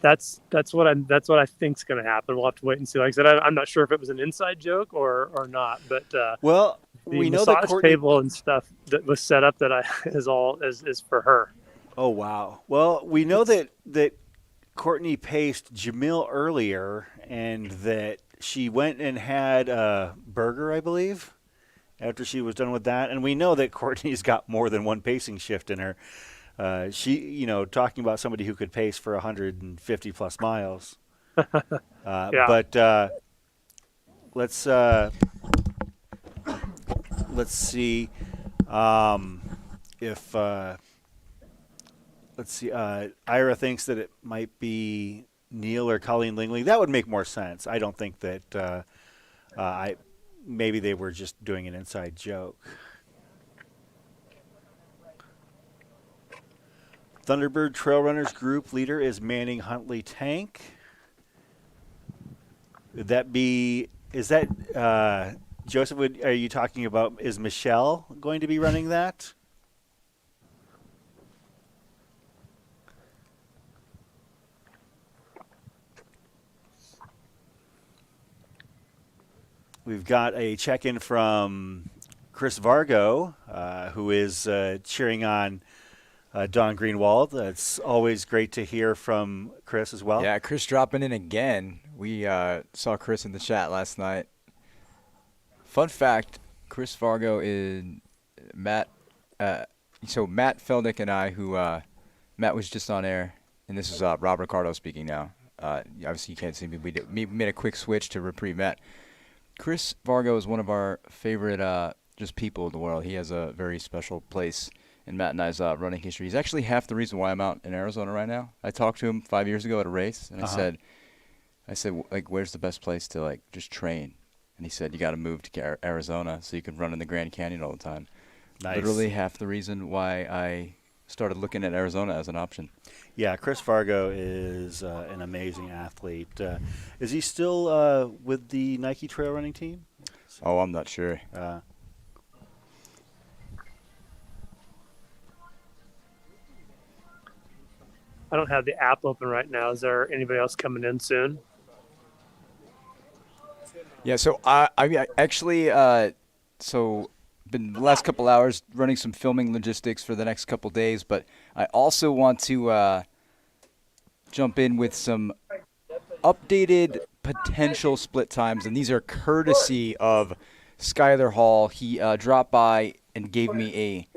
That's what I think's going to happen. We'll have to wait and see. Like I said, I'm not sure if it was an inside joke or not. But well, the we know that massage Courtney table and stuff that was set up is for her. Oh wow! Well, we know that Courtney paced Jamil earlier, and that she went and had a burger, I believe, after she was done with that. And we know that Courtney's got more than one pacing shift in her. She, talking about somebody who could pace for 150 plus miles. Yeah. But let's see if let's see. Ira thinks that it might be Neil or Colleen Lingley. That would make more sense. I don't think that maybe they were just doing an inside joke. Thunderbird Trail Runners group leader is Manning Huntley Tank. Would that be? Is that Joseph? Are you talking about? Is Michelle going to be running that? We've got a check-in from Chris Vargo, who is cheering on Dawn Greenwald. It's always great to hear from Chris as well. Yeah, Chris dropping in again. We saw Chris in the chat last night. Fun fact, Chris Vargo is Matt. So Matt Feldhake and I, who Matt was just on air, and this is Rob Riccardo speaking now. Obviously, you can't see me. We made a quick switch to reprieve Matt. Chris Vargo is one of our favorite just people in the world. He has a very special place in Matt and I's running history. He's actually half the reason why I'm out in Arizona right now. I talked to him 5 years ago at a race, and I said, like, where's the best place to, like, just train? And he said, you got to move to Arizona so you can run in the Grand Canyon all the time. Nice. Literally half the reason why I started looking at Arizona as an option. Yeah, Chris Vargo is an amazing athlete. Is he still with the Nike trail running team? Oh, I'm not sure. I don't have the app open right now. Is there anybody else coming in soon? Yeah, so I actually, so been the last couple hours running some filming logistics for the next couple days, but I also want to jump in with some updated potential split times, and these are courtesy of Skylar Hall. He dropped by and gave me a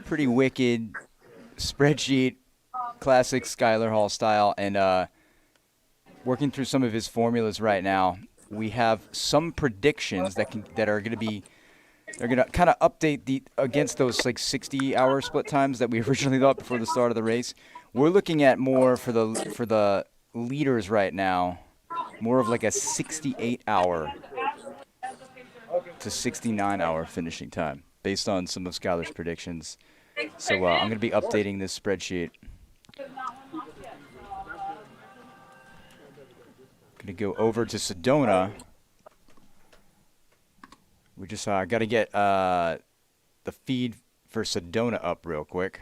pretty wicked spreadsheet, classic Skylar Hall style, and working through some of his formulas right now. We have some predictions that are going to be, they're going to kind of update against those like 60-hour split times that we originally thought before the start of the race. We're looking at more for the leaders right now, more of like a 68-hour to 69-hour finishing time based on some of Skylar's predictions. So I'm going to be updating this spreadsheet. Going to go over to Sedona. We just got to get the feed for Sedona up real quick.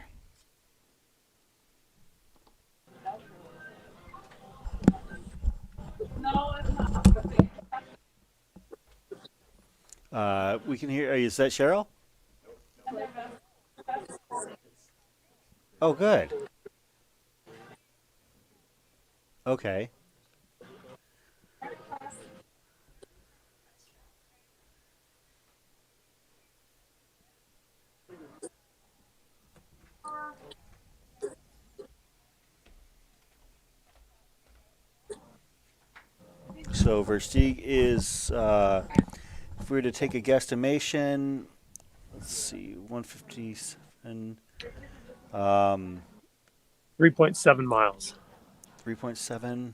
We can hear. Is that Cheryl? Oh, good. Okay. So Versteeg is, if we were to take a guesstimation, let's see, 157. 3.7 miles. 3.7.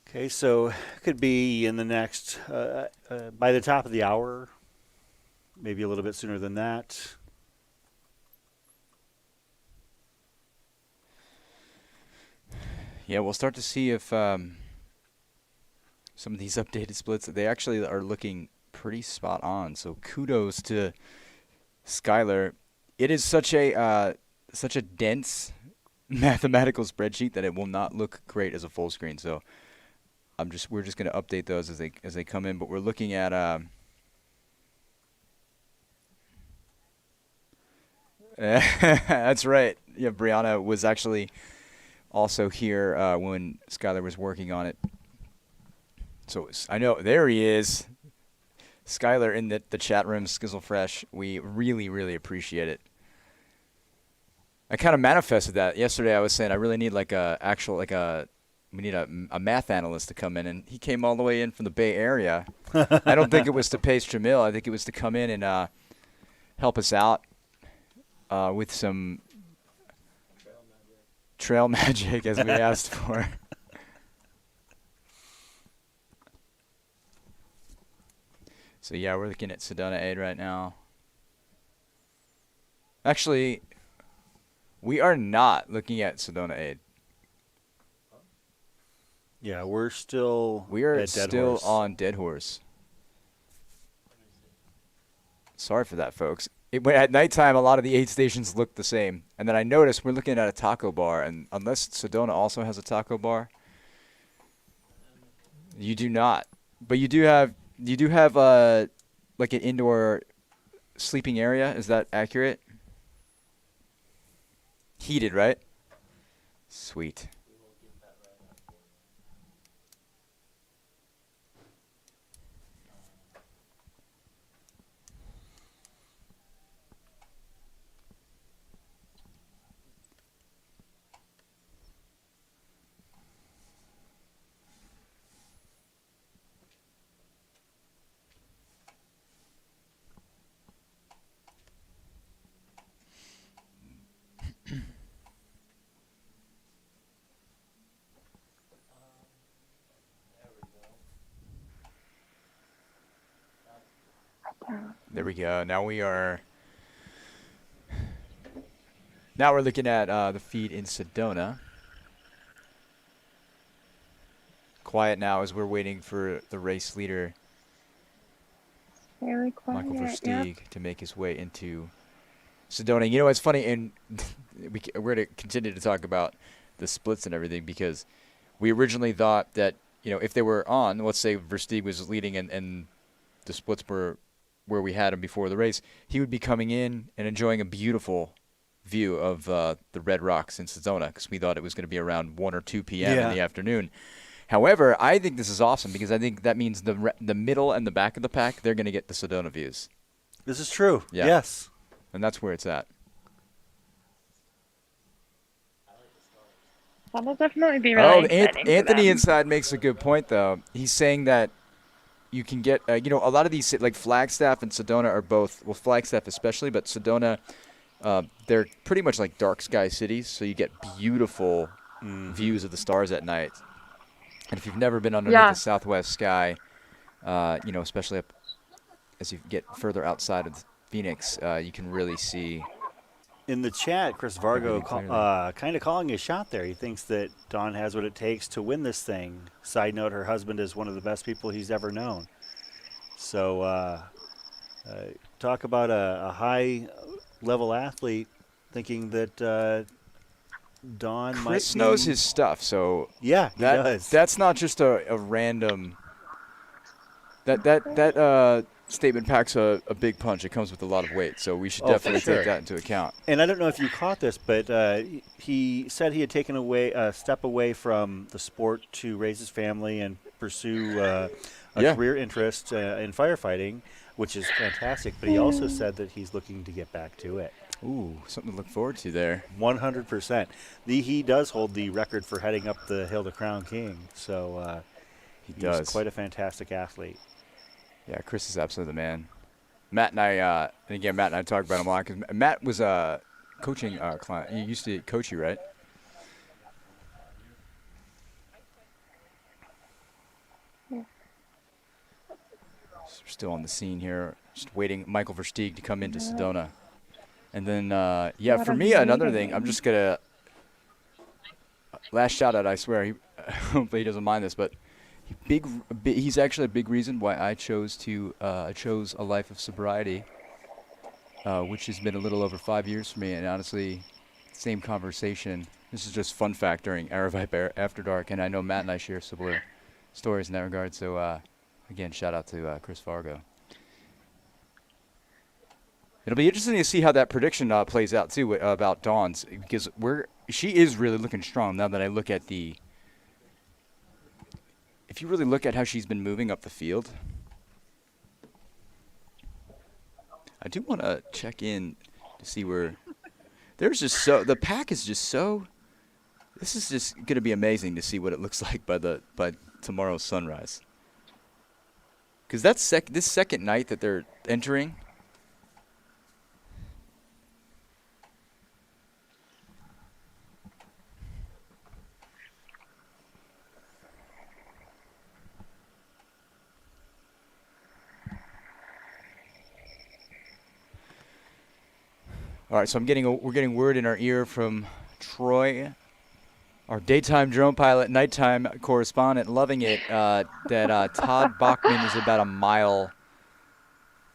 Okay, so it could be in the next, by the top of the hour, maybe a little bit sooner than that. Yeah, we'll start to see if some of these updated splits, they actually are looking pretty spot on. So kudos to Skylar. It is such a dense mathematical spreadsheet that it will not look great as a full screen. So we're just going to update those as they come in. But we're looking at that's right. Yeah, Brianna was actually also here when Skylar was working on it. So I know, there he is. Skylar in the chat room, Skizzle Fresh. We really, really appreciate it. I kind of manifested that yesterday. I was saying I really need like we need a math analyst to come in, and he came all the way in from the Bay Area. I don't think it was to pace Jamil. I think it was to come in and help us out with some trail magic as we asked for. So yeah, we're looking at Sedona Aid right now. Actually, we are not looking at Sedona Aid. Yeah, we're still on Dead Horse. Sorry for that, folks. At nighttime, a lot of the aid stations look the same. And then I noticed we're looking at a taco bar, and unless Sedona also has a taco bar, you do not. But you do have like an indoor sleeping area. Is that accurate? Heated, right? Sweet. There we go. Now we're looking at the feed in Sedona. Quiet now as we're waiting for the race leader, Very quiet. Michael Versteeg, to make his way into Sedona. You know, it's funny, and we're going to continue to talk about the splits and everything because we originally thought that, you know, if they were on, let's say Versteeg was leading and the splits were where we had him before the race, he would be coming in and enjoying a beautiful view of the Red Rocks in Sedona because we thought it was going to be around 1 or 2 p.m. in the afternoon. However, I think this is awesome because I think that means the middle and the back of the pack, they're going to get the Sedona views. This is true. Yeah. Yes. And that's where it's at. That'll definitely be really exciting for Anthony them. Inside makes a good point, though. He's saying that you can get, you know, a lot of these, like Flagstaff and Sedona are both, well, Flagstaff especially, but Sedona, they're pretty much like dark sky cities, so you get beautiful views of the stars at night. And if you've never been underneath the southwest sky, you know, especially up as you get further outside of Phoenix, you can really see. In the chat, Chris Vargo kind of calling his shot there. He thinks that Dawn has what it takes to win this thing. Side note, her husband is one of the best people he's ever known. So talk about a high-level athlete thinking that Dawn might Chris knows his stuff, so yeah, he does. That's not just a random. That statement packs a big punch. It comes with a lot of weight, so we should definitely take that into account. And I don't know if you caught this, but he said he had taken a step away from the sport to raise his family and pursue a career interest in firefighting, which is fantastic. But he also said that he's looking to get back to it. Ooh, something to look forward to there. 100%. He does hold the record for heading up the hill to Crown King, so he's quite a fantastic athlete. Yeah, Chris is absolutely the man. Matt and I, talk about him a lot because Matt was a coaching client. He used to coach you, right? Yeah. So we're still on the scene here, just waiting Michael Versteeg to come into Sedona. And then, for me, another thing, I'm just going to last shout out, I swear. Hopefully he doesn't mind this, but he's actually a big reason why I chose a life of sobriety, which has been a little over 5 years for me. And honestly, same conversation. This is just fun fact during Aravaipa After Dark, and I know Matt and I share similar stories in that regard. So again, shout out to Chris Vargo. It'll be interesting to see how that prediction plays out too about Dawn's, because she is really looking strong now that I look at the. If you really look at how she's been moving up the field, I do want to check in to see where the pack is just so. This is just going to be amazing to see what it looks like by tomorrow's sunrise. Because this second night that they're entering. All right, so we're getting word in our ear from Troy, our daytime drone pilot, nighttime correspondent, loving it, that Todd Bachman is about a mile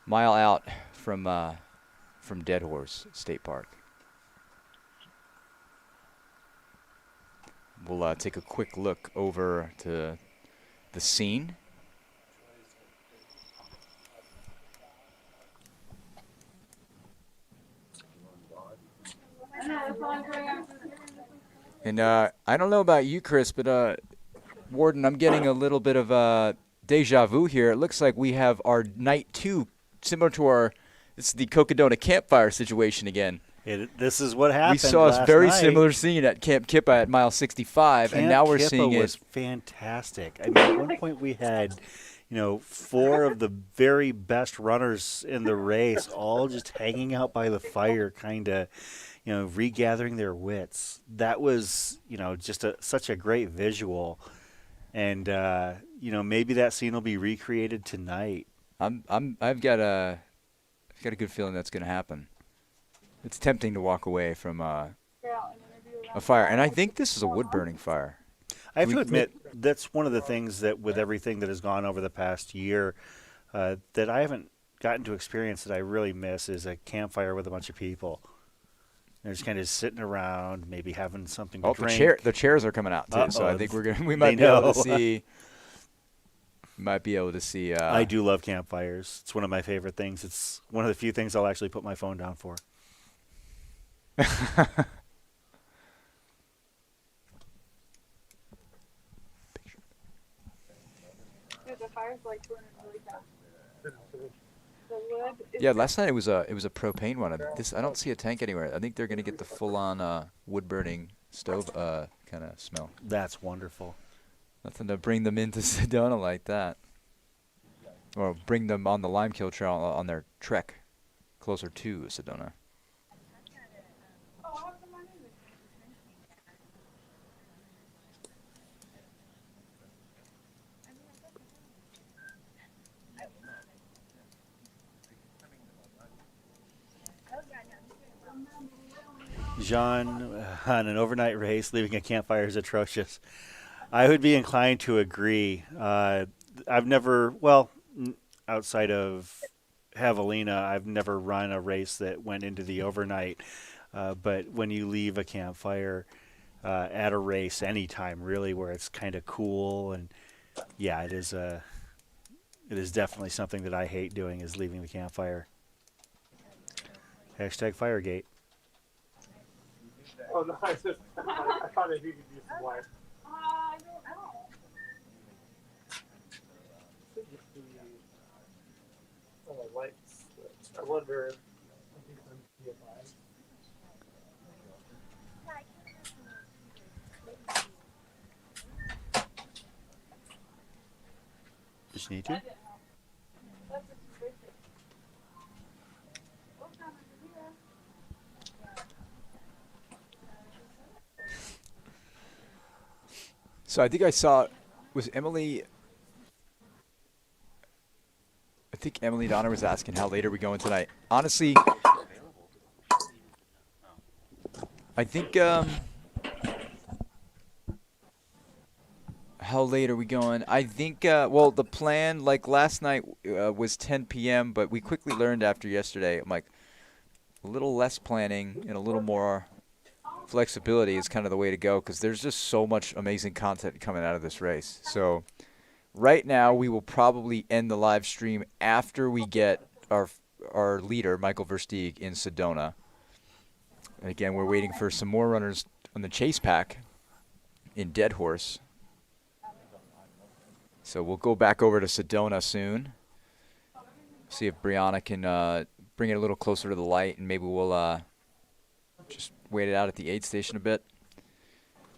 out from Dead Horse State Park. We'll take a quick look over to the scene. And I don't know about you, Chris, but Worden, I'm getting a little bit of deja vu here. It looks like we have our night 2, similar to it's the Cocodona campfire situation again. This is what happened. We saw a very night. similar scene at Camp Kippa at mile 65, and now we're Kippa seeing it. Was fantastic. I mean, at one point we had, 4 of the very best runners in the race, all just hanging out by the fire, kind of, regathering their wits. That was, just such a great visual, and maybe that scene will be recreated tonight. I've got a good feeling that's going to happen. It's tempting to walk away from a fire, and I think this is a wood-burning fire. I have to admit, that's one of the things that with everything that has gone over the past year, that I haven't gotten to experience that I really miss is a campfire with a bunch of people. They're just kind of sitting around, maybe having something to drink. The chairs are coming out too, so I think we might be able to see. I do love campfires. It's one of my favorite things. It's one of the few things I'll actually put my phone down for. The fire's like burning really fast. Yeah, last night it was a propane one. I don't see a tank anywhere. I think they're gonna get the full-on wood burning stove kind of smell. That's wonderful. Nothing to bring them into Sedona like that, or bring them on the Limekill Trail on their trek closer to Sedona. Jean, on an overnight race, leaving a campfire is atrocious. I would be inclined to agree. I've never, outside of Javelina, I've never run a race that went into the overnight. But when you leave a campfire at a race, anytime really, where it's kind of cool, and yeah, it is definitely something that I hate doing, is leaving the campfire. Hashtag Firegate. Oh no! I thought maybe you could use some wire. I don't know. Lights. I wonder. I think I'm nearby. Just need to. So I think I saw, was Emily, I think Emily Donner was asking how late are we going tonight. Honestly, I think, how late are we going? I think, well, the plan, like last night was 10 p.m., but we quickly learned after yesterday, I'm like, a little less planning and a little more flexibility is kind of the way to go, because there's just so much amazing content coming out of this race. So right now we will probably end the live stream after we get our leader, Michael Versteeg, in Sedona. And again, we're waiting for some more runners on the chase pack in Dead Horse. So we'll go back over to Sedona soon. See if Brianna can bring it a little closer to the light, and maybe we'll just wait it out at the aid station a bit.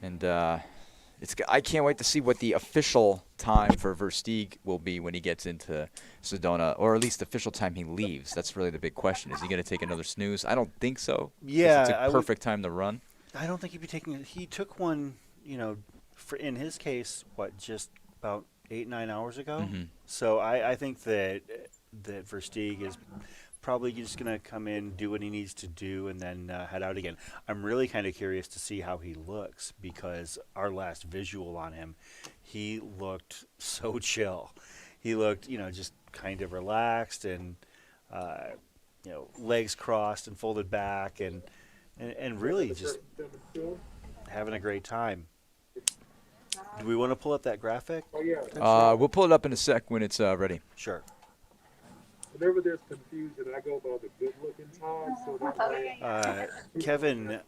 And I can't wait to see what the official time for Versteeg will be when he gets into Sedona, or at least the official time he leaves. That's really the big question. Is he going to take another snooze? I don't think so. Yeah, it's a perfect time to run. I don't think he'd be taking it. He took one, in his case, just about 8-9 hours ago. Mm-hmm. So I think that Versteeg is probably just going to come in, do what he needs to do, and then head out again. I'm really kind of curious to see how he looks, because our last visual on him, he looked so chill. He looked, just kind of relaxed and, legs crossed and folded back and really just having a great time. Do we want to pull up that graphic? We'll pull it up in a sec when it's ready. Sure. Whenever there's confusion, I go by the good-looking time. So that Kevin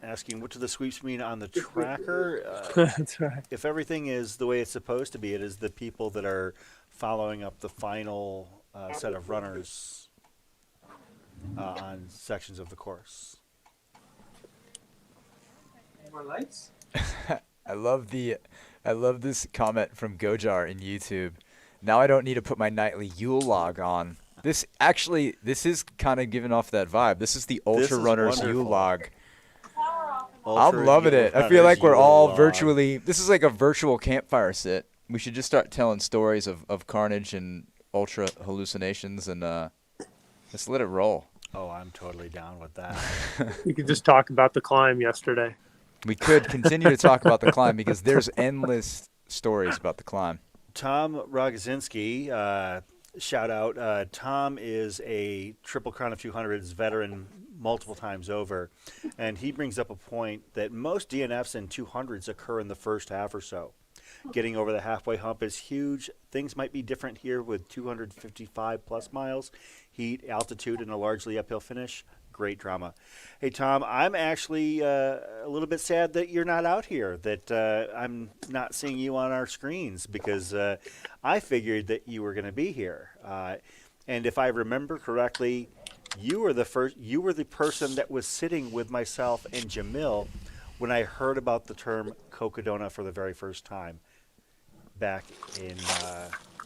asking, what do the sweeps mean on the tracker? That's right. If everything is the way it's supposed to be, it is the people that are following up the final set of runners on sections of the course. More lights? I love this comment from Gojar in YouTube. Now I don't need to put my nightly Yule log on. This is kind of giving off that vibe. This is the Ultra Runners Yule log. I'm loving it. I feel like we're all virtually. This is like a virtual campfire sit. We should just start telling stories of carnage and ultra hallucinations, and just let it roll. Oh, I'm totally down with that. We could just talk about the climb yesterday. We could continue to talk about the climb, because there's endless stories about the climb. Tom Rogozinski shout out. Tom is a Triple Crown of 200s veteran multiple times over, and he brings up a point that most DNFs in 200s occur in the first half or so. Getting over the halfway hump is huge. Things might be different here with 255 plus miles, heat, altitude, and a largely uphill finish. Great drama. Hey, Tom, I'm actually a little bit sad that you're not out here, that I'm not seeing you on our screens, because I figured that you were going to be here. And if I remember correctly, you were the person that was sitting with myself and Jamil when I heard about the term Cocodona for the very first time back in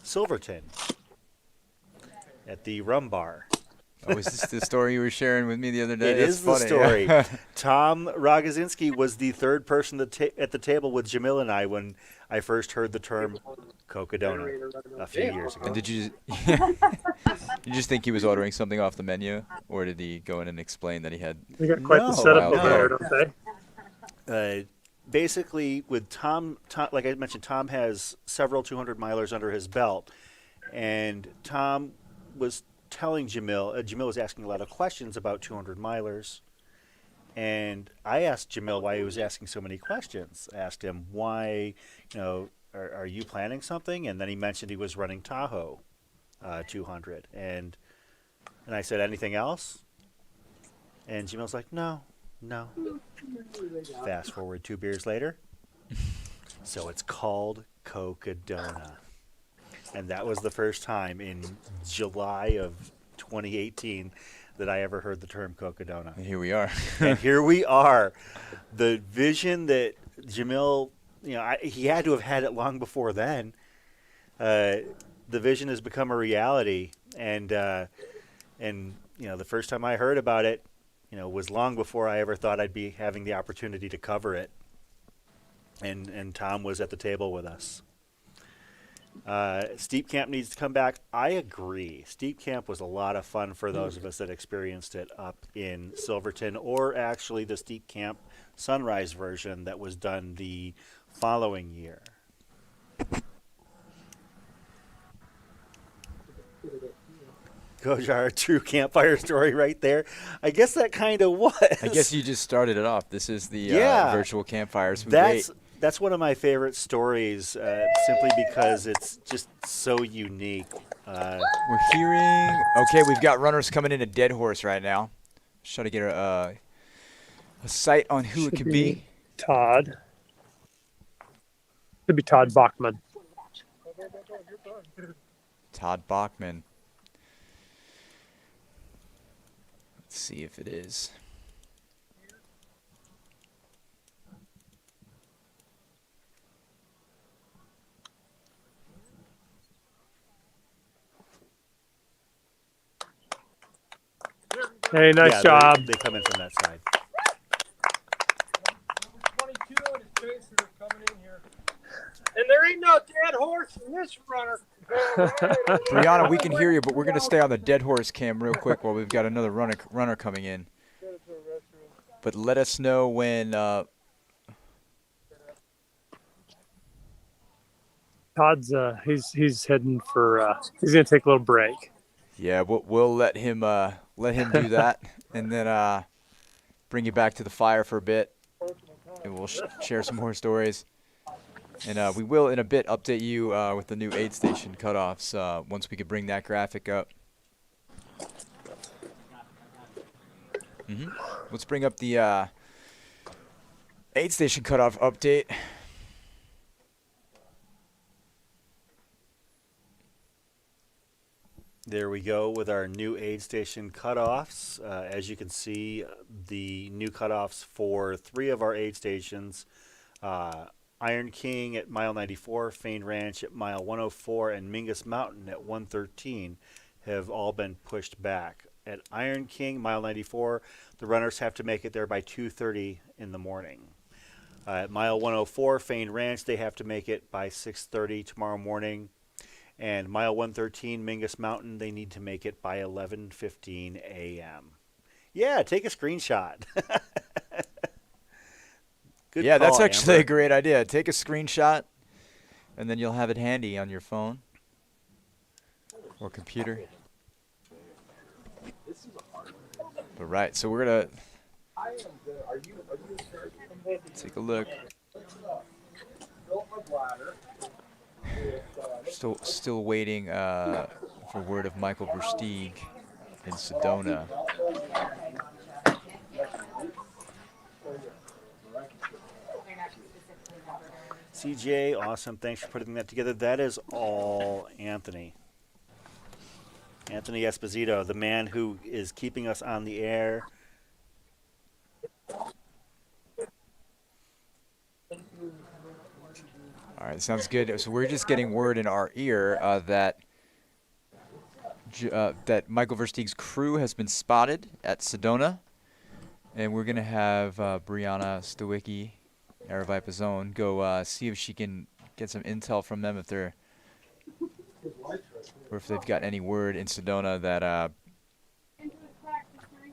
Silverton at the Rum Bar. Oh, is this the story you were sharing with me the other day? It That's is the funny. story. Tom Rogozinski was the third person at the table with Jamil and I when I first heard the term Cocodona a few years ago. And did you you just think he was ordering something off the menu, or did he go in and explain that he had? They got quite the setup over there, don't they? Basically, with Tom, like I mentioned, Tom has several 200 milers under his belt, and Tom was telling Jamil, Jamil was asking a lot of questions about 200 milers, and I asked Jamil why he was asking so many questions. I asked him why, are you planning something? And then he mentioned he was running Tahoe 200, and I said, anything else? And Jamil's like, no. Fast forward 2 beers later. So it's called Cocodona. And that was the first time in July of 2018 that I ever heard the term Cocodona. And here we are. And here we are. The vision that Jamil, he had to have had it long before then. The vision has become a reality. And the first time I heard about it, was long before I ever thought I'd be having the opportunity to cover it. And Tom was at the table with us. Steep Camp needs to come back. I agree. Steep Camp was a lot of fun for those of us that experienced it up in Silverton, or actually the Steep Camp Sunrise version that was done the following year. Gojar, true campfire story right there. I guess that kind of was. I guess you just started it off. This is the virtual campfires. That's one of my favorite stories, simply because it's just so unique. We're hearing. Okay, we've got runners coming into Dead Horse right now. Just trying to get a sight on who it could be. Todd. Could be Todd Bachman. Todd Bachman. Let's see if it is. Hey, nice job. They come in from that side. 22 and his chasers are coming in here. And there ain't no dead horse in this runner. Brianna, we can hear you, but we're going to stay on the Dead Horse cam real quick while we've got another runner coming in. But let us know when... Todd's he's heading for he's gonna take a little break. Yeah, we'll let him do that, and then bring you back to the fire for a bit, and we'll share some more stories. And we will in a bit update you with the new aid station cutoffs once we could bring that graphic up. Let's bring up the aid station cutoff update. There we go with our new aid station cutoffs. As you can see, the new cutoffs for 3 of our aid stations, Iron King at mile 94, Fain Ranch at mile 104, and Mingus Mountain at 113 have all been pushed back. At Iron King, mile 94, the runners have to make it there by 2:30 in the morning. At mile 104, Fain Ranch, they have to make it by 6:30 tomorrow morning. And mile 113, Mingus Mountain, they need to make it by 11:15 a.m. Yeah, take a screenshot. Good yeah, call, that's actually Amber. a great idea. Take a screenshot, and then you'll have it handy on your phone. or computer. But right, so we're gonna take a look. Still waiting for word of Michael Versteeg in Sedona. CJ, awesome. Thanks for putting that together. That is all Anthony. Anthony Esposito, the man who is keeping us on the air. All right, sounds good. So we're just getting word in our ear that Michael Versteeg's crew has been spotted at Sedona, and we're gonna have Brianna Stowicki, Aravaipa Zone, go see if she can get some intel from them or if they've got any word in Sedona that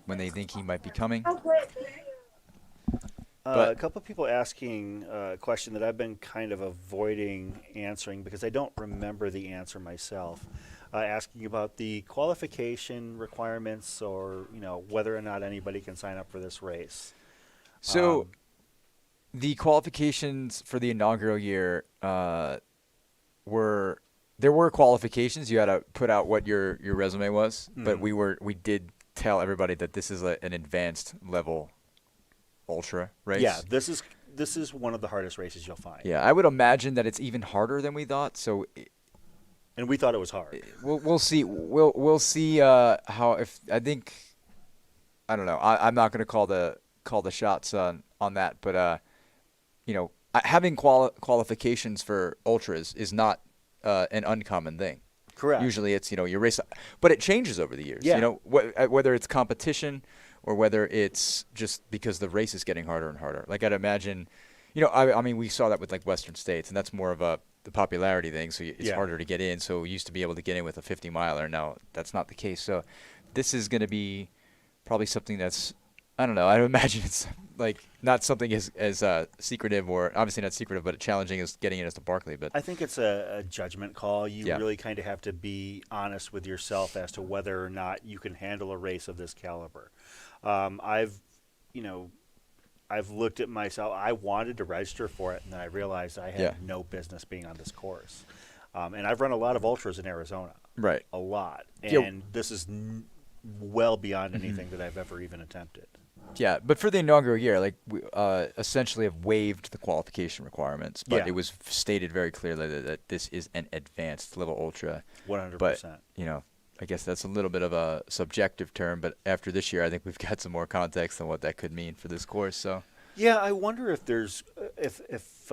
when they think he might be coming. A couple of people asking a question that I've been kind of avoiding answering because I don't remember the answer myself. Asking about the qualification requirements, or whether or not anybody can sign up for this race. So, the qualifications for the inaugural year there were qualifications. You had to put out what your resume was, but we did tell everybody that this is an advanced level ultra race. Yeah, this is one of the hardest races you'll find. Yeah, I would imagine that it's even harder than we thought. So, and we thought it was hard. We'll see. We'll see how. If I think, I don't know. I'm not going to call the shots on that, but having qualifications for ultras is not an uncommon thing. Correct. Usually it's your race, but it changes over the years. Yeah. Whether it's competition or whether it's just because the race is getting harder and harder. Like I'd imagine, I mean, we saw that with like Western States, and that's more of the popularity thing. So it's harder to get in. So we used to be able to get in with a 50 miler. Now that's not the case. So this is going to be probably something that's, I don't know. I imagine it's like not something as secretive, or obviously not secretive, but challenging as getting in as to Barkley. But I think it's a judgment call. You really kind of have to be honest with yourself as to whether or not you can handle a race of this caliber. I've looked at myself. I wanted to register for it, and then I realized I had no business being on this course. And I've run a lot of ultras in Arizona. Right. A lot. And this is well beyond anything that I've ever even attempted. Yeah, but for the inaugural year, like we essentially have waived the qualification requirements, but it was stated very clearly that this is an advanced level ultra. 100%. But I guess that's a little bit of a subjective term. But after this year, I think we've got some more context on what that could mean for this course. So yeah, I wonder if there's if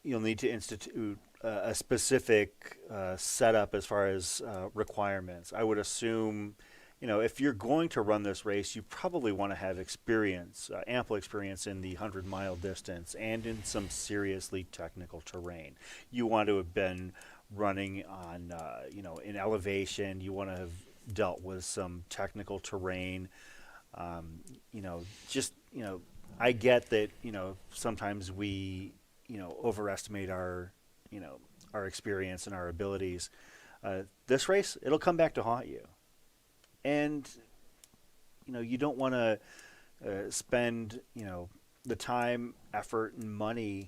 you'll need to institute a specific setup as far as requirements. I would assume. If you're going to run this race, you probably want to have experience, ample experience in the 100-mile distance and in some seriously technical terrain. You want to have been running on, in elevation. You want to have dealt with some technical terrain. I get that, sometimes we, overestimate our experience and our abilities. This race, it'll come back to haunt you. And, you don't want to spend, the time, effort, and money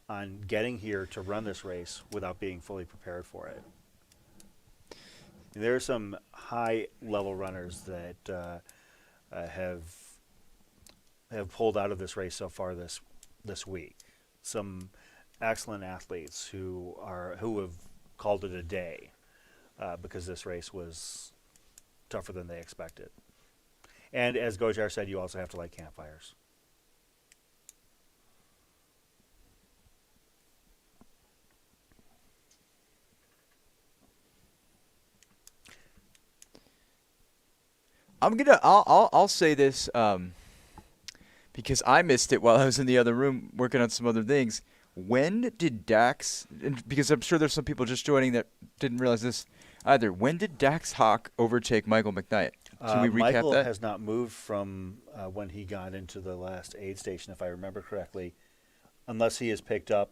on getting here to run this race without being fully prepared for it. And there are some high-level runners that have pulled out of this race so far this week. Some excellent athletes who have called it a day because this race was tougher than they expected. And as Gojar said, you also have to light campfires. I'll say this because I missed it while I was in the other room working on some other things. When did Dax, because I'm sure there's some people just joining that didn't realize this either, when did Dax Hawk overtake Michael McKnight? Can we recap Michael that? has not moved from when he got into the last aid station, if I remember correctly, unless he has picked up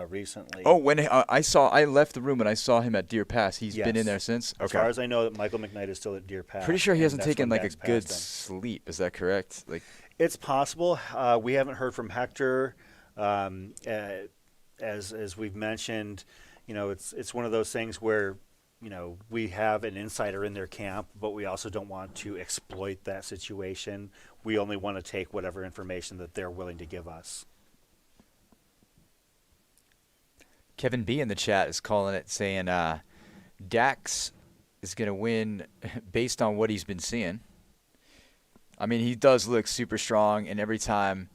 recently. Oh, when I left the room and I saw him at Deer Pass. He's been in there since. As far as I know, Michael McKnight is still at Deer Pass. Pretty sure he hasn't that's taken when like a Dax good passed him. sleep. Is that correct? Like, it's possible. We haven't heard from Hector. As we've mentioned, it's one of those things where we have an insider in their camp, but we also don't want to exploit that situation. We only want to take whatever information that they're willing to give us. Kevin B in the chat is calling it, saying Dax is going to win based on what he's been seeing. I mean, he does look super strong, and every time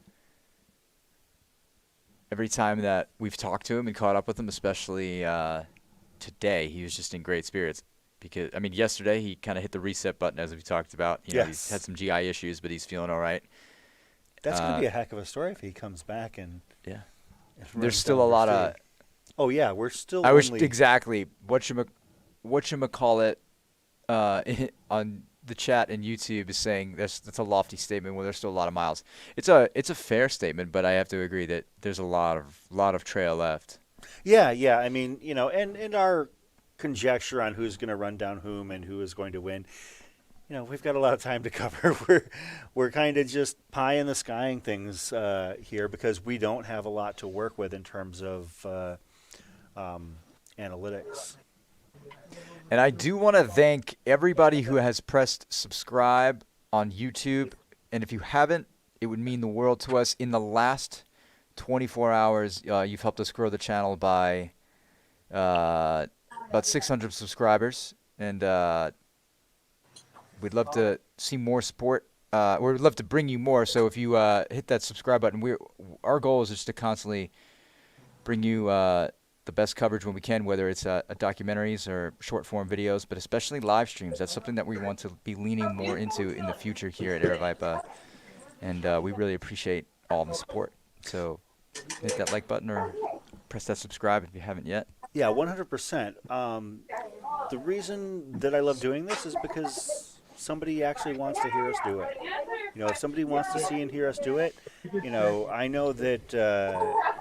that we've talked to him and caught up with him, especially today, he was just in great spirits. Because, I mean, yesterday he kind of hit the reset button, as we talked about. He's had some GI issues, but he's feeling all right. That's going to be a heck of a story if he comes back and there's still a lot of. Oh yeah, we're still. I wish exactly whatchamacallit on the chat and YouTube is saying that's a lofty statement. Well, there's still a lot of miles. It's a fair statement, but I have to agree that there's a lot of trail left. Yeah. I mean, and our conjecture on who's going to run down whom and who is going to win. We've got a lot of time to cover. We're kind of just pie in the skying things here because we don't have a lot to work with in terms of analytics. And I do want to thank everybody who has pressed subscribe on YouTube. And if you haven't, it would mean the world to us. In the last 24 hours, you've helped us grow the channel by about 600 subscribers. And we'd love to see more support. We'd love to bring you more. So if you hit that subscribe button, our goal is just to constantly bring you the best coverage when we can, whether it's documentaries or short-form videos, but especially live streams. That's something that we want to be leaning more into in the future here at Aravaipa, and we really appreciate all the support. So hit that like button or press that subscribe if you haven't yet. Yeah, 100%. The reason that I love doing this is because somebody actually wants to hear us do it. If somebody wants to see and hear us do it, I know that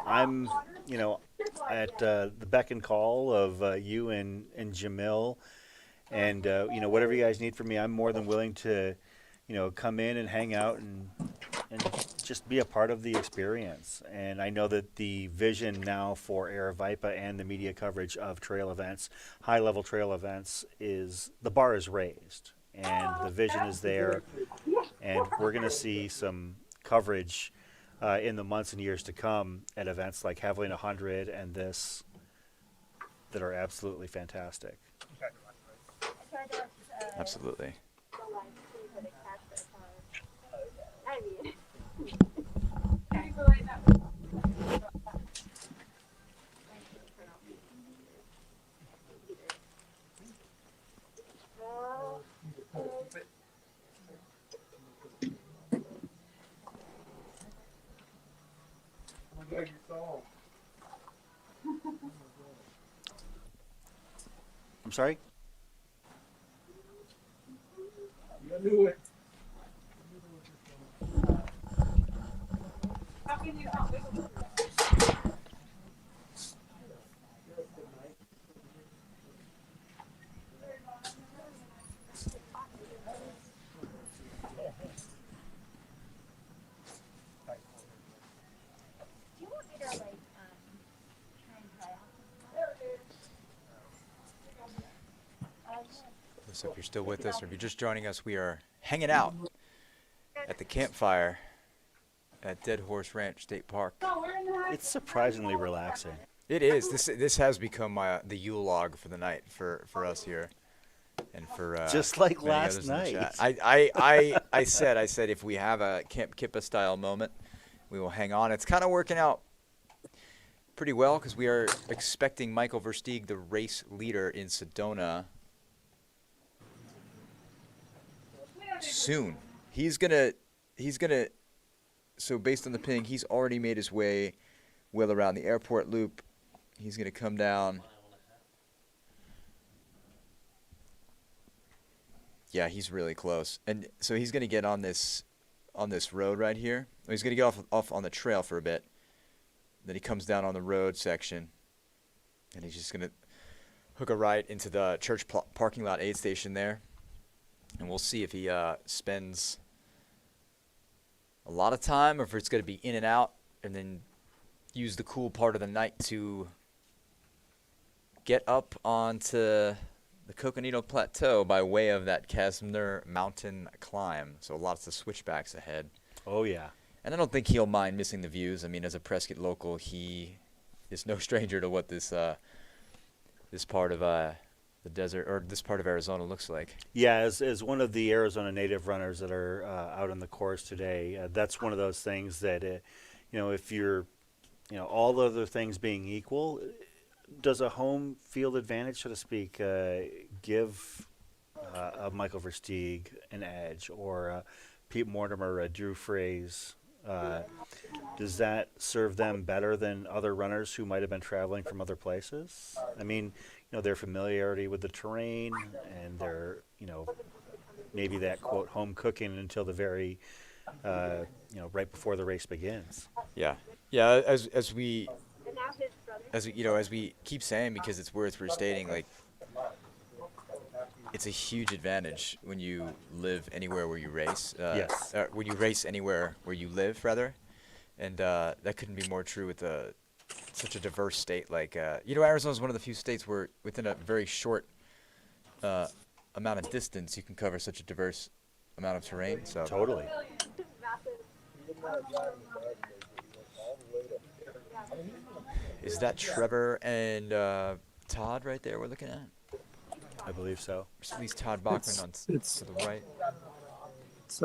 I'm, at the beck and call of you and Jamil, and whatever you guys need from me, I'm more than willing to, come in and hang out and just be a part of the experience. And I know that the vision now for Aravaipa and the media coverage of trail events, high-level trail events, is the bar is raised, and the vision is there, and we're going to see some coverage in the months and years to come at events like Javelin 100 and this that are absolutely fantastic. Absolutely. I'm sorry? You knew it. So if you're still with us or if you're just joining us, we are hanging out at the campfire at Dead Horse Ranch State Park. It's surprisingly relaxing. It is. This has become the Yule log for the night for us here, and for just like many last others in the night. chat. I said if we have a Camp Kippa style moment, we will hang on. It's kind of working out pretty well because we are expecting Michael Versteeg, the race leader in Sedona, soon. He's gonna. So based on the ping, he's already made his way well around the airport loop. He's gonna come down. Yeah, he's really close, and so he's gonna get on this road right here. He's gonna get off on the trail for a bit, Then he comes down on the road section, and he's just going to hook a right into the church parking lot aid station there. And we'll see if he spends a lot of time or if it's going to be in and out, and then use the cool part of the night to get up onto the Cocodona Plateau by way of that Casmner mountain climb. So lots of switchbacks ahead. Oh, yeah. And I don't think he'll mind missing the views. I mean, as a Prescott local, he is no stranger to what this this part of the desert, or this part of Arizona, looks like. Yeah, as one of the Arizona native runners that are out on the course today, that's one of those things that, if you're, all other things being equal, does a home field advantage, so to speak, give a Michael Versteeg an edge, or Pete Mortimer, Drew Fraze? Does that serve them better than other runners who might have been traveling from other places? I mean, their familiarity with the terrain and their, maybe that, quote, home cooking until the very, right before the race begins. Yeah. Yeah, as we keep saying, because it's worth restating, like, it's a huge advantage when you live anywhere where you race. Yes. When you race anywhere where you live, rather. And that couldn't be more true with such a diverse state. Like, Arizona is one of the few states where within a very short amount of distance, you can cover such a diverse amount of terrain. So totally. Is that Trevor and Todd right there we're looking at? I believe so. Or at least Todd Bachman to the right. It's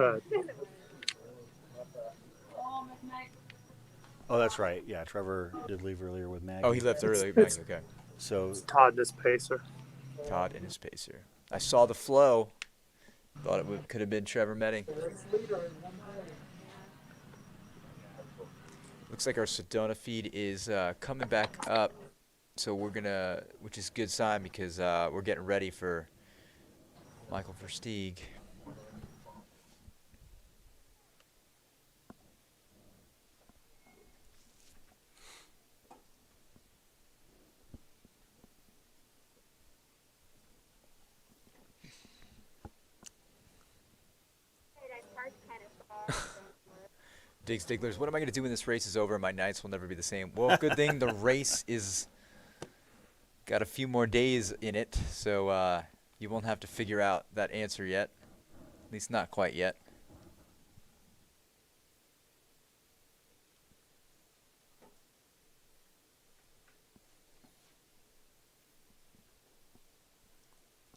Oh, that's right. Yeah, Trevor did leave earlier with Maggie. Oh, he left early. Maggie, okay. So Todd and his pacer. Todd and his pacer. I saw the flow. Thought it could have been Trevor Metting. Looks like our Sedona feed is coming back up. So we're gonna, which is a good sign, because we're getting ready for Michael Versteeg. Diggs Digglers, what am I going to do when this race is over and my nights will never be the same? Well, good thing the race is got a few more days in it, so you won't have to figure out that answer yet. At least not quite yet.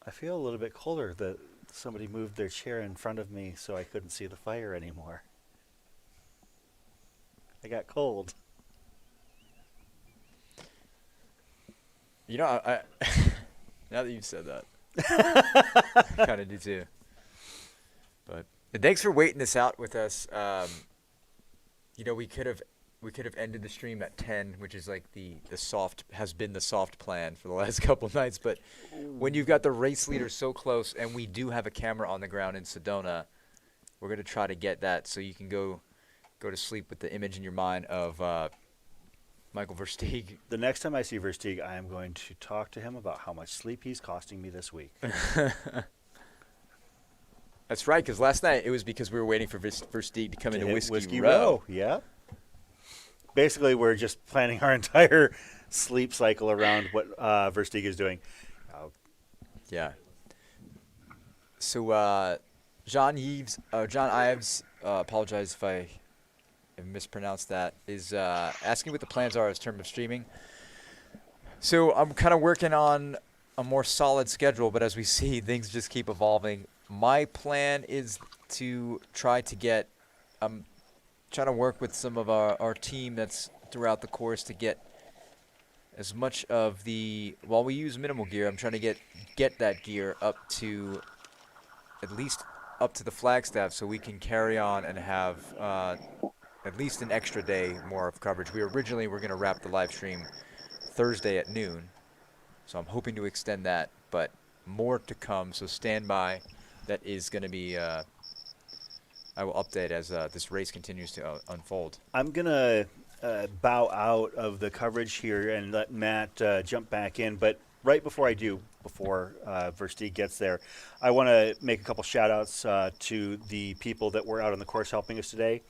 I feel a little bit colder that somebody moved their chair in front of me so I couldn't see the fire anymore. I got cold. I now that you've said that, I kind of do too. But thanks for waiting this out with us. We could have ended the stream at 10, which is like the soft plan for the last couple nights. But when you've got the race leader so close, and we do have a camera on the ground in Sedona, we're gonna try to get that so you can go to sleep with the image in your mind of Michael Versteeg. The next time I see Versteeg, I am going to talk to him about how much sleep he's costing me this week. That's right, because last night it was because we were waiting for Versteeg to come into Whiskey Row. Yeah. Basically, we're just planning our entire sleep cycle around what Versteeg is doing. Yeah. So John Ives, apologize if I mispronounced that, is asking what the plans are in terms of streaming. So I'm kind of working on a more solid schedule, but as we see, things just keep evolving. My plan is to try to get, I'm trying to work with some of our team that's throughout the course to get as much of the, while we use minimal gear, I'm trying to get that gear up to, at least up to the Flagstaff, so we can carry on and have at least an extra day more of coverage. We originally were going to wrap the live stream Thursday at noon, so I'm hoping to extend that, but more to come, so stand by. That is going to be, I will update as this race continues to unfold. I'm going to bow out of the coverage here and let Matt jump back in. But right before I do, before Versteeg gets there, I want to make a couple shout-outs to the people that were out on the course helping us today.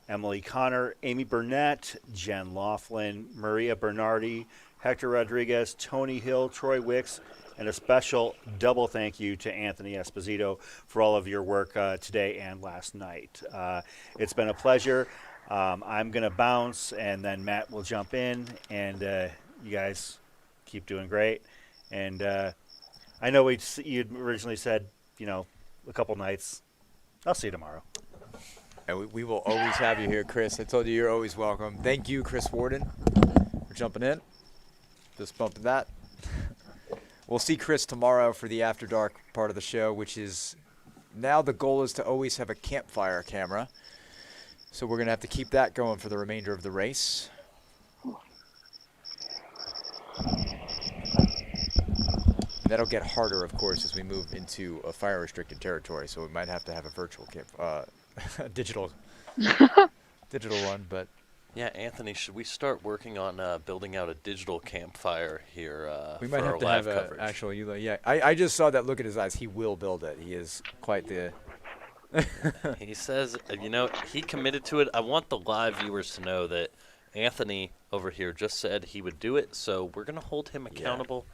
Emily Connor, Amy Burnett, Jen Laughlin, Maria Bernardi, Hector Rodriguez, Tony Hill, Troy Wicks, and a special double thank you to Anthony Esposito for all of your work today and last night. It's been a pleasure. I'm going to bounce, and then Matt will jump in, and you guys keep doing great. And I know you'd originally said, a couple nights. I'll see you tomorrow. And we will always have you here, Chris. I told you you're always welcome. Thank you, Chris Worden, for jumping in. Just bumping that. We'll see Chris tomorrow for the After Dark part of the show, which is now the goal is to always have a campfire camera. So we're going to have to keep that going for the remainder of the race. And that'll get harder, of course, as we move into a fire-restricted territory. So we might have to have a virtual digital one, but yeah, Anthony, should we start working on building out a digital campfire here? We might have to have an actual. Yeah, I just saw that look at his eyes. He will build it. He is quite the. He says, he committed to it. I want the live viewers to know that Anthony over here just said he would do it. So we're going to hold him accountable,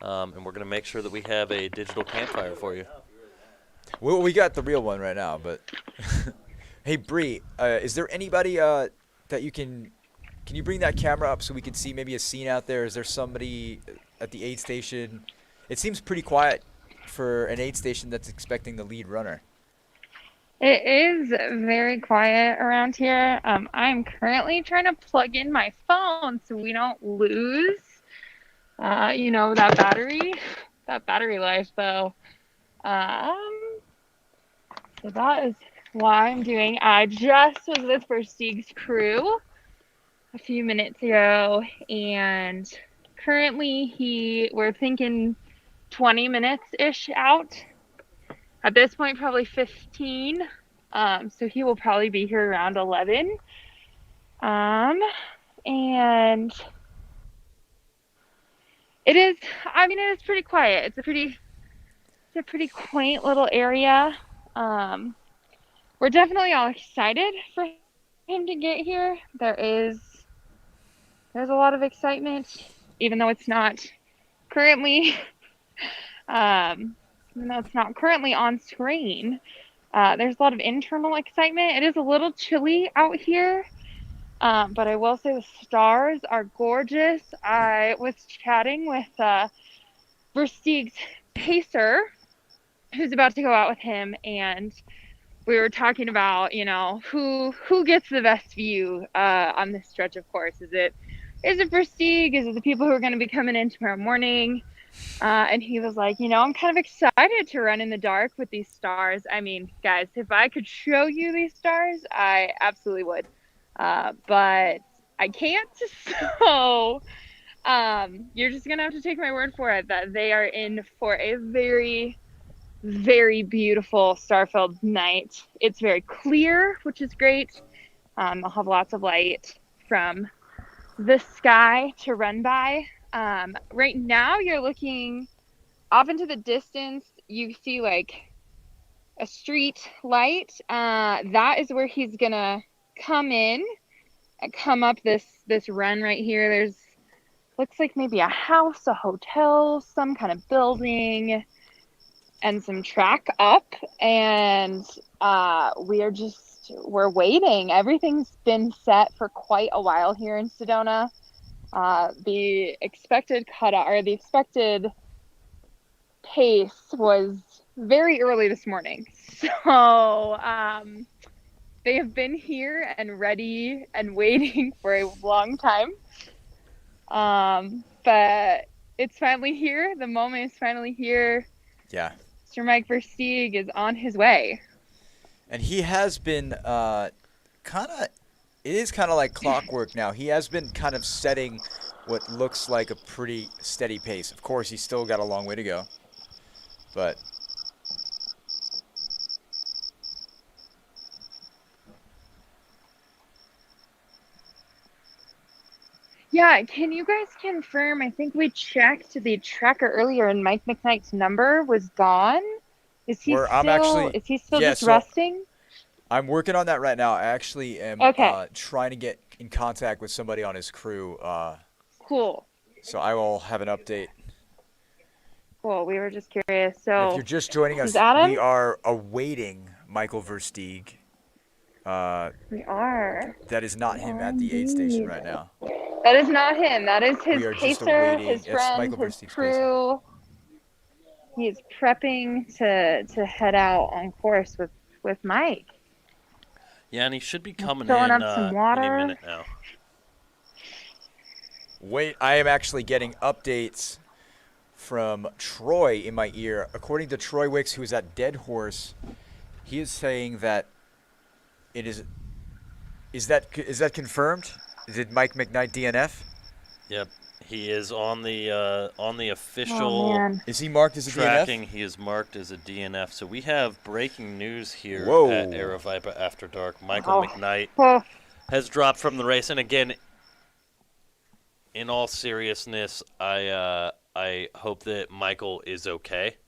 and we're going to make sure that we have a digital campfire for you. Well, we got the real one right now, but hey, Bree, is there anybody that you can you bring that camera up so we can see maybe a scene out there? Is there somebody at the aid station? It seems pretty quiet for an aid station that's expecting the lead runner. It is very quiet around here. I'm currently trying to plug in my phone so we don't lose, that battery life, though. So that is why I'm doing. I just was with Versteeg's crew a few minutes ago, and currently we're thinking 20 minutes-ish out. At this point, probably 15. So he will probably be here around 11. And it is pretty quiet. It's a pretty quaint little area. We're definitely all excited for him to get here. There's a lot of excitement, even though it's not currently on screen. There's a lot of internal excitement. It is a little chilly out here, but I will say the stars are gorgeous. I was chatting with Versteeg's pacer, who's about to go out with him, and we were talking about, who gets the best view on this stretch, of course. Is it Versteeg? Is it the people who are going to be coming in tomorrow morning? And he was like, I'm kind of excited to run in the dark with these stars. I mean, guys, if I could show you these stars, I absolutely would. But I can't. So you're just going to have to take my word for it that they are in for a very, very beautiful star-filled night. It's very clear, which is great. I'll have lots of light from the sky to run by. Right now you're looking off into the distance. You see like a street light. That is where he's gonna come in and come up this run right here. There's looks like maybe a house, a hotel, some kind of building, and some track up. And we're waiting. Everything's been set for quite a while here in Sedona. The expected the expected pace was very early this morning. So they have been here and ready and waiting for a long time. But it's finally here. The moment is finally here. Yeah. Mr. Mike Versteeg is on his way. And he has been it is kind of like clockwork now. He has been kind of setting what looks like a pretty steady pace. Of course, he's still got a long way to go. But Yeah, can you guys confirm? I think we checked the tracker earlier, and Mike McKnight's number was gone. Is he still yeah, just so resting? I'm working on that right now. I actually am trying to get in contact with somebody on his crew. Cool. So I will have an update. Cool. We were just curious. So If you're just joining us, Adam? we are awaiting Michael Versteeg. We are. That is not him at the aid station right now. That is not him. That is his We are just pacer, awaiting- his it's friend, Michael his Versteeg's crew. He is prepping to head out on course with Mike. Yeah, and he should be coming filling in up some any water. minute now. Wait, I am actually getting updates from Troy in my ear. According to Troy Wicks, who is at Dead Horse, he is saying that it is. Is that confirmed? Did Mike McKnight DNF? Yep, he is on the official. man. Is he marked as a tracking? DNF? He is marked as a DNF. So we have breaking news here Whoa. at Aravaipa After Dark. Michael McKnight has dropped from the race, and again, in all seriousness, I hope that Michael is okay,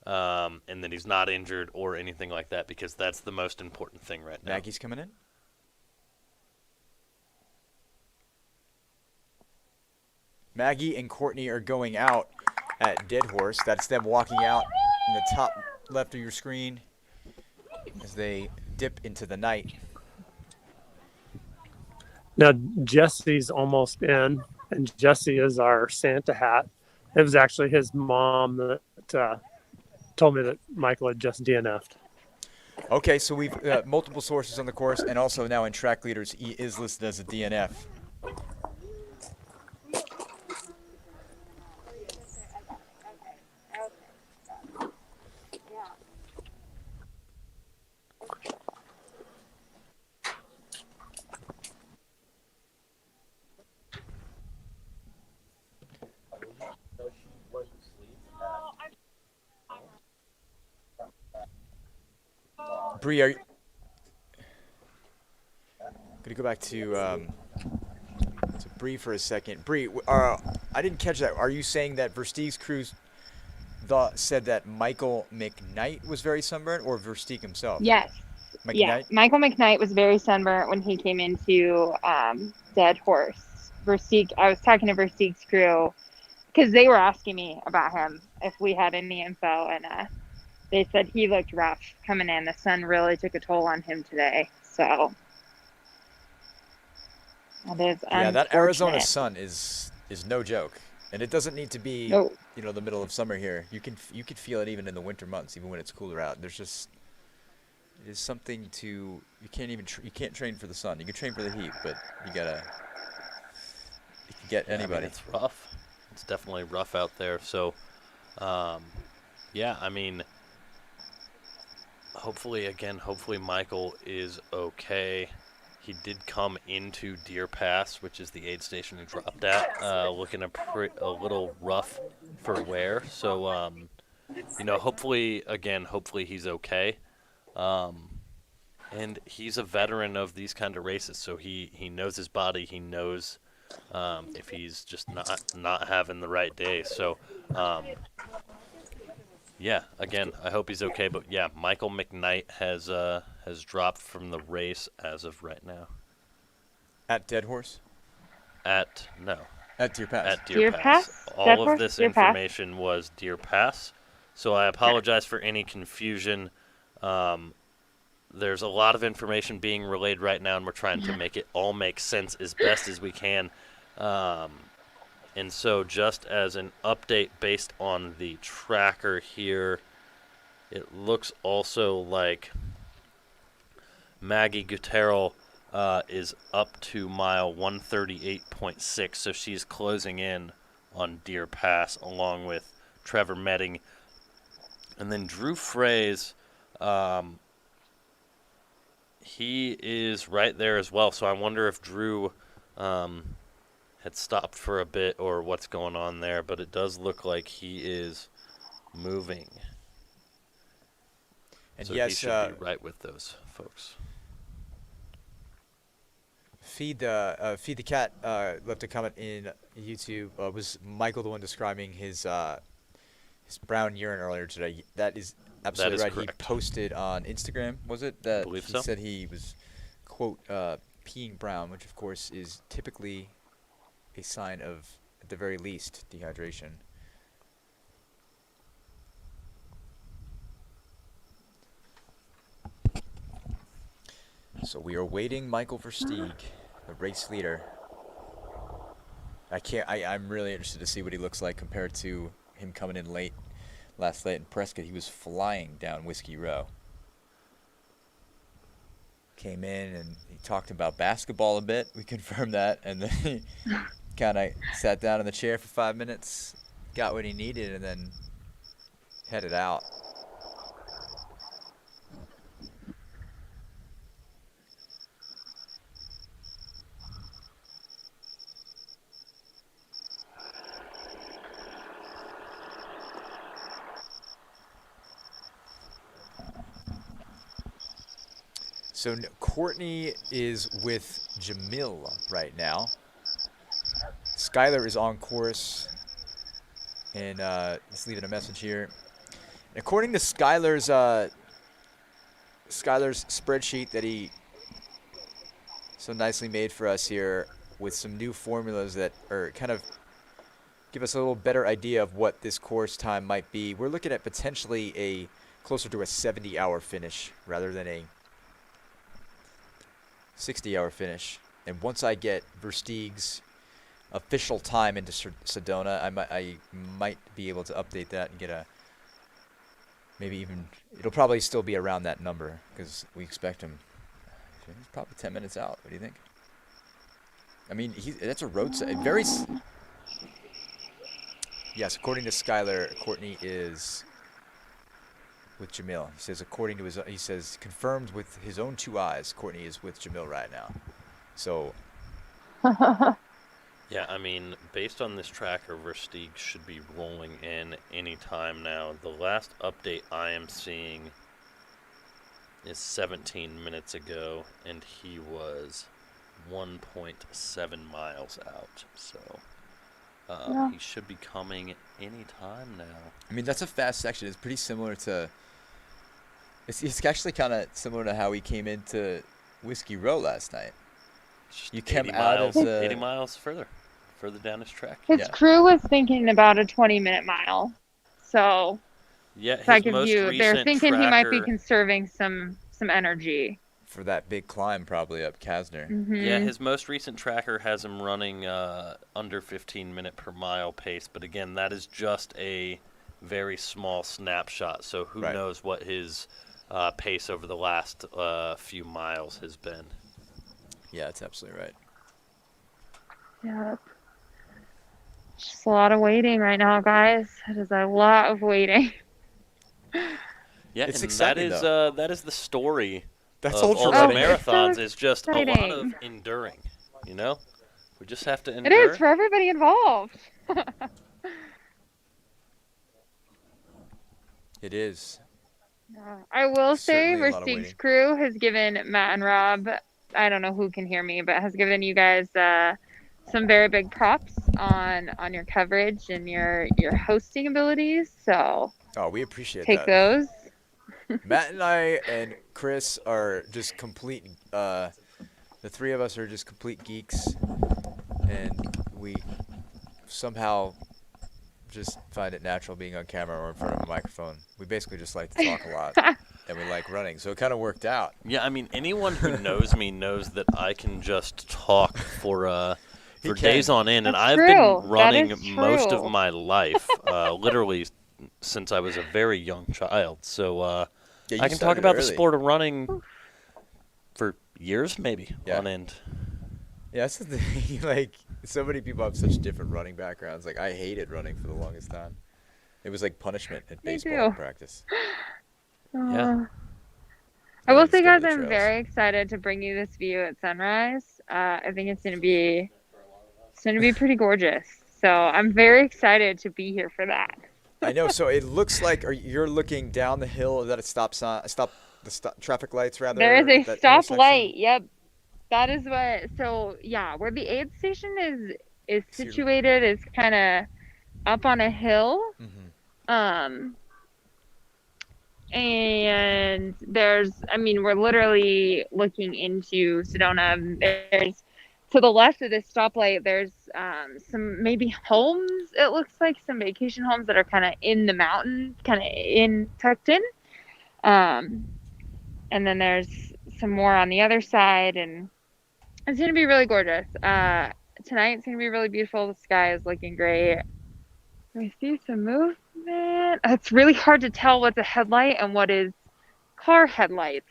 and that he's not injured or anything like that, because that's the most important thing right now. Maggie's coming in. Maggie and Courtney are going out at Dead Horse. That's them walking out in the top left of your screen as they dip into the night. Now Jesse's almost in, and Jesse is our Santa hat. It was actually his mom that told me that Michael had just DNF'd. Okay, so we've multiple sources on the course, and also now in track leaders, he is listed as a DNF. Bree, are you... Gonna go back to Bree for a second. Bree, I didn't catch that. Are you saying that Versteeg's crew said that Michael McKnight was very sunburned, or Versteeg himself? Yes. McKnight? Yeah. Michael McKnight was very sunburnt when he came into Dead Horse. Versteeg, I was talking to Versteeg's crew because they were asking me about him if we had any info, and they said he looked rough coming in. The sun really took a toll on him today. So that is Yeah, that Arizona unfortunate. sun is no joke, and it doesn't need to be No. the middle of summer here. You can feel it even in the winter months, even when it's cooler out. There's just it is something to you can't train for the sun. You can train for the heat, but you can get anybody. I mean, it's rough. It's definitely rough out there. So, yeah, I mean, hopefully Michael is okay. He did come into Deer Pass, which is the aid station he dropped at, looking a little rough for wear. So, hopefully he's okay. And he's a veteran of these kind of races, so he knows his body. He knows if he's just not having the right day. So, yeah, again, I hope he's okay. But yeah, Michael McKnight has dropped from the race as of right now. At Dead Horse? No. At Deer Pass. At Deer Pass. All of this information was Deer Pass. So I apologize for any confusion. There's a lot of information being relayed right now, and we're trying to make it all make sense as best as we can. And so just as an update based on the tracker here, it looks also like Maggie Gutierrez is up to mile 138.6, so she's closing in on Deer Pass along with Trevor Medding. And then Drew Fraze, he is right there as well, so I wonder if Drew had stopped for a bit or what's going on there, but it does look like he is moving. And so yes, he should be right with those folks. Feed the cat left a comment in YouTube. Was Michael the one describing his brown urine earlier today? That is absolutely right. correct. He posted on Instagram, was it? That Believe he so. said he was, quote, peeing brown, which of course is typically a sign of, at the very least, dehydration. So we are waiting Michael Versteeg, the race leader. I'm really interested to see what he looks like compared to him coming in late last night in Prescott. He was flying down Whiskey Row. Came in and he talked about basketball a bit. We confirmed that. And then he kind of sat down in the chair for 5 minutes, got what he needed, and then headed out. So Courtney is with Jamil right now. Skylar is on course, and he's leaving a message here. And according to Skylar's spreadsheet that he so nicely made for us here, with some new formulas that are kind of give us a little better idea of what this course time might be, we're looking at potentially a closer to a 70-hour finish rather than a 60-hour finish. And once I get Versteeg's official time into Sedona, I might be able to update that and get a maybe even, it'll probably still be around that number because we expect him. He's probably 10 minutes out. What do you think? I mean, that's a roadside. Yes, according to Skylar, Courtney is with Jamil. He says, according to he says, confirmed with his own 2 eyes, Courtney is with Jamil right now. So. Yeah, I mean, based on this tracker, Versteeg should be rolling in any time now. The last update I am seeing is 17 minutes ago, and he was 1.7 miles out. So he should be coming any time now. I mean, that's a fast section. It's pretty similar to. It's actually kind of similar to how he came into Whiskey Row last night. You came out of the 80 miles further down his track. His crew was thinking about a 20-minute mile, so yeah, that gives you. They're thinking he might be conserving some energy for that big climb, probably up Kasner. Yeah, his most recent tracker has him running under 15-minute per mile pace, but again, that is just a very small snapshot. So who knows what his pace over the last few miles has been. Yeah, that's absolutely right. Yep. Just a lot of waiting right now, guys. It is a lot of waiting. Yeah, it's and exciting, that is the story That's of ultra ultra running. marathons. So is just a lot exciting. of enduring. You know, we just have to endure. It is for everybody involved. It is. I will say Certainly a lot of Versteeg's waiting. crew has given Matt and Rob, I don't know who can hear me, but has given you guys some very big props on your coverage and your hosting abilities. So we appreciate take that. those. Matt and I and Chris are just complete. The 3 of us are just complete geeks, and we somehow just find it natural being on camera or in front of a microphone. We basically just like to talk a lot, and we like running, so it kind of worked out. Yeah, I mean, anyone who knows me knows that I can just talk for days on end, and I've been running most of my life, literally since I was a very young child. So I can talk about the sport of running for years, maybe, on end. Yeah, that's the thing. Like, so many people have such different running backgrounds. Like, I hated running for the longest time. It was like punishment at baseball practice. Yeah. I will say, guys, I'm very excited to bring you this view at sunrise. I think it's gonna be pretty gorgeous. So I'm very excited to be here for that. I know. So it looks like you're looking down the hill. Is that a stop sign? Traffic lights, rather. There is a stop light. Yep. That is what. So yeah, where the aid station is situated is kind of up on a hill. And we're literally looking into Sedona. There's to the left of this stoplight, there's some maybe homes. It looks like some vacation homes that are kind of in the mountain, kind of tucked in. And then there's some more on the other side, and it's gonna be really gorgeous. Tonight's gonna be really beautiful. The sky is looking great. I see some movement. It's really hard to tell what's a headlight and what is car headlights.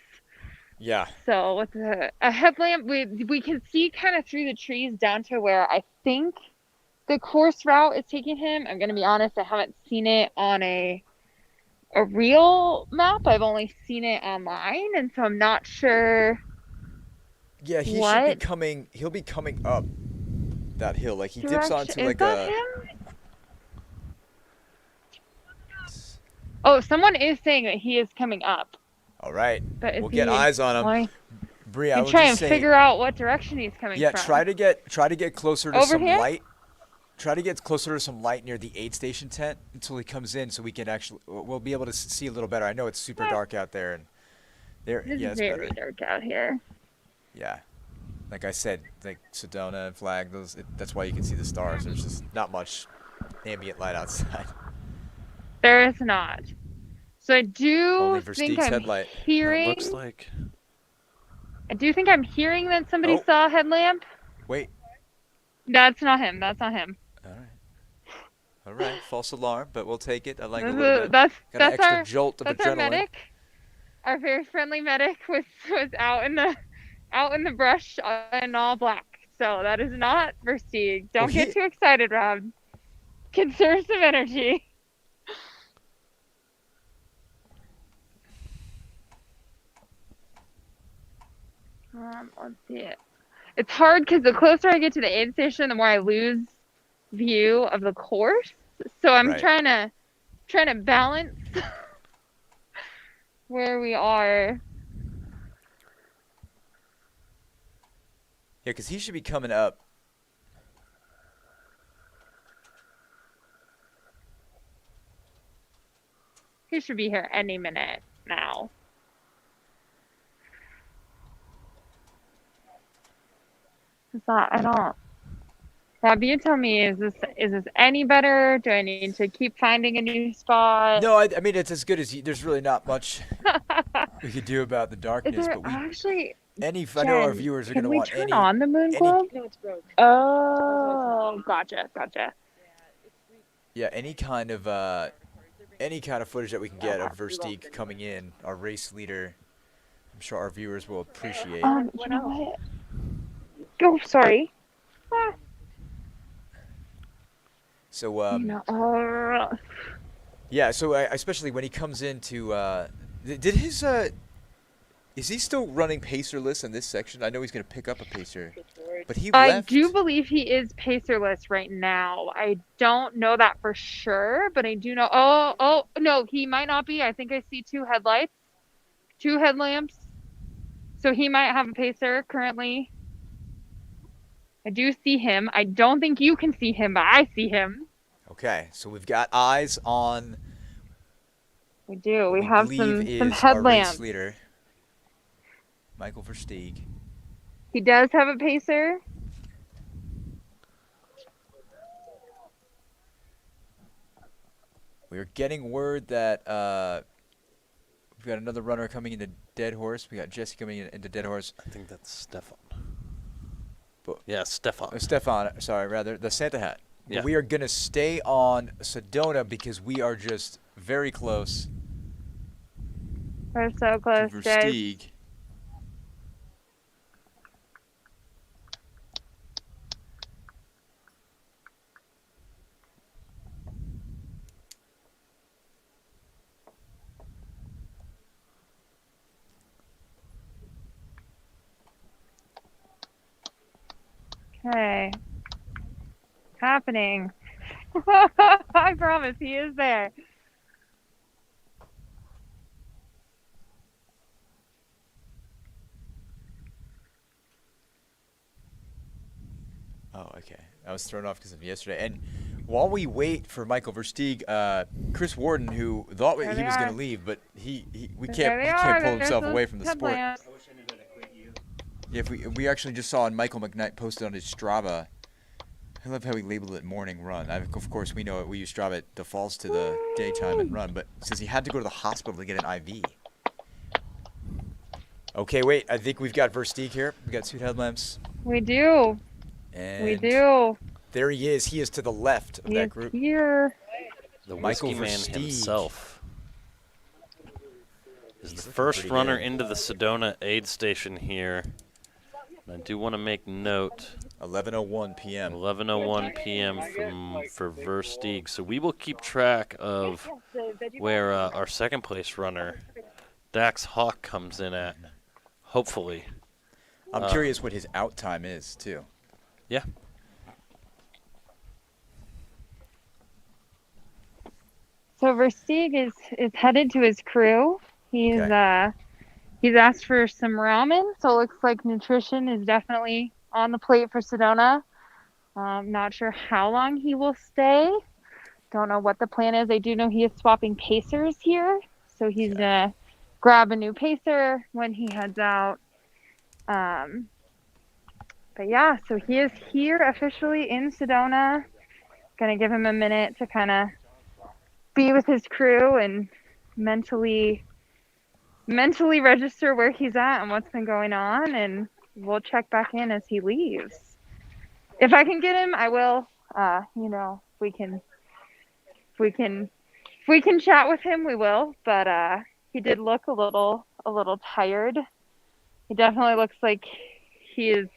Yeah. So with a headlamp, we can see kind of through the trees down to where I think the course route is taking him. I'm gonna be honest, I haven't seen it on a real map. I've only seen it online, and so I'm not sure. Yeah, should be coming. He'll be coming up that hill. Like he dips onto like a. Him? Oh, someone is saying that he is coming up. All right. But we'll get eyes on him. Bree, I would try just and say, figure out what direction he's coming yeah, from. try to get closer to Over some here? light. Try to get closer to some light near the aid station tent until he comes in, so we can we'll be able to see a little better. I know it's super dark out there, and It's very dark out here. Yeah, like I said, like Sedona and Flag, that's why you can see the stars. There's just not much ambient light outside. There is not. So I do Only for think Steve's I'm headlight. hearing. Looks like. I do think I'm hearing that somebody saw a headlamp. Wait. That's not him. That's not him. All right, false alarm, but we'll take it. I like a That's little bit. that's Got an extra our jolt of that's adrenaline. our medic. Our very friendly medic was out in the brush in all black. So that is not Versteeg. Don't get too excited, Rob. Conserve some energy. Let's see it. It's hard because the closer I get to the aid station, the more I lose view of the course. So I'm trying to balance where we are. Yeah, because he should be coming up. He should be here any minute now. I don't. Rob, you tell me, is this any better? Do I need to keep finding a new spot? No, I mean it's as good as there's really not much we could do about the darkness. But I know our viewers are going to want Can we turn on the moon globe? No, it's broke. Oh, gotcha. Yeah, any kind of footage that we can get of Versteeg coming in, our race leader, I'm sure our viewers will appreciate. You know what? Oh, sorry. So yeah, so especially when he comes into is he still running pacerless in this section? I know he's going to pick up a pacer, but he left. I do believe he is pacerless right now. I don't know that for sure, but I do know. Oh no, he might not be. I think I see two headlamps. So he might have a pacer currently. I do see him. I don't think you can see him, but I see him. Okay, so we've got eyes on. We do. We have some headlamps. Our race leader, Michael Versteeg. He does have a pacer. We're getting word that we've got another runner coming into Dead Horse. We got Jesse coming into Dead Horse. I think that's Stefan. Yeah, Stefan. Stefan, sorry, rather, the Santa Hat. Yeah. We are going to stay on Sedona because we are just very close. We're so close, to guys. Versteeg. Okay. Happening. I promise he is there. Oh, okay. I was thrown off because of yesterday. And while we wait for Michael Versteeg, Chris Worden, who thought he was going to leave, but he can't pull himself away from the sport. Yeah, if we actually just saw, and Michael McKnight posted on his Strava. I love how he labeled it morning run. Of course, we know it. We use Strava. It defaults to the daytime and run, but it says he had to go to the hospital to get an IV. Okay, wait. I think we've got Versteeg here. We got suit headlamps. We do. And we do. There he is. He is to the left of that group. Here. The Michael Whiskey Man Versteeg himself is the first runner into the Sedona aid station here. And I do want to make note. 11:01 p.m. 11:01 p.m. for Versteeg. So we will keep track of where our second place runner, Dax Hawk, comes in at. Hopefully. I'm curious what his out time is too. Yeah. So Versteeg is headed to his crew. He's asked for some ramen, so it looks like nutrition is definitely on the plate for Sedona. Not sure how long he will stay. Don't know what the plan is. I do know he is swapping pacers here, so he's gonna grab a new pacer when he heads out. But yeah, so he is here officially in Sedona. Gonna give him a minute to kind of be with his crew and mentally register where he's at and what's been going on, and we'll check back in as he leaves. If I can get him, I will. If we can chat with him, we will. But he did look a little tired. He definitely looks like he is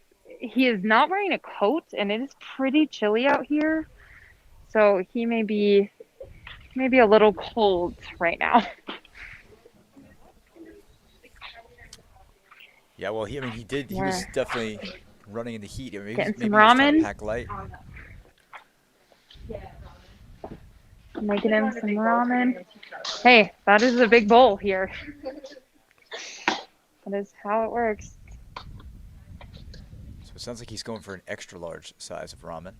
not wearing a coat, and it is pretty chilly out here. So he may be a little cold right now. Yeah, well, he was definitely running in the heat. I mean, Getting maybe some he was trying ramen. to pack light. Making him some ramen. Hey, that is a big bowl here. That is how it works. So it sounds like he's going for an extra large size of ramen.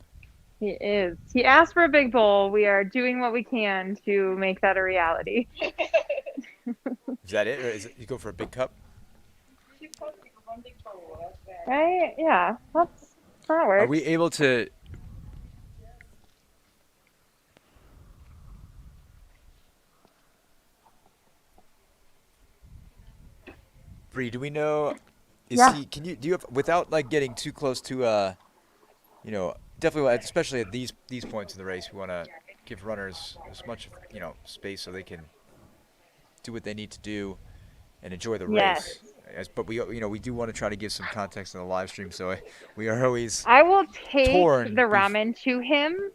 He is. He asked for a big bowl. We are doing what we can to make that a reality. Is that it? Or is it you go for a big cup? Right? Yeah. That works. Are we able to... Bree, do we know... do you have, without like getting too close to, definitely, especially at these points in the race, we want to give runners as much, space so they can do what they need to do and enjoy the race. But we do want to try to give some context in the live stream, so we are always I will take torn the ramen to him,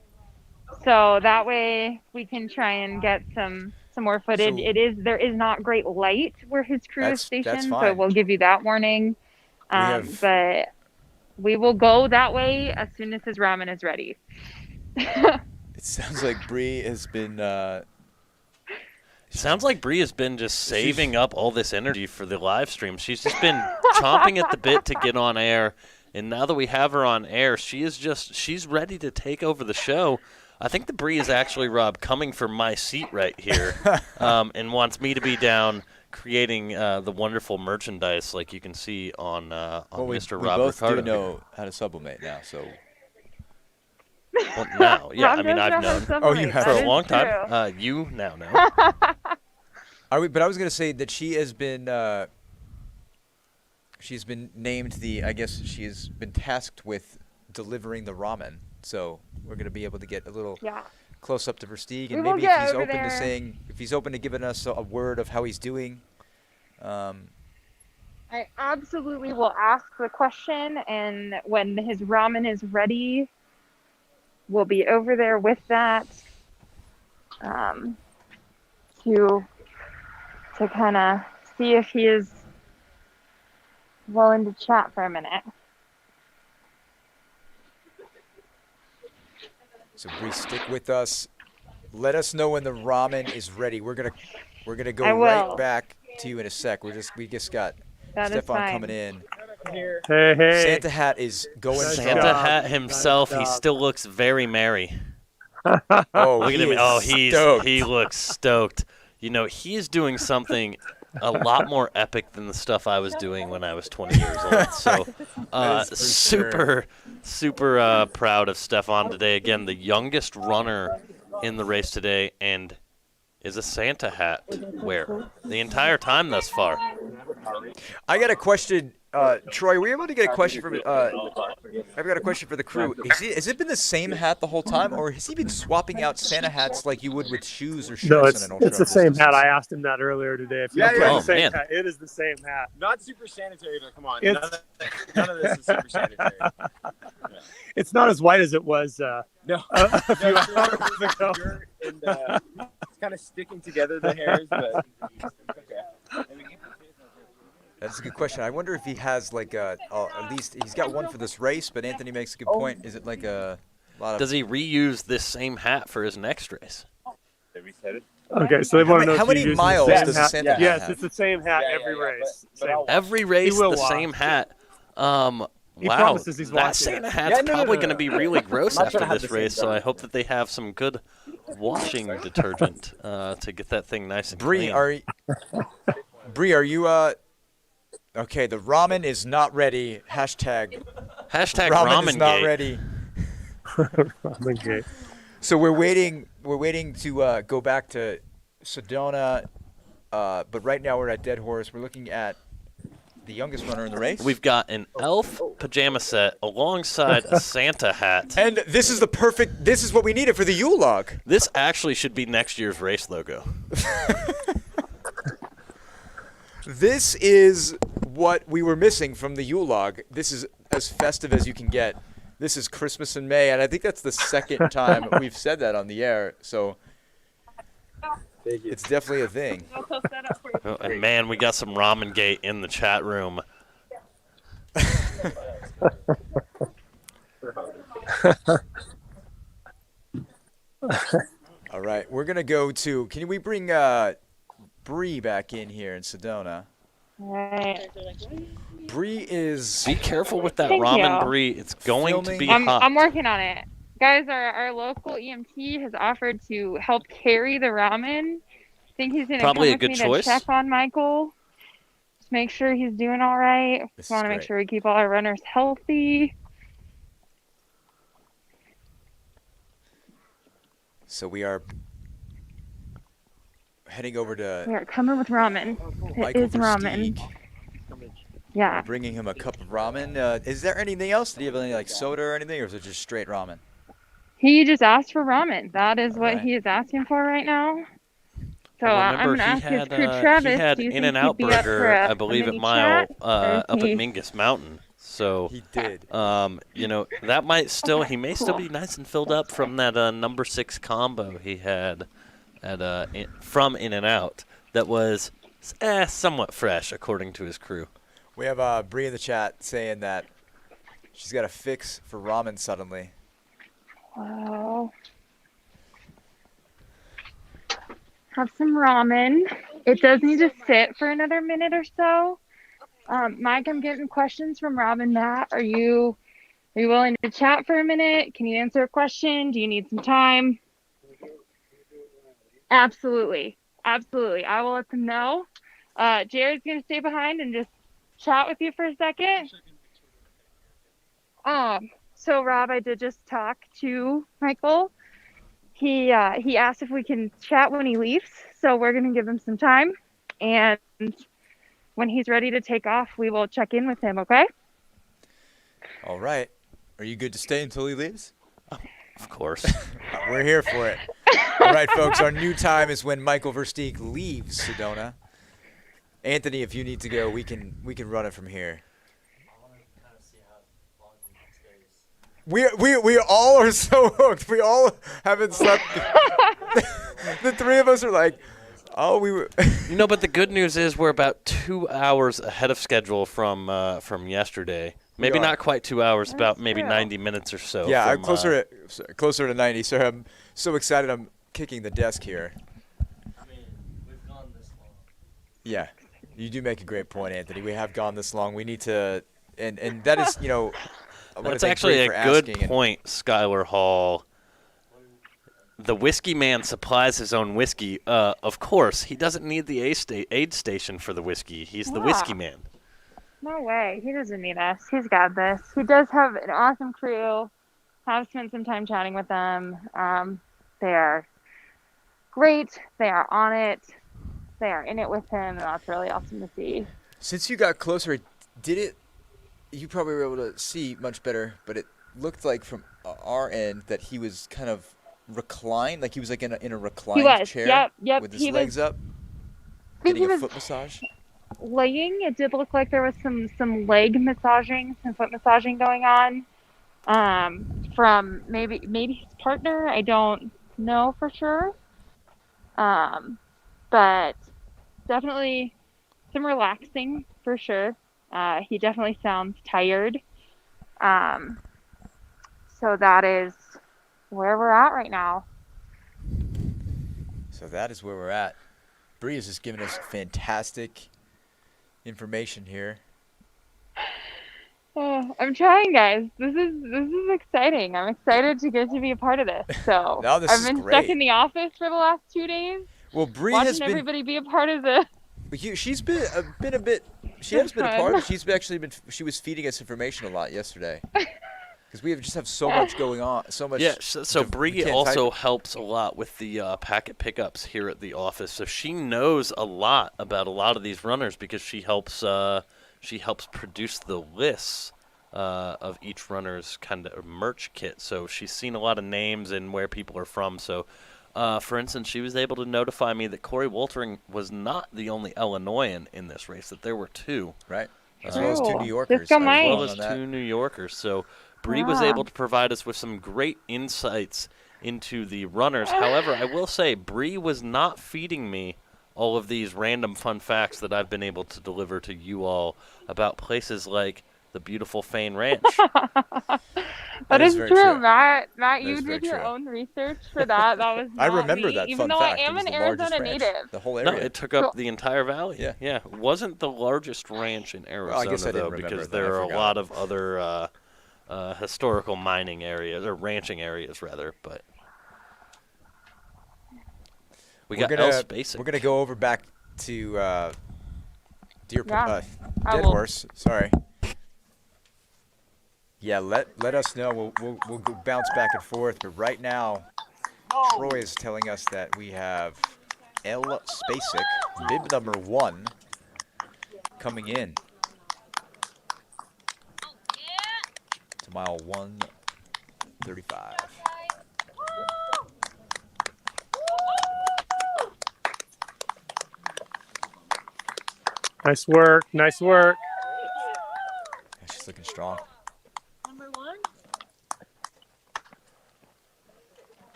so that way we can try and get some more footage. So, there is not great light where his crew is that's stationed, so fine. we'll give you that warning. But we will go that way as soon as his ramen is ready. It sounds like Bree has been. Sounds like Bree has been just saving up all this energy for the live stream. She's just been chomping at the bit to get on air, and now that we have her on air, she's ready to take over the show. I think the Bree is actually, Rob, coming for my seat right here, and wants me to be down creating the wonderful merchandise like you can see on Mr. Rob We both Riccardo. do know how to sublimate now, so. Well, now, yeah. Rob I mean, knows I've how to known sublimate. for That a is long true. time. You now know. But I was going to say that she has been. She's been named she has been tasked with delivering the ramen. So we're going to be able to get a little close up to Versteeg, and maybe if he's open to giving us a word of how he's doing. I absolutely will ask the question, and when his ramen is ready, we'll be over there with that to kind of see if he is willing to chat for a minute. So Bree, stick with us. Let us know when the ramen is ready. We're gonna go right back to you in a sec. We just got That is Stefan fine. coming in. Hey, hey. Santa Hat is going Santa strong. Hat himself, he still looks very merry. Oh, look at he him! is Oh, stoked. he looks stoked. You know, he's doing something a lot more epic than the stuff I was doing when I was 20 years old. So, super proud of Stefan today. Again, the youngest runner in the race today, and is a Santa Hat wearer the entire time thus far. I got a question, Troy. Were you able to get a question from? I've got a question for the crew. Has it been the same hat the whole time, or has he been swapping out Santa hats like you would with shoes or shirts? No, on an ultra it's the same hat. I asked him that earlier today. If Yeah, you yeah. the same hat, it is the same hat. Not super sanitary, but come on. It's- None of this is super sanitary. It's not as white as it was No. a few hours ago. And, it's kind of sticking together, the hairs, but okay. That's a good question. I wonder if he has like at least he's got one for this race. But Anthony makes a good point. Is it like a lot of? Does he reuse this same hat for his next race? Okay, so they want to know how if you many use miles the same does a hat. Santa hat Yes, have? it's the same hat every race. Every race, He will the wash. same hat. He Wow, promises he's that washing Santa it. hat's Yeah, no, probably no, going to be really gross I'm not after trying to have this the same race, so I dog. hope that they have some good washing detergent to get that thing nice and Bree, clean. are you okay? The ramen is not ready. Hashtag ramen is not gate. ready. Ramen gate. So we're waiting to go back to Sedona, but right now we're at Dead Horse. We're looking at the youngest runner in the race. We've got an elf pajama set alongside a Santa hat. And this is what we needed for the Yule log. This actually should be next year's race logo. This is what we were missing from the Yule log. This is as festive as you can get. This is Christmas in May, and I think that's the second time we've said that on the air. So it's definitely a thing. Oh, and man, we got some ramen gate in the chat room. All right, we're gonna go to. Can we bring Bree back in here in Sedona? Right. Bree is. Be careful with that Thank ramen, you. Bree. It's going to be I'm hot. working on it. Guys, our local EMT has offered to help carry the ramen. I think he's going to come Probably a with good me choice. to check on Michael. Just make sure he's doing all right. This We want to is make great. sure we keep all our runners healthy. So we are heading over to. We are coming with ramen. It Michael is ramen. Versteeg. Yeah. We're bringing him a cup of ramen. Is there anything else? Do you have any like soda or anything, or is it just straight ramen? He just asked for ramen. That is what right. he is asking for right now. So Well, I'm remember, going to ask his crew, he Travis, had do you think In-N-Out he'd be up for Burger, a I believe, at mini mile chat? up at Or he- Mingus Mountain. So he did. You know, that he may still be nice and filled up from that number 6 combo he had at from In-N-Out. That was somewhat fresh, according to his crew. We have Bree in the chat saying that she's got a fix for ramen suddenly. Wow. Have some ramen. It does need to sit for another minute or so. Mike, I'm getting questions from Rob and Matt. Are you willing to chat for a minute? Can you answer a question? Do you need some time? Absolutely. Absolutely. I will let them know. Jared's going to stay behind and just chat with you for a second. So Rob, I did just talk to Michael. He asked if we can chat when he leaves, so we're going to give him some time. And when he's ready to take off, we will check in with him, okay? All right. Are you good to stay until he leaves? Of course. We're here for it. All right, folks. Our new time is when Michael Versteeg leaves Sedona. Anthony, if you need to go, we can run it from here. We all are so hooked. We all haven't slept. The three of us are like, oh, we were. You know, but the good news is we're about 2 hours ahead of schedule from yesterday. Maybe not quite 2 hours, about maybe 90 minutes or so. Yeah, I'm from, closer to 90. So I'm so excited. I'm kicking the desk here. I mean, we've gone this long. Yeah, you do make a great point, Anthony. We have gone this long. We need to and that is, you know, I wanna That's thank actually Bree a for good asking, and- point, Skylar Hall. The whiskey man supplies his own whiskey. Of course, he doesn't need the aid station for the whiskey. He's the whiskey man. No way. He doesn't need us. He's got this. He does have an awesome crew. Have spent some time chatting with them. They are great. They are on it. They are in it with him, and that's really awesome to see. Since you got closer, did it? You probably were able to see much better, but it looked like from our end that he was kind of reclined, like he was like in a reclined chair with his legs up, getting a foot massage. Laying, it did look like there was some leg massaging, some foot massaging going on, from maybe his partner. I don't know for sure, but definitely some relaxing for sure. He definitely sounds tired, so that is where we're at right now. So that is where we're at. Bree is just giving us fantastic information here. I'm trying, guys. This is exciting. I'm excited to get to be a part of this. So No, this I've is been great. stuck in the office for the last 2 days. Well, Bree watching has been. everybody be a part of this. She's been a bit. She has been a part of it. She's actually been. She was feeding us information a lot yesterday. Because we just have so much going on, so much. Yeah, so we Bree can't also type. helps a lot with the packet pickups here at the office. So she knows a lot about a lot of these runners because she helps produce the lists of each runner's kind of merch kit. So she's seen a lot of names and where people are from. So, for instance, she was able to notify me that Corey Woltering was not the only Illinoisan in this race; that there were two. Right. As well as two New Yorkers. As well as two New Yorkers. So Bree was able to provide us with some great insights into the runners. However, I will say Bree was not feeding me all of these random fun facts that I've been able to deliver to you all about places like the beautiful Fane Ranch. That is very true, true. Matt. That You is very did your true. own research for that. That was I not remember me, that even fun though fact. I It am was an the largest Arizona ranch. native. The whole No, area. it took up the entire valley. Yeah. Yeah. It wasn't the largest ranch in Arizona, I guess I didn't though, remember because that. I there are a forgot. lot of other historical mining areas, or ranching areas, rather. But we got El Spacek. We're gonna go over back to Deer Yeah, I Dead will. Horse. Sorry. Yeah, let us know. We'll go bounce back and forth. But right now, Troy is telling us that we have El Spacek, bib number 1, coming in to mile 135. Nice work. Nice work. Yeah, she's looking strong. Number 1?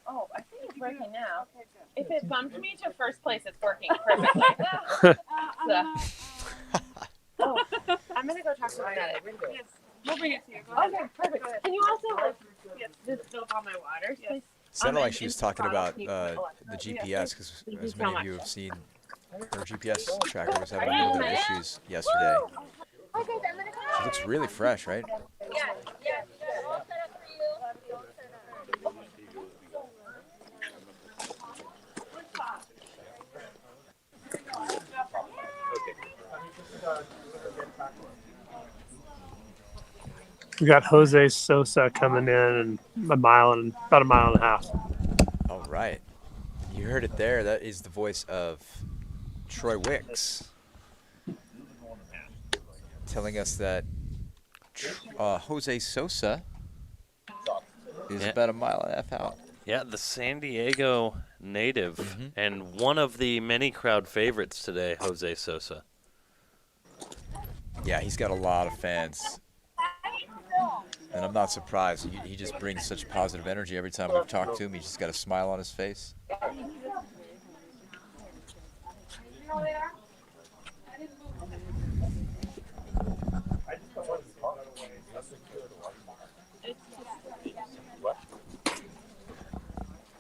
Oh, I think it's working now. If it bumped me to first place, it's working perfectly. Oh, I'm gonna go talk to my dad. Yes, we'll bring it to you. Go ahead. Okay, perfect. Can you also just fill up all my water, please? Sounded like she was talking about the GPS, because as many of you have seen, her GPS tracker was having a little bit of issues yesterday. She looks really fresh, right? Yeah, yeah. All set up for you. We got Jose Sosa coming in about a mile and a half. All right. You heard it there. That is the voice of Troy Wicks telling us that Jose Sosa is about a mile and a half out. Yeah, the San Diego native and one of the many crowd favorites today, Jose Sosa. Yeah, he's got a lot of fans. And I'm not surprised. He just brings such positive energy every time we've talked to him. He's just got a smile on his face.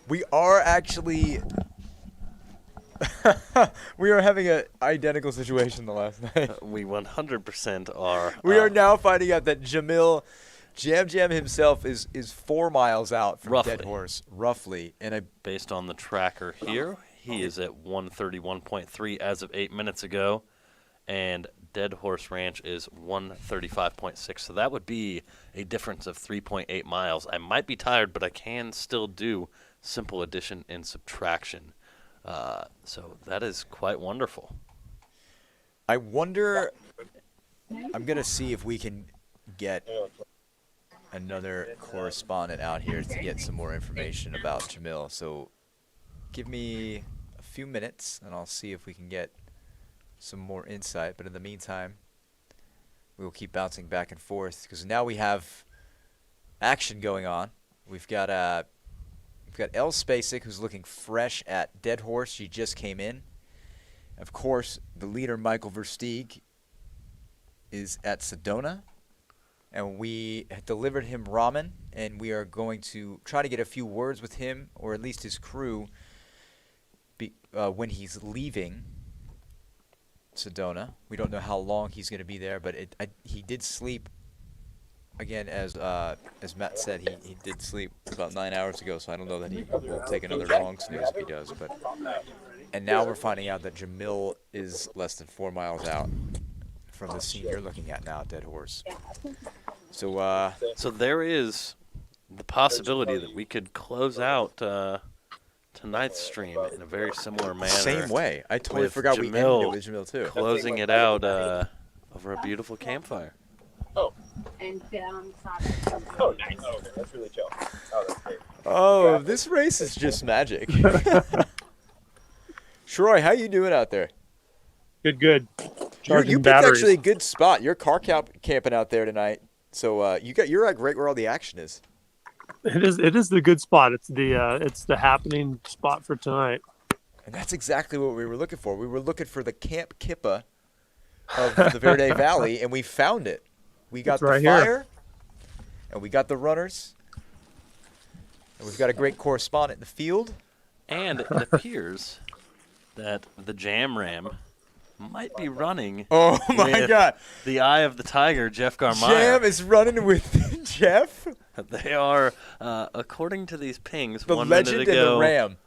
We are actually We are having an identical situation the last night. We 100% are. We are now finding out that Jamil Jam himself is 4 miles out from Roughly. Dead Horse, roughly. And based on the tracker here, he is at 131.3 as of 8 minutes ago, and Dead Horse Ranch is 135.6. So that would be a difference of 3.8 miles. I might be tired, but I can still do simple addition and subtraction. So that is quite wonderful. I wonder, I'm going to see if we can get another correspondent out here to get some more information about Jamil. So give me a few minutes and I'll see if we can get some more insight. But in the meantime, we will keep bouncing back and forth because now we have action going on. We've got Elle Spacek, who's looking fresh at Dead Horse. She just came in. Of course, the leader, Michael Versteeg, is at Sedona. And we delivered him ramen, and we are going to try to get a few words with him, or at least his crew, when he's leaving Sedona. We don't know how long he's going to be there, but he did sleep. Again, as Matt said, he did sleep about 9 hours ago, so I don't know that he will take another long snooze if he does. And now we're finding out that Jamil is less than 4 miles out from the scene you're looking at now, Dead Horse. So there is the possibility that we could close out tonight's stream in a very similar manner. Same way. I totally with forgot we ended it with Jamil too. Closing it out over a beautiful campfire. Oh. And Oh, nice. Oh, okay. That's really chill. Oh, that's great. Oh, this race is just magic. Troy, how you doing out there? Good. You picked batteries. actually a good spot. You're car camping out there tonight, so you're like right where all the action is. It is the good spot. It's the happening spot for tonight. And that's exactly what we were looking for. We were looking for the Camp Kippa of the Verde Valley, and we found it. We got It's right the fire, here. and we got the runners, and we've got a great correspondent in the field. And it appears that the Jam Ram might be running. Oh my with God! The Eye of the Tiger, Jeff Garmire. Jam is running with Jeff. They are, according to these pings, The 1 legend minute and ago. the Ram.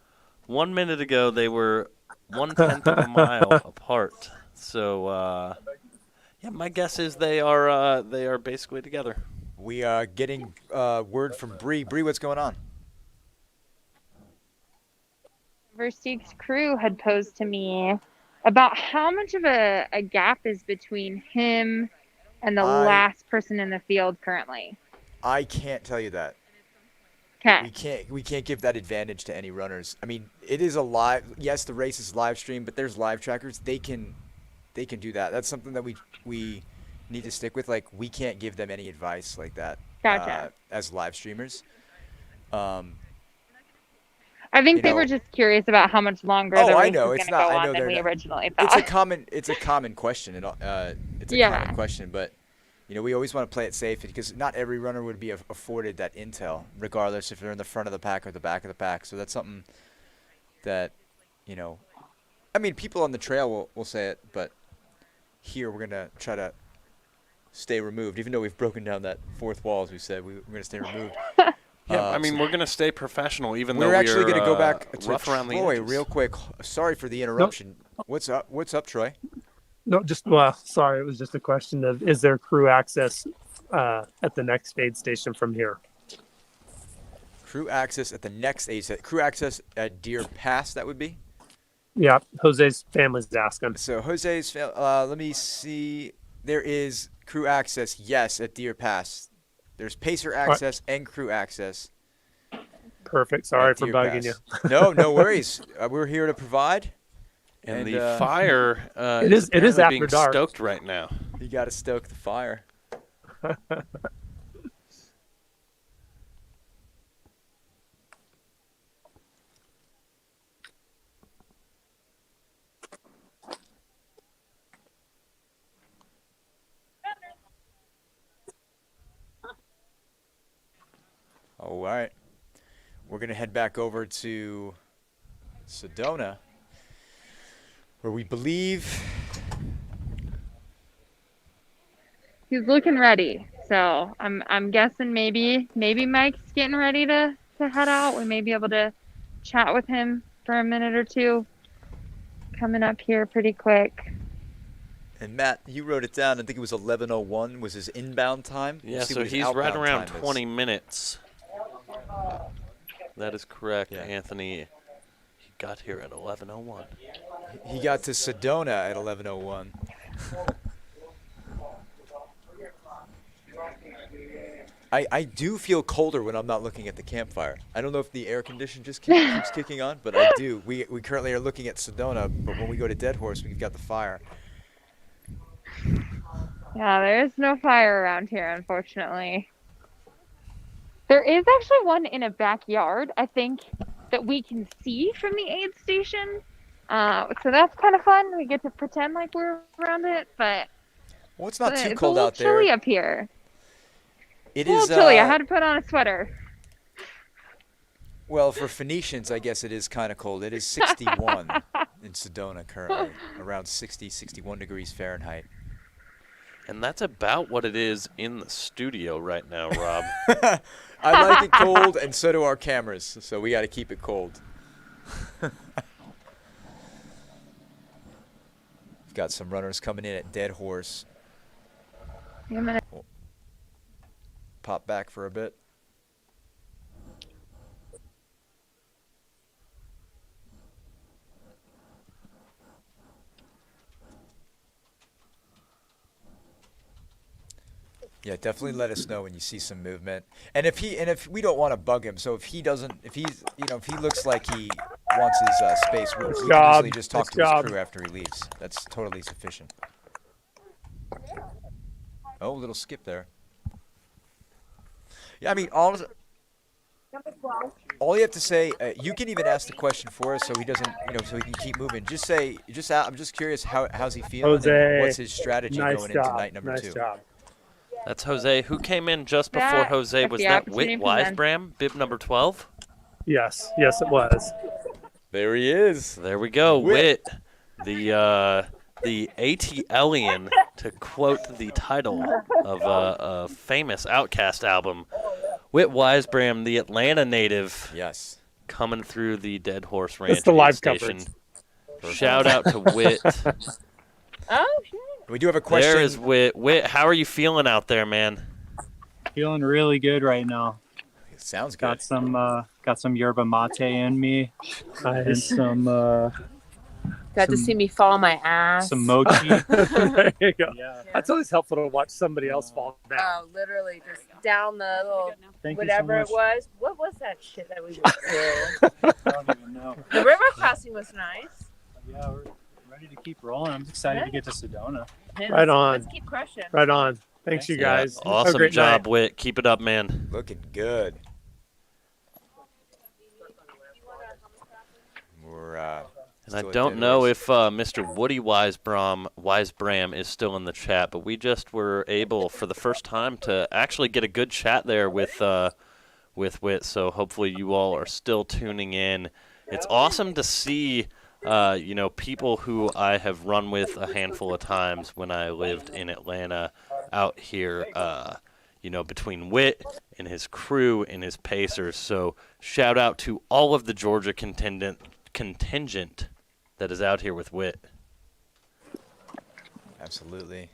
1 minute ago, they were 1/10 of a mile apart. So, yeah, my guess is they are basically together. We are getting word from Bree. Bree, what's going on? Versteeg's crew had posed to me about how much of a gap is between him and the last person in the field currently. I can't tell you that. Okay. We can't give that advantage to any runners. I mean, it is a live. Yes, the race is live streamed, but there's live trackers. They can do that. That's something that we need to stick with. Like, we can't give them any advice like that. Gotcha. As live streamers. I think they were just curious about how much longer the race was going to go on than we originally thought. It's a common question. It's a common question, but we always want to play it safe because not every runner would be afforded that intel, regardless if they're in the front of the pack or the back of the pack. So that's something that, I mean, people on the trail will say it, but here we're going to try to stay removed, even though we've broken down that fourth wall, as we said. We're going to stay removed. Yeah, I mean, we're going to stay professional, even though we're actually going to go back to rough around the Troy edges. real quick. Sorry for the interruption. What's up, Troy? No, sorry. It was just a question of, is there crew access at the next aid station from here? Crew access at the next aid station. Crew access at Deer Pass, that would be? Yeah, Jose's family's asking. So Jose's let me see. There is crew access, yes, at Deer Pass. There's Pacer access and crew access. Perfect. Sorry for bugging you. No worries. We're here to provide. And the fire it is after being dark. stoked right now. You got to stoke the fire. All right. We're going to head back over to Sedona. where we believe He's looking ready. So I'm guessing maybe Mike's getting ready to head out. We may be able to chat with him for a minute or two. Coming up here pretty quick. And Matt, you wrote it down. I think it was 11:01 was his inbound time. Yeah, We'll see so what his he's right outbound around time is. 20 minutes. That is correct, Anthony. He got here at 11:01. He got to Sedona at 11:01. I do feel colder when I'm not looking at the campfire. I don't know if the air condition just keeps kicking on, but I do. We currently are looking at Sedona, but when we go to Dead Horse, we've got the fire. Yeah, there is no fire around here, unfortunately. There is actually one in a backyard, I think, that we can see from the aid station. So that's kind of fun. We get to pretend like we're around it, but well, it's not too it's cold a little out there. chilly up here. It a little is chilly. I had to put on a sweater. Well, for Phoenicians, I guess it is kind of cold. It is 61 in Sedona currently, around 60, 61 degrees Fahrenheit. And that's about what it is in the studio right now, Rob. I like it cold, and so do our cameras, so we got to keep it cold. We've got some runners coming in at Dead Horse. Pop back for a bit. Yeah, definitely let us know when you see some movement. And if we don't want to bug him, so if he looks like he wants his space, we can easily just talk to his crew after he leaves. That's totally sufficient. Oh, a little skip there. Yeah, I mean, all you have to say, you can even ask the question for us, so he doesn't, so he can keep moving. Just say, I'm just curious, how's he feeling? Jose, and what's his strategy going into night number 2? Job. That's Jose. Who came in just before Jose? Was that Whit Wisebram, bib number 12? Yes, it was. There he is. There we go, Whit. The ATLian, to quote the title of a famous Outkast album. Whit Wisebram, the Atlanta native. Yes. Coming through the Dead Horse Ranch It's the live station. coverage. Shout out to Whit. Oh, sure. We do have a question. There is Whit. Whit, how are you feeling out there, man? Feeling really good right now. It sounds good. Got some yerba mate in me. Nice. And some Got to see me fall on my ass. some mochi. There you go. Yeah. That's always helpful to watch somebody else fall down. Oh, literally just down the little Thank you whatever so it much. was. What was that shit that we went through? I don't even know. The river crossing was nice. Yeah, we're ready to keep rolling. I'm excited to get to Sedona. Man, Right on. Let's keep crushing. Right on. Thanks, you Yeah, guys. Have a awesome great job, night. Whit. Keep it up, man. Looking good. We're And I still at don't Dead know Horse. if Mr. Woody Wisebram is still in the chat, but we just were able for the first time to actually get a good chat there with Whit. So hopefully you all are still tuning in. It's awesome to see people who I have run with a handful of times when I lived in Atlanta out here, between Whit and his crew and his Pacers. So shout out to all of the Georgia contingent that is out here with Whit. Absolutely.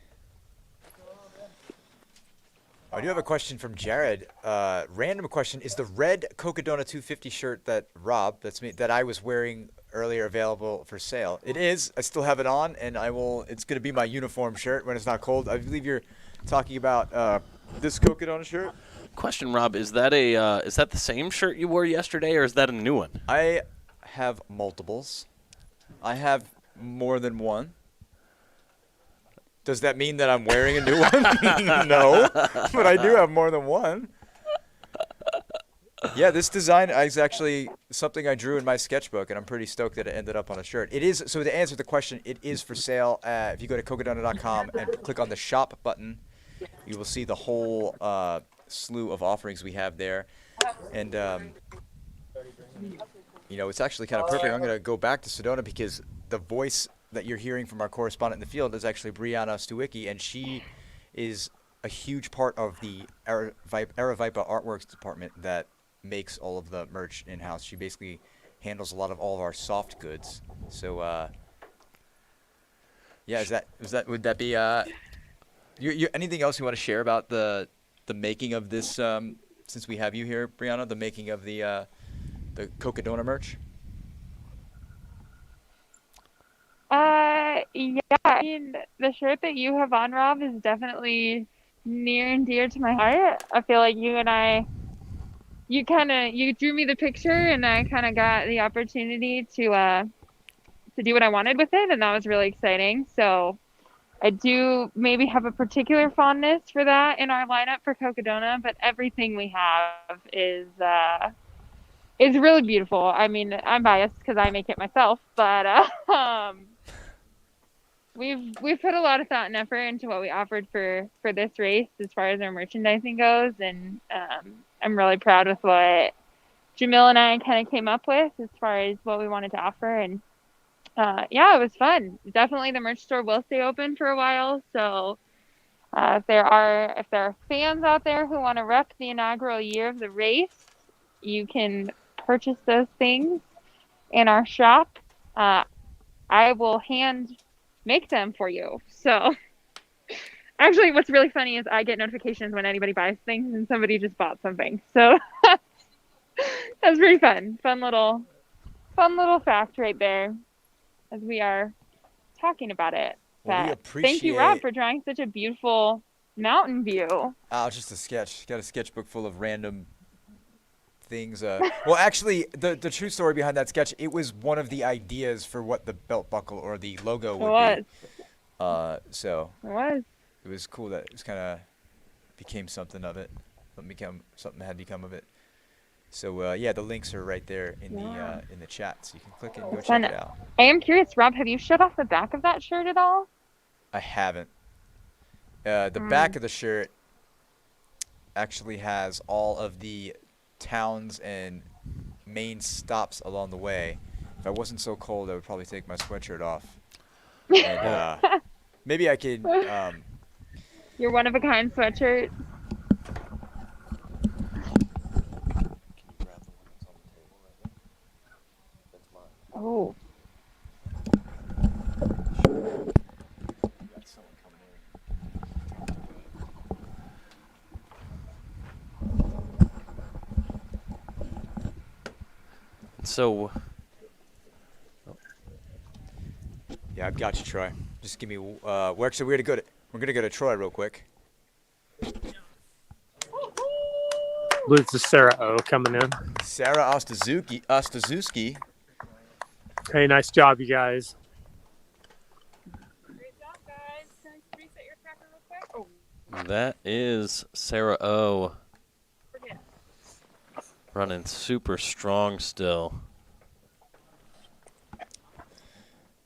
I do have a question from Jared. Random question: is the red Cocodona 250 shirt that Rob, that's me, that I was wearing earlier, available for sale? It is. I still have it on, and it's going to be my uniform shirt when it's not cold. I believe you're talking about this Cocodona shirt. Question, Rob: is that the same shirt you wore yesterday, or is that a new one? I have multiples. I have more than one. Does that mean that I'm wearing a new one? No, but I do have more than one. Yeah, this design is actually something I drew in my sketchbook, and I'm pretty stoked that it ended up on a shirt. It is. So to answer the question, it is for sale. If you go to cocodona.com and click on the shop button, you will see the whole slew of offerings we have there. And it's actually kind of perfect. I'm going to go back to Sedona because the voice that you're hearing from our correspondent in the field is actually Brianna Stewicki, and she is a huge part of the Aravaipa Artworks department that makes all of the merch in-house. She basically handles a lot of all of our soft goods. So, yeah, would that be anything else you want to share about the making of this? Since we have you here, Brianna, the making of the Cocodona merch. Yeah, I mean, the shirt that you have on, Rob, is definitely near and dear to my heart. I feel like you and I, you drew me the picture, and I kind of got the opportunity to do what I wanted with it, and that was really exciting. So I do maybe have a particular fondness for that in our lineup for Cocodona, but everything we have is really beautiful. I mean, I'm biased because I make it myself, but we've put a lot of thought and effort into what we offered for this race as far as our merchandising goes, and I'm really proud with what Jamil and I kind of came up with as far as what we wanted to offer. And yeah, it was fun. Definitely the merch store will stay open for a while, so if there are fans out there who want to rep the inaugural year of the race, you can purchase those things in our shop. I will hand make them for you. So actually, what's really funny is I get notifications when anybody buys things, and somebody just bought something. So that's pretty fun. Fun little fact right there as we are talking about it. Well, we Thank you, Rob, for drawing such a beautiful mountain view. Oh, just a sketch. Got a sketchbook full of random things. Well, actually, the true story behind that sketch, it was one of the ideas for what the belt buckle or the logo would be. So it was cool that it was kind of became something of it. Something had become of it. So yeah, the links are right there in the chat, so you can click it and go check it out. I am curious, Rob, have you showed off the back of that shirt at all? I haven't. The back of the shirt actually has all of the towns and main stops along the way. If I wasn't so cold, I would probably take my sweatshirt off. And maybe I could. Your one-of-a-kind sweatshirt. Oh. So. Yeah, I've got you, Troy. Just give me. We're gonna go to Troy real quick. This is Sarah O coming in. Sarah Ostazuski. Hey, nice job, you guys. Great job, guys. Can I reset your tracker real quick? Oh. That is Sarah O. Running super strong still.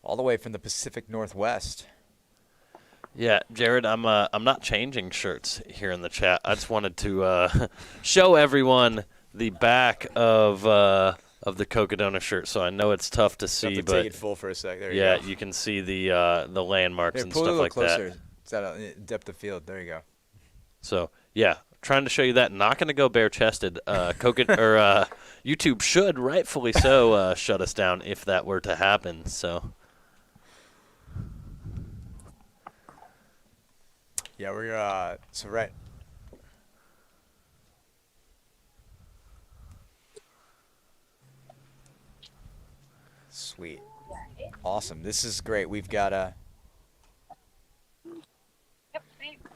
All the way from the Pacific Northwest. Yeah, Jared, I'm not changing shirts here in the chat. I just wanted to show everyone the back of the Cocodona shirt. So I know it's tough to see, but take it full for a sec. There you go. You can see the landmarks and stuff like closer. that. It's at depth of field. There you go. So yeah, trying to show you that. Not going to go bare-chested. YouTube should rightfully so shut us down if that were to happen. So. Yeah, we're so right. Sweet. Awesome. This is great. We've got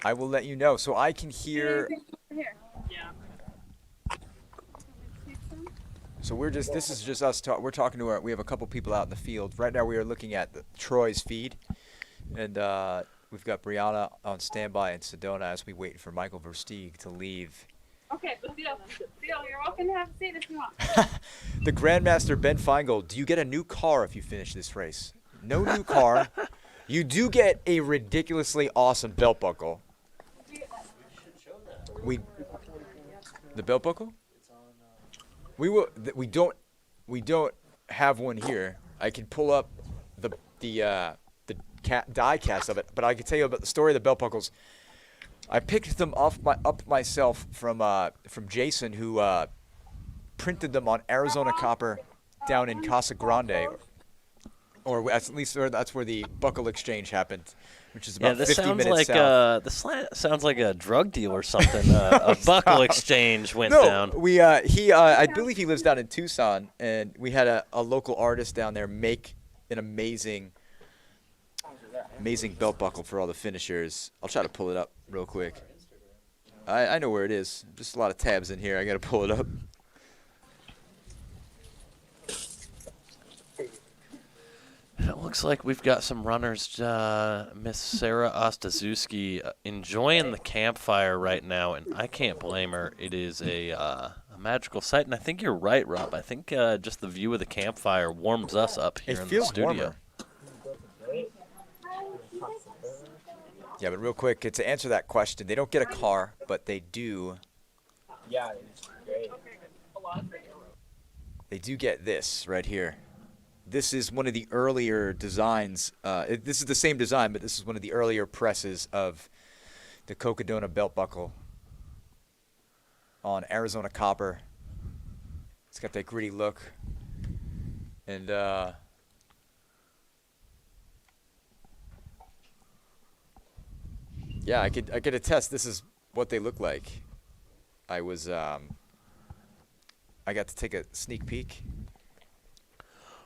I will let you know. So I can hear. So this is just us we're talking to we have a couple people out in the field. Right now we are looking at Troy's feed. And we've got Brianna on standby in Sedona as we wait for Michael Versteeg to leave. Okay, let's deal. You're welcome to have a seat if you want. The Grandmaster Ben Feingold, do you get a new car if you finish this race? No new car. You do get a ridiculously awesome belt buckle. The belt buckle? We don't have one here. I can pull up die cast of it, but I can tell you about the story of the belt buckles. I picked them up myself from Jason, who printed them on Arizona copper down in Casa Grande, or at least that's where the buckle exchange happened, which is about 50 minutes south. This sounds like a drug deal or something. A buckle exchange went down. I believe he lives down in Tucson, and we had a local artist down there make an amazing belt buckle for all the finishers. I'll try to pull it up real quick. I know where it is. Just a lot of tabs in here. I got to pull it up. It looks like we've got some runners. Miss Sarah Ostaszewski enjoying the campfire right now, and I can't blame her. It is a magical sight, and I think you're right, Rob. I think just the view of the campfire warms us up here in the studio. Warmer. Yeah, but real quick, to answer that question, they don't get a car, but they do. Yeah, it's great. They do get this right here. This is one of the earlier designs. This is the same design, but this is one of the earlier presses of the Cocodona belt buckle on Arizona copper. It's got that gritty look. And yeah, I could attest this is what they look like. I got to take a sneak peek.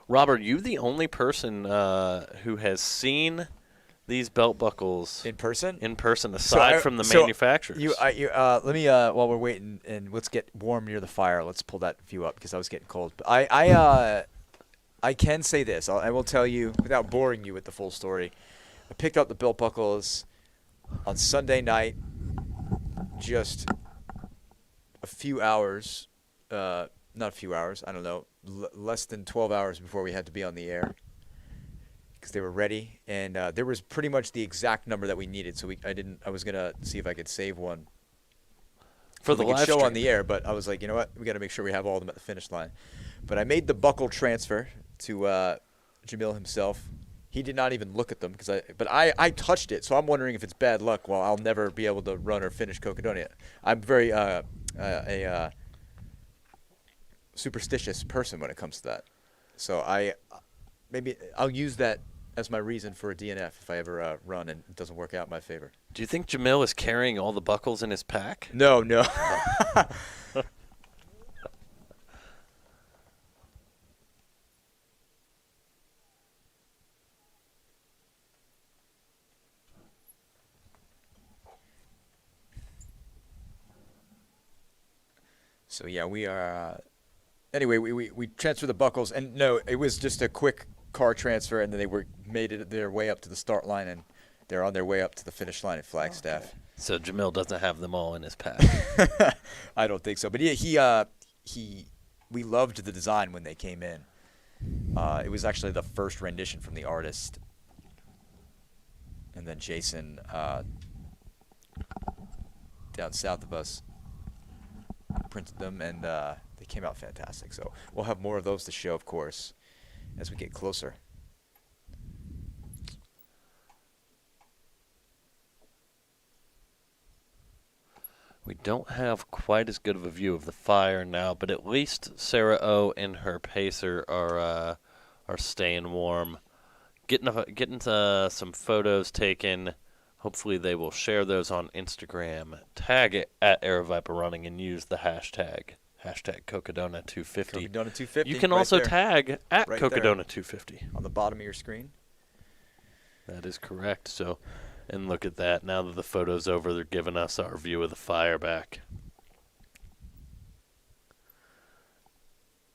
Robert, you the only person who has seen these belt buckles in person? In person, aside from the manufacturers. Let me while we're waiting, and let's get warm near the fire. Let's pull that view up because I was getting cold. But I can say this. I will tell you without boring you with the full story. I picked up the belt buckles on Sunday night, just a few hours, not a few hours, I don't know, less than 12 hours before we had to be on the air because they were ready, and there was pretty much the exact number that we needed, so I was going to see if I could save one for the live show stream on the air, but I was like, you know what, we got to make sure we have all of them at the finish line. But I made the buckle transfer to Jamil himself. He did not even look at them but I touched it, so I'm wondering if it's bad luck. Well, I'll never be able to run or finish Cocodona. I'm very a superstitious person when it comes to that. So maybe I'll use that as my reason for a DNF if I ever run and it doesn't work out in my favor. Do you think Jamil is carrying all the buckles in his pack? No. So yeah, we are. Anyway, we transferred the buckles, and no, it was just a quick car transfer, and then they made their way up to the start line, and they're on their way up to the finish line at Flagstaff. So Jamil doesn't have them all in his pack. I don't think so, but we loved the design when they came in. It was actually the first rendition from the artist, and then Jason down south of us printed them, and they came out fantastic. So we'll have more of those to show, of course, as we get closer. We don't have quite as good of a view of the fire now, but at least Sarah O and her pacer are staying warm, getting some photos taken. Hopefully they will share those on Instagram, tag it at Aravaipa Running, and use the hashtag Cocodona250. Cocodona250. You can right also there. tag at Right Cocodona250. On the bottom of your screen. That is correct. So, and look at that. Now that the photo's over, they're giving us our view of the fire back.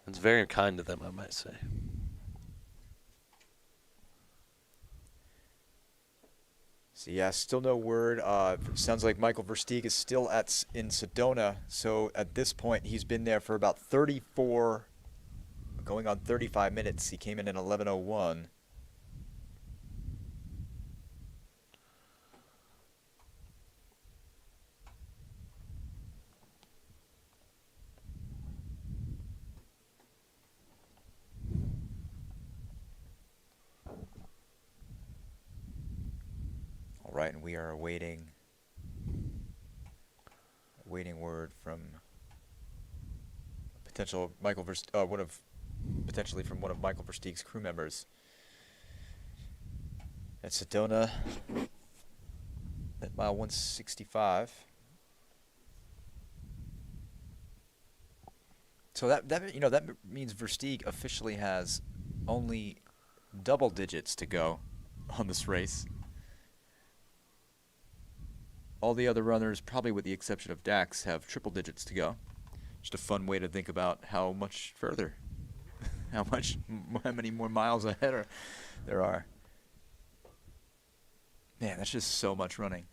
It's very kind of them, I might say. So yeah, still no word. Sounds like Michael Versteeg is still in Sedona. So at this point, he's been there for about 34, going on 35 minutes. He came in at 11:01. right, and we are awaiting word from potential potentially from one of Michael Versteeg's crew members at Sedona at mile 165. So that means Versteeg officially has only double digits to go on this race. All the other runners, probably with the exception of Dax, have triple digits to go. Just a fun way to think about how much further, how many more miles ahead there are. Man, that's just so much running.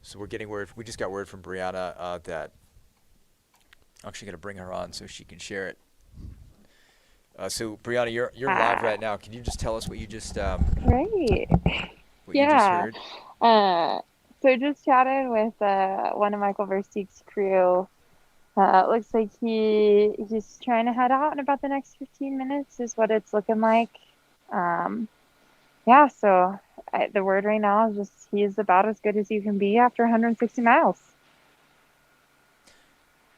So we're getting word. We just got word from Brianna that I'm actually going to bring her on so she can share it. So Brianna, you're live right now. Can you just tell us what you just Great. You just Yeah. heard? So I just chatted with one of Michael Versteeg's crew. Looks like he's trying to head out in about the next 15 minutes is what it's looking like. Yeah, so the word right now is just he's about as good as you can be after 160 miles.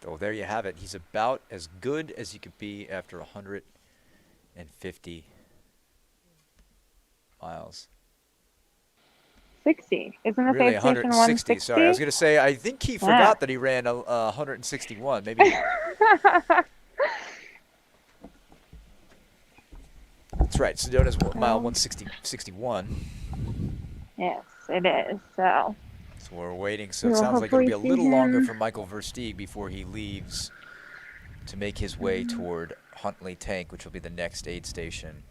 Oh, there you have it. He's about as good as you could be after 150 miles. 60. Isn't this Really, aid station 160. 160? Sorry, I was going to say, I think he forgot that he ran 161. Maybe. That's right. Sedona's mile 161. Yes, it is. So we're waiting. So it we'll sounds like it'll be a hopefully little see longer him. for Michael Versteeg before he leaves to make his way toward Huntley Tank, which will be the next aid station.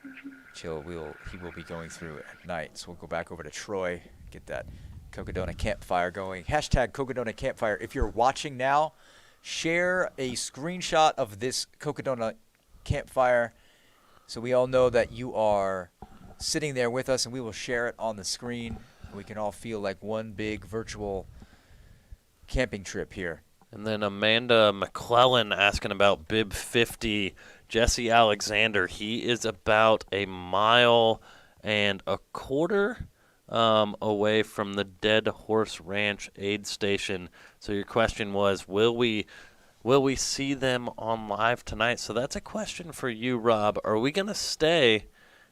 Which he will be going through at night. So we'll go back over to Troy, get that Cocodona campfire going. Hashtag Cocodona campfire. If you're watching now, share a screenshot of this Cocodona campfire so we all know that you are sitting there with us, and we will share it on the screen. We can all feel like one big virtual camping trip here. And then Amanda McClellan asking about Bib 50. Jesse Alexander, he is about 1.25 miles away from the Dead Horse Ranch aid station. So your question was, will we see them on live tonight? So that's a question for you, Rob. Are we going to stay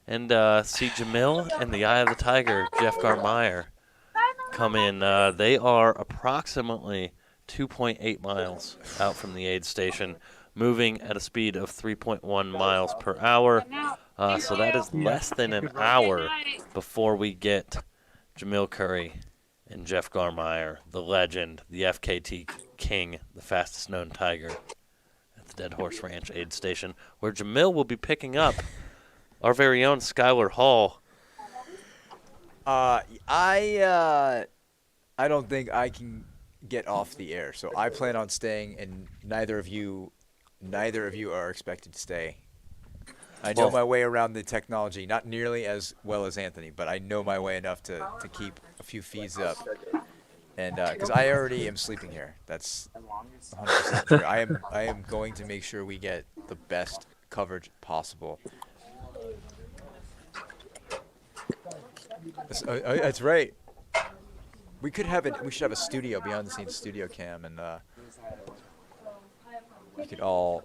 and see Jamil and the Eye of the Tiger, Jeff Garmeyer, come in? They are approximately 2.8 miles out from the aid station, moving at a speed of 3.1 miles per hour. So that is less than an hour before we get Jamil Coury and Jeff Garmeyer, the legend, the FKT king, the fastest known tiger, at the Dead Horse Ranch aid station, where Jamil will be picking up our very own Skylar Hall. I don't think I can get off the air, so I plan on staying, and neither of you are expected to stay. I know my way around the technology, not nearly as well as Anthony, but I know my way enough to keep a few feeds up. And because I already am sleeping here, that's 100% true. I am going to make sure we get the best coverage possible. That's right. We should have a studio, behind the scenes studio cam, and you could all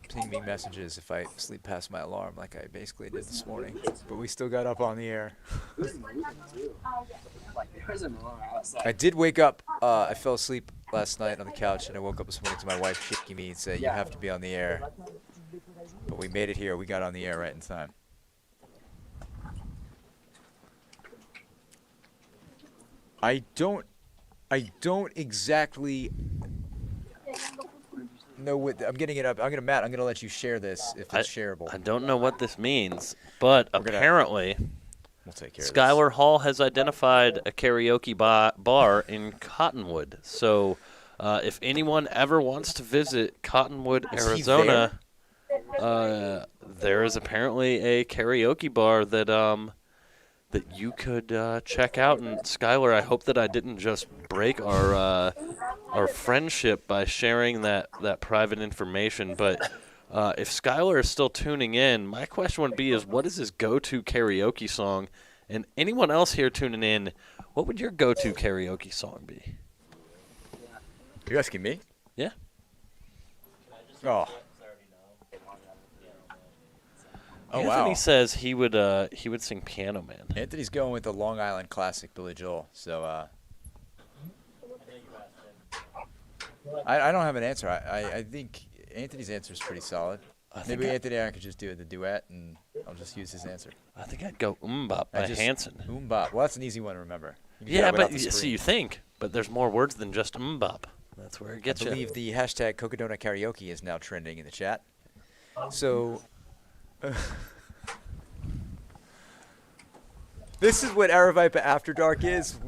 ping me messages if I sleep past my alarm, like I basically did this morning. But we still got up on the air. I did wake up. I fell asleep last night on the couch, and I woke up this morning to my wife shaking me and saying, "You have to be on the air." But we made it here. We got on the air right in time. I don't exactly know what I'm getting it up. I'm gonna let you share this if it's shareable. I don't know what this means, but apparently we'll take care Skylar Hall has identified a karaoke bar in Cottonwood. So if anyone ever wants to visit Cottonwood, Arizona, there is apparently a karaoke bar that that you could check out. And Skylar, I hope that I didn't just break our friendship by sharing that private information. But if Skylar is still tuning in, my question would be: what is his go-to karaoke song? And anyone else here tuning in, what would your go-to karaoke song be? You asking me? Yeah. Oh. Oh, Anthony wow. says he would sing Piano Man. Anthony's going with the Long Island classic Billy Joel. So I don't have an answer. I think Anthony's answer is pretty solid. Maybe Anthony and I could just do the duet, and I'll just use his answer. I think I'd go Bop by Hanson. Bop. Well, that's an easy one to remember. Yeah, but see, you think, but there's more words than just Bop. That's where it gets you. I believe the hashtag Cocodona Karaoke is now trending in the chat. So, this is what Aravaipa After Dark is.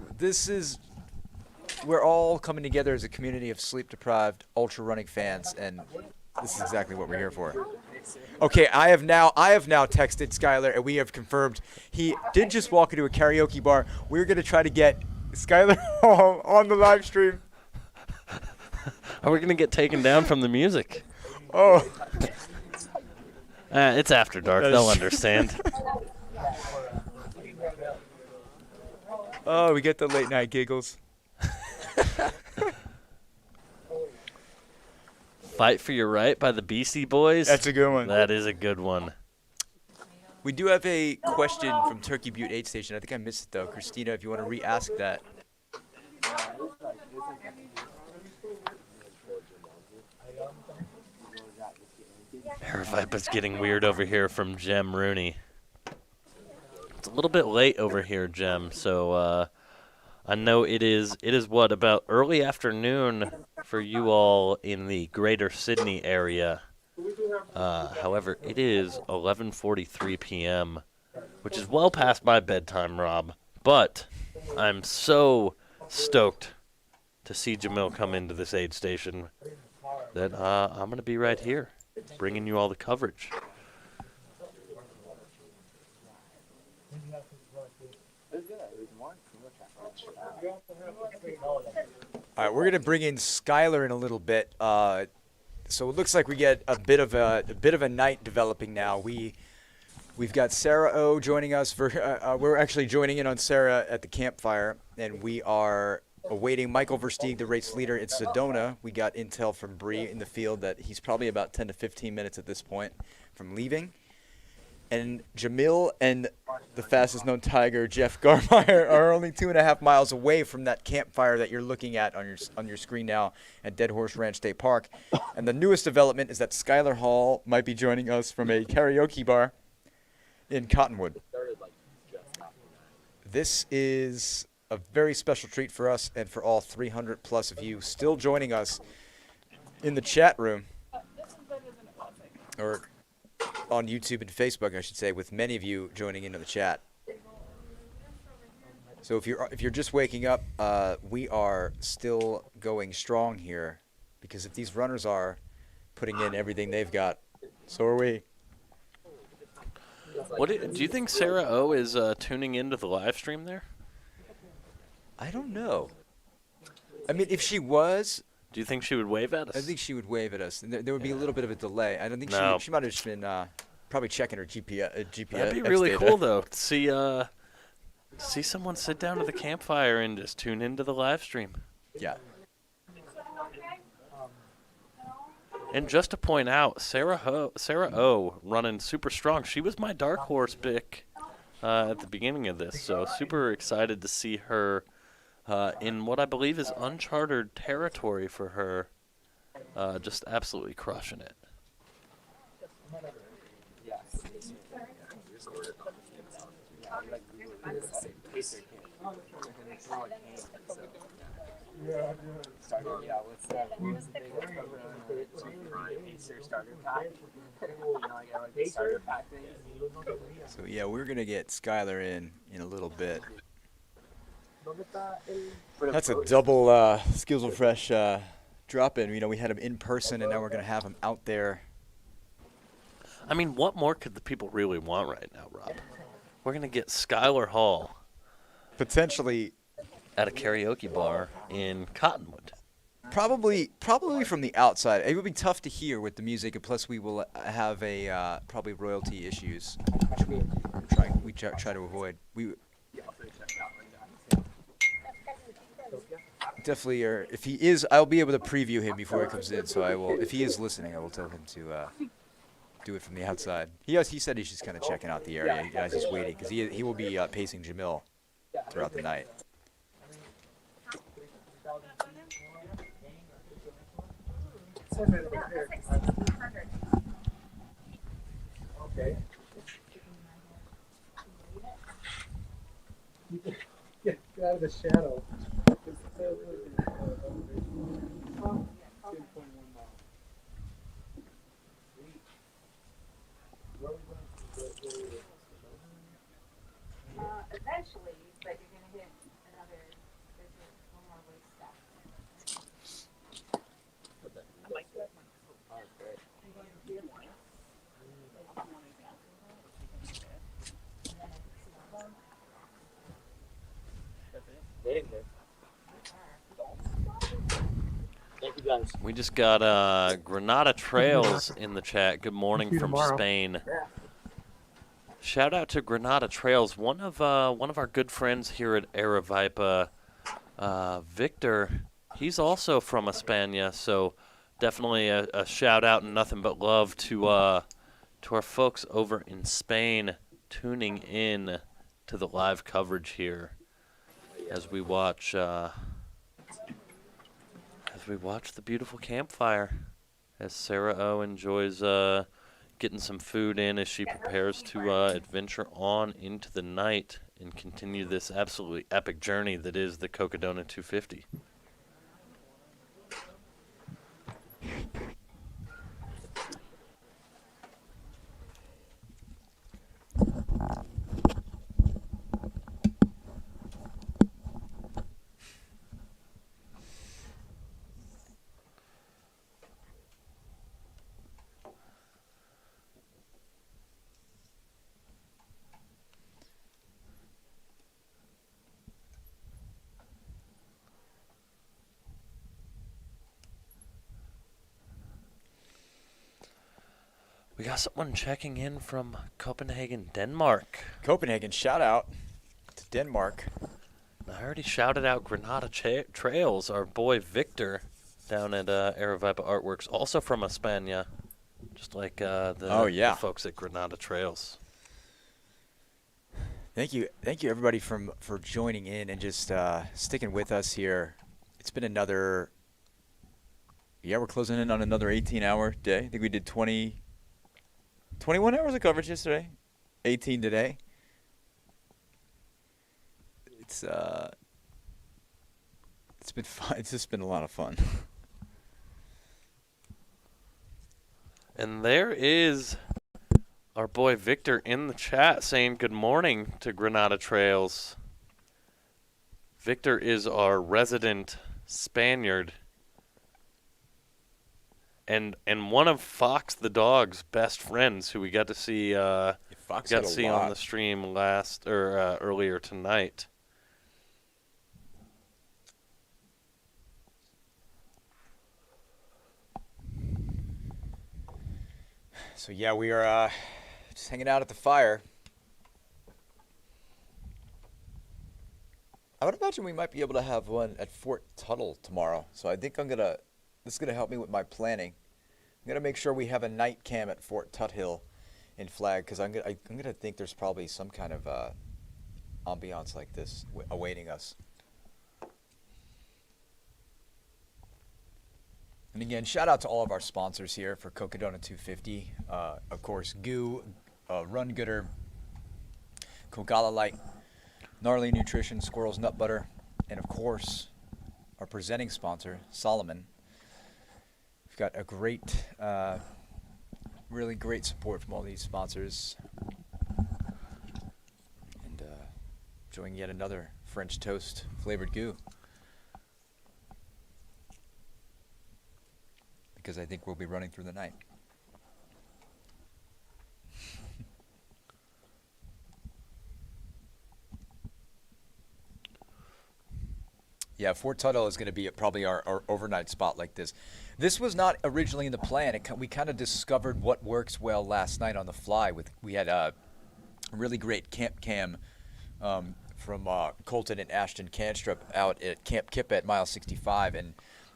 We're all coming together as a community of sleep-deprived ultra running fans, and this is exactly what we're here for. Okay, I have now texted Skylar, and we have confirmed he did just walk into a karaoke bar. We're gonna try to get Skylar on the live stream. Are we going to get taken down from the music? Oh. It's after dark. They'll understand. Oh, we get the late night giggles. Fight for Your Right by the Beastie Boys. That's a good one. That is a good one. We do have a question from Turkey Butte Aid Station. I think I missed it, though. Christina, if you want to re-ask that. Aravaipa's getting weird over here from Jem Rooney. It's a little bit late over here, Jem, so I know it is what, about early afternoon for you all in the greater Sydney area. However, it is 11:43 p.m., which is well past my bedtime, Rob. But I'm so stoked to see Jamil come into this aid station that I'm going to be right here, bringing you all the coverage. All right, we're going to bring in Skylar in a little bit. So it looks like we get a bit of a night developing now. We've got Sarah O joining us we're actually joining in on Sarah at the campfire, and we are awaiting Michael Versteeg, the race leader in Sedona. We got intel from Bree in the field that he's probably about 10 to 15 minutes at this point from leaving. And Jamil and the fastest known tiger, Jeff Garmeyer, are only 2.5 miles away from that campfire that you're looking at on your screen now at Dead Horse Ranch State Park. And the newest development is that Skylar Hall might be joining us from a karaoke bar in Cottonwood. This is a very special treat for us and for all 300 plus of you still joining us in the chat room, or on YouTube and Facebook, I should say, with many of you joining into the chat. So if you're just waking up, we are still going strong here, because if these runners are putting in everything they've got, so are we. Do you think Sarah O is tuning into the live stream there? I don't know. I mean, if she was, do you think she would wave at us? I think she would wave at us. And there would be a little bit of a delay. I don't think she might have just been probably checking her GPS. That'd be really cool, though, to see someone sit down at the campfire and just tune into the live stream. Yeah. And just to point out, Sarah O running super strong. She was my dark horse pick at the beginning of this, so super excited to see her in what I believe is uncharted territory for her, just absolutely crushing it. So yeah, we're gonna get Skylar in a little bit. That's a double Skills of Fresh drop in. You know, we had him in person, and now we're gonna have him out there. I mean, what more could the people really want right now, Rob? We're going to get Skylar Hall. Potentially. At a karaoke bar in Cottonwood. Probably from the outside. It would be tough to hear with the music, and plus we will have a probably royalty issues, which we try to avoid. We definitely are. If he is, I'll be able to preview him before he comes in. So I will. If he is listening, I will tell him to do it from the outside. He said he's just kind of checking out the area as he's waiting, because he will be pacing Jamil throughout the night. Okay. Get out of the shadow. Eventually, but you're going to hit another, there's one more waist step. I like that one. Thank you guys. We just got Granada Trails in the chat. Good morning from tomorrow. Spain. Shout out to Granada Trails, one of our good friends here at Aravaipa, Victor. He's also from España, so definitely a shout out and nothing but love to our folks over in Spain tuning in to the live coverage here as we watch the beautiful campfire as Sarah O enjoys getting some food in as she prepares to adventure on into the night and continue this absolutely epic journey that is the Cocodona 250. We got someone checking in from Copenhagen, Denmark. Copenhagen, shout out to Denmark. I already shouted out Granada Trails, our boy Victor down at Aravaipa Artworks, also from España, just like the folks at Granada Trails. Thank you everybody for joining in and just sticking with us here. It's been another, we're closing in on another 18-hour day. I think we did 21 hours of coverage yesterday, 18 today. It's been fun. It's just been a lot of fun. And there is our boy Victor in the chat saying good morning to Granada Trails. Victor is our resident Spaniard and one of Fox the dog's best friends, who we got to see on the stream earlier tonight. So yeah, we are just hanging out at the fire. I would imagine we might be able to have one at Fort Tuttle tomorrow. So I think this is gonna help me with my planning. I'm gonna make sure we have a night cam at Fort Tuthill in Flag, because I'm gonna think there's probably some kind of ambiance like this awaiting us. And again, shout out to all of our sponsors here for Cocodona 250. Of course, Goo, Run Gooder, Kogala Light, Gnarly Nutrition, Squirrels Nut Butter, and of course, our presenting sponsor, Salomon. We've got a great, really great support from all these sponsors. And enjoying yet another French toast flavored goo. Because I think we'll be running through the night. Yeah, Fort Tuttle is going to be probably our overnight spot like this. This was not originally in the plan. We kind of discovered what works well last night on the fly. We had a really great camp cam from Colton and Ashton Canstrup out at Camp Kip at mile 65, and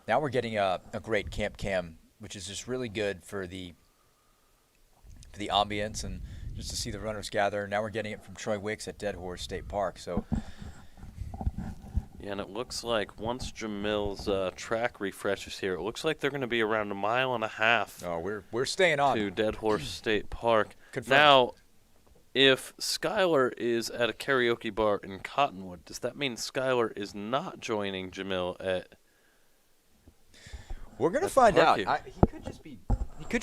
now we're getting a great camp cam, which is just really good for the ambience and just to see the runners gather. Now we're getting it from Troy Wicks at Dead Horse State Park. So. Yeah, and it looks like once Jamil's track refreshes here, it looks like they're going to be around 1.5 miles. Oh, we're staying on to Dead Horse State Park. Confirmed. Now, if Skylar is at a karaoke bar in Cottonwood, does that mean Skylar is not joining Jamil at? We're gonna find out. Parkview? He could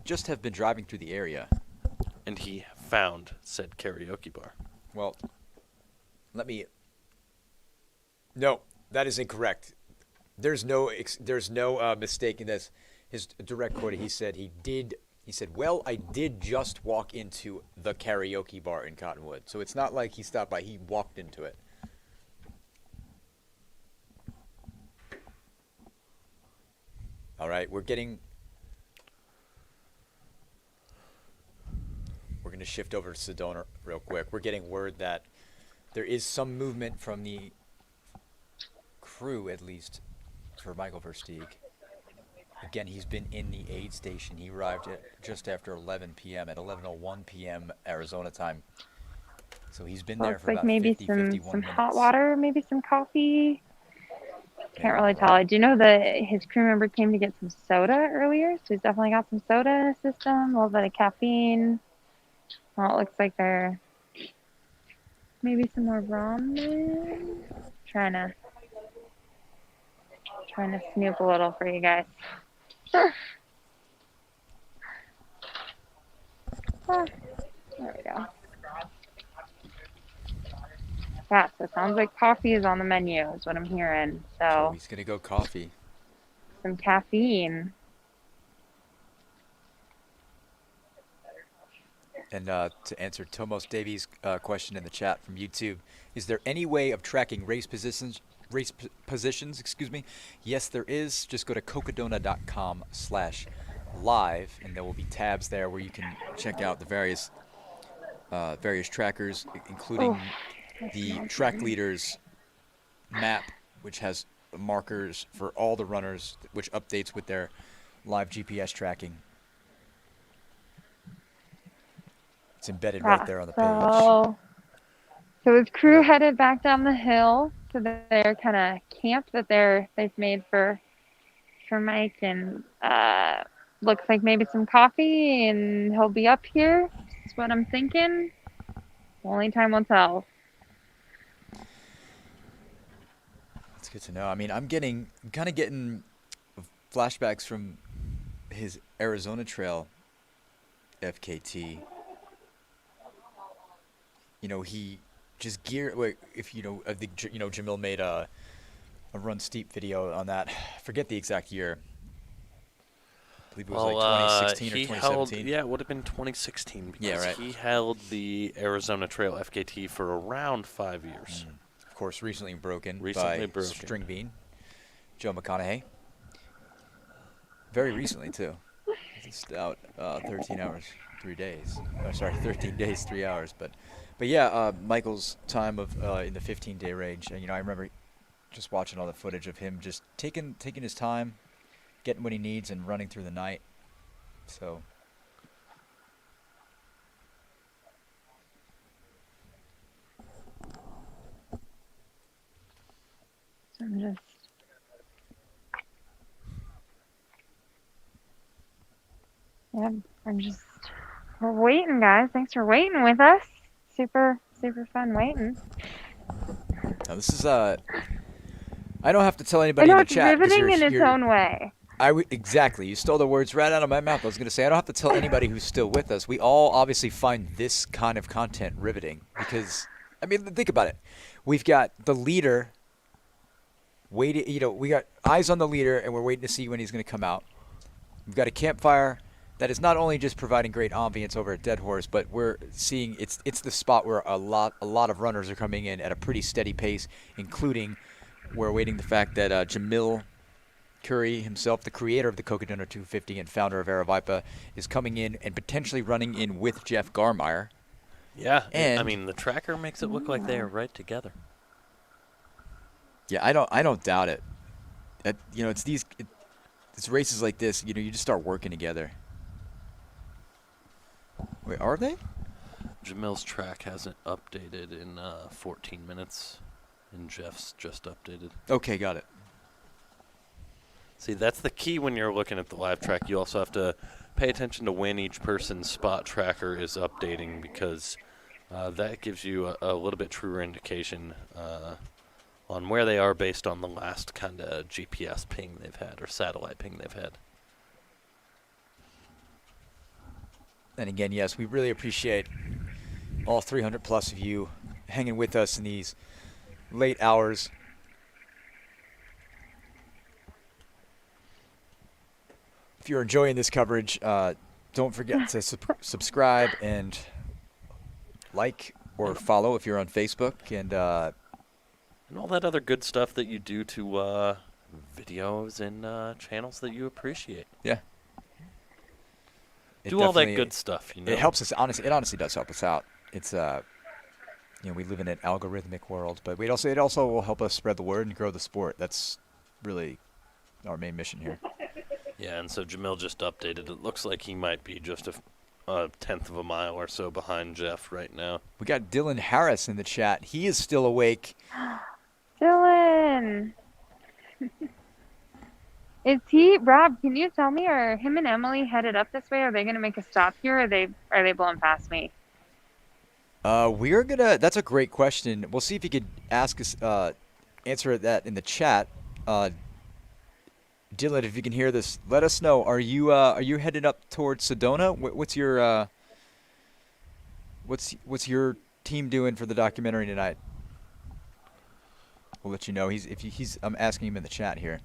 just have been driving through the area, and he found said karaoke bar. Well, No, that is incorrect. There's no mistake in this. His direct quote. He said, "Well, I did just walk into the karaoke bar in Cottonwood." So it's not like he stopped by. He walked into it. All right, we're going to shift over to Sedona real quick. We're getting word that there is some movement from the crew, at least, for Michael Versteeg. Again, he's been in the aid station. He arrived at just after 11 p.m. at 11:01 p.m. Arizona time. So he's been there Looks for like about maybe 50, 51 some minutes. hot water, maybe some coffee. Can't really tell. I do know that his crew member came to get some soda earlier, so he's definitely got some soda in his system, a little bit of caffeine. Well, it looks like they're maybe some more ramen. Trying to snoop a little for you guys. There we go. Yeah, so it sounds like coffee is on the menu, is what I'm hearing. So He's going to go coffee. some caffeine. And to answer Tomos Davies' question in the chat from YouTube, is there any way of tracking race positions? Yes, there is. Just go to cocodona.com/live, and there will be tabs there where you can check out the various trackers, including the track leaders map, which has markers for all the runners, which updates with their live GPS tracking. It's embedded right there on the page. So his crew headed back down the hill to their kind of camp that they've made for Mike, and looks like maybe some coffee, and he'll be up here. That's what I'm thinking. Only time will tell. That's good to know. I mean, I'm kind of getting flashbacks from his Arizona Trail FKT. You know, he just I think Jamil made a Run Steep video on that. I forget the exact year. I believe it was like 2016 or 2017. It would have been 2016 because Yeah, right. he held the Arizona Trail FKT for around 5 years. Of course, recently broken by String Bean, Joe McConaughey. Very recently, too. Just out 13 hours, 3 days. Oh, sorry, 13 days, 3 hours. But yeah, Michael's time of in the 15-day range. And, I remember just watching all the footage of him just taking his time, getting what he needs, and running through the night. So. We're waiting, guys. Thanks for waiting with us. Super fun waiting. Now this is I don't have to tell anybody in the chat. It's riveting in its own way. Exactly. You stole the words right out of my mouth. I was going to say, I don't have to tell anybody who's still with us. We all obviously find this kind of content riveting because, I mean, think about it. We've got the leader waiting, we got eyes on the leader and we're waiting to see when he's going to come out. We've got a campfire that is not only just providing great ambience over at Dead Horse, but we're seeing it's the spot where a lot of runners are coming in at a pretty steady pace, including we're awaiting the fact that Jamil Coury himself, the creator of the Cocodona 250 and founder of Aravaipa, is coming in and potentially running in with Jeff Garmire. Yeah, and I mean the tracker makes it look like they are right together. Yeah, I don't doubt it. It's it's races like this. You just start working together. Wait, are they? Jamil's track hasn't updated in 14 minutes, and Jeff's just updated. Okay, got it. See, that's the key when you're looking at the live track. You also have to pay attention to when each person's spot tracker is updating, because that gives you a little bit truer indication on where they are based on the last kind of GPS ping they've had or satellite ping they've had. And again, yes, we really appreciate all 300 plus of you hanging with us in these late hours. If you're enjoying this coverage, don't forget to subscribe and like or follow if you're on Facebook, and all that other good stuff that you do to videos and channels that you appreciate. Yeah. Do all that good stuff, It helps us, honestly. It honestly does help us out. It's we live in an algorithmic world, but it also will help us spread the word and grow the sport. That's really our main mission here. Yeah, and so Jamil just updated. It looks like he might be just a tenth of a mile or so behind Jeff right now. We got Dylan Harris in the chat. He is still awake. Dylan! Is he, Rob, can you tell me, are him and Emily headed up this way? Are they going to make a stop here, or are they blowing past me? That's a great question. We'll see if you could ask us, answer that in the chat. Dylan, if you can hear this, let us know. Are you headed up towards Sedona? What's your team doing for the documentary tonight? We'll let you know. I'm asking him in the chat here.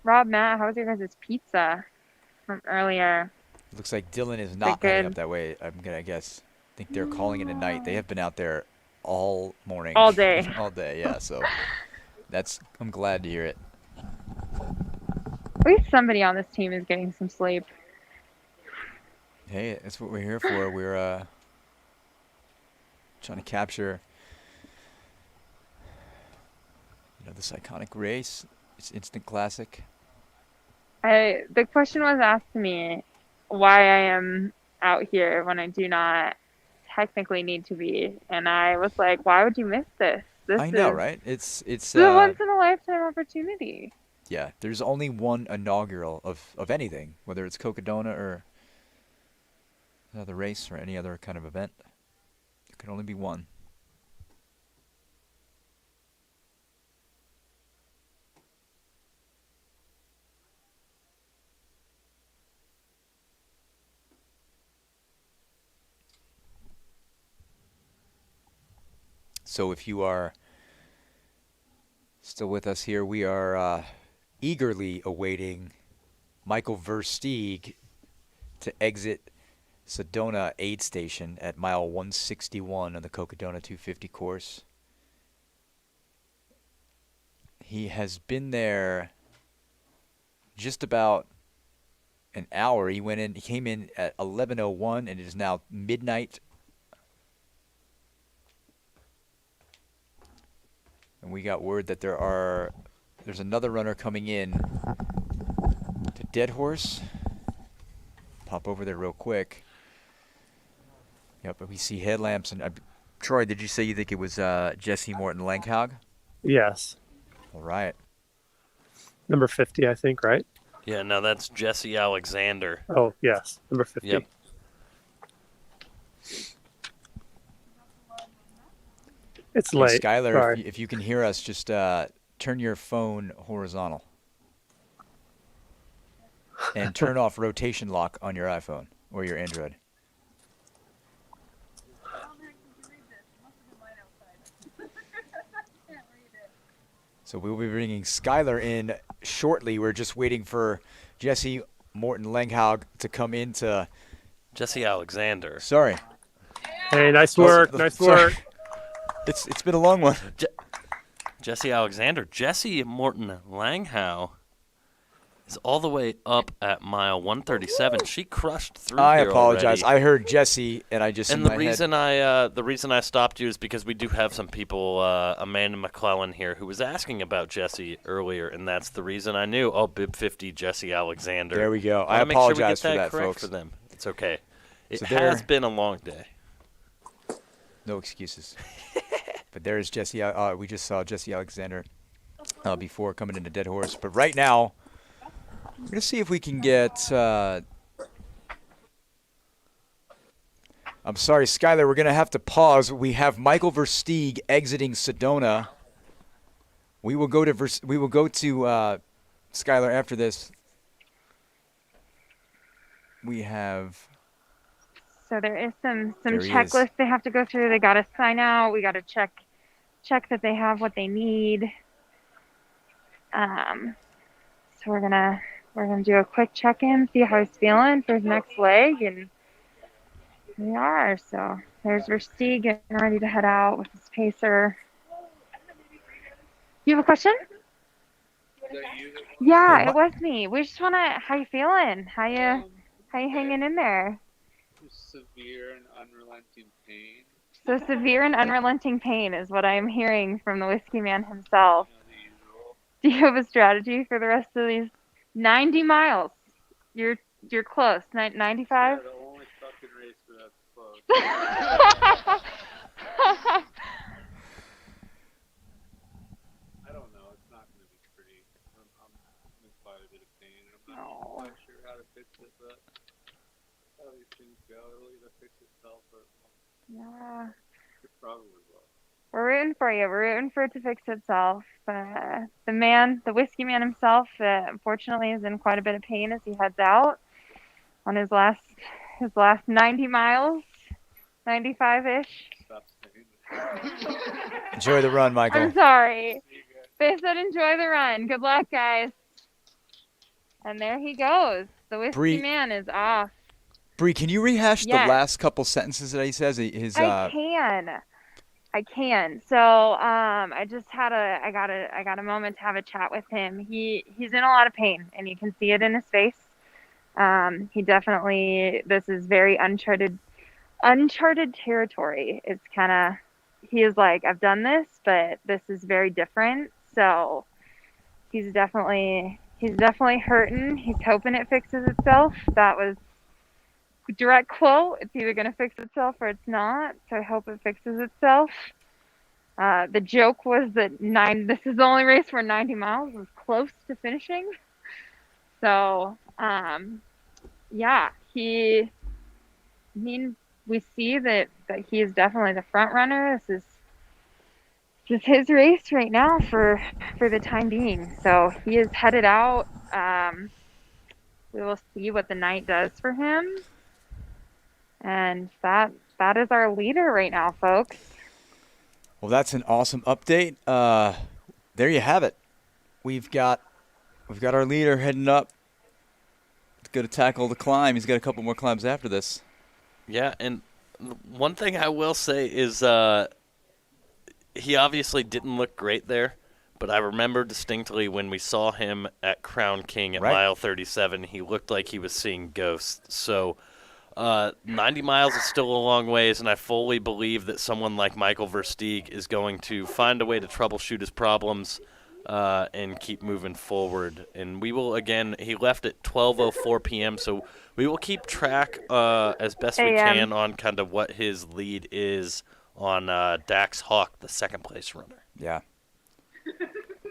Rob, Matt, how was your guys' pizza from earlier? Looks like Dylan is not heading up that way. I'm gonna guess. I think they're calling it a night. They have been out there all morning. All day. All day, yeah. So I'm glad to hear it. At least somebody on this team is getting some sleep. Hey, that's what we're here for. We're trying to capture this iconic race. It's instant classic. The question was asked to me why I am out here when I do not technically need to be, and I was like, why would you miss this? I know, right? It's a once in a lifetime opportunity. Yeah, there's only one inaugural of anything, whether it's Cocodona or another race or any other kind of event. There can only be one. So if you are still with us here, we are eagerly awaiting Michael Versteeg to exit Sedona aid station at mile 161 on the Cocodona 250 course. He has been there just about an hour. He came in at 11:01, and it is now midnight. And we got word that there's another runner coming in to Dead Horse. Pop over there real quick. Yep, but we see headlamps. And Troy, did you say you think it was Jesse Morton Langhag? Yes. All right. Number 50, I think, right? Yeah, no, that's Jesse Alexander. Oh, yes, number 50. Yep. It's Hey, late. Skylar, Sorry. if you can hear us, just turn your phone horizontal. And turn off rotation lock on your iPhone or your Android. So we will be bringing Skylar in shortly. We're just waiting for Jesse Morton Langhaug to come into. Jesse Alexander. Sorry. Hey, nice work. Nice work. It's been a long one. Jesse Alexander. Jesse Morton Langhaug is all the way up at mile 137. She crushed through. I here apologize. already. I heard Jesse, and I just. And the reason I stopped you is because we do have some people, Amanda McClellan here, who was asking about Jesse earlier, and that's the reason I knew. Oh, Bib 50 Jesse Alexander. There we go. I apologize make sure we get for that, correct folks. For them. It's okay. It So has been a long day. No excuses. But there's Jesse. We just saw Jesse Alexander before coming into Dead Horse. But right now, we're going to see if we can get. I'm sorry, Skylar. We're going to have to pause. We have Michael Versteeg exiting Sedona. We will go to Skylar after this. We have. So there is some There he checklists is. they have to go through. They got to sign out. We got to check that they have what they need. So we're gonna do a quick check-in, see how he's feeling for his next leg, and we are. So there's Versteeg getting ready to head out with his pacer. You have a question? Yeah, it was me. We just wanna. How you feeling? How you hanging in there? Severe and unrelenting pain. So severe and unrelenting pain is what I'm hearing from the whiskey man himself. Do you have a strategy for the rest of these 90 miles? You're close. 95? The only fucking race where that's close. I don't know. It's not going to be pretty. I'm in quite a bit of pain. I'm not quite sure how to fix it, but how these things go, it'll either fix itself or Yeah. it probably will. We're rooting for you. We're rooting for it to fix itself. The whiskey man himself, unfortunately, is in quite a bit of pain as he heads out on his last 90 miles, 95-ish. Enjoy the run, Michael. I'm sorry. They said enjoy the run. Good luck, guys. And there he goes. The whiskey Bree- man is off. Bree, can you rehash Yes. the last couple sentences that he says? I can. So I just had I got a moment to have a chat with him. He's in a lot of pain, and you can see it in his face. He definitely, this is very uncharted territory. It's kind of, he is like, I've done this, but this is very different. So he's definitely hurting. He's hoping it fixes itself. That was direct quote. It's either going to fix itself or it's not. So I hope it fixes itself. The joke was that this is the only race where 90 miles was close to finishing. So, yeah, we see that he is definitely the front runner. This is his race right now for the time being. So he is headed out. We will see what the night does for him. And that is our leader right now, folks. Well, that's an awesome update. There you have it. We've got our leader heading up. He's going to tackle the climb. He's got a couple more climbs after this. Yeah, and one thing I will say is he obviously didn't look great there, but I remember distinctly when we saw him at Crown King at mile 37, he looked like he was seeing ghosts. So 90 miles is still a long ways, and I fully believe that someone like Michael Versteeg is going to find a way to troubleshoot his problems and keep moving forward. And we will, again, he left at 12:04 p.m., so we will keep track as best we can on kind of what his lead is on Dax Hawk, the second-place runner. Yeah.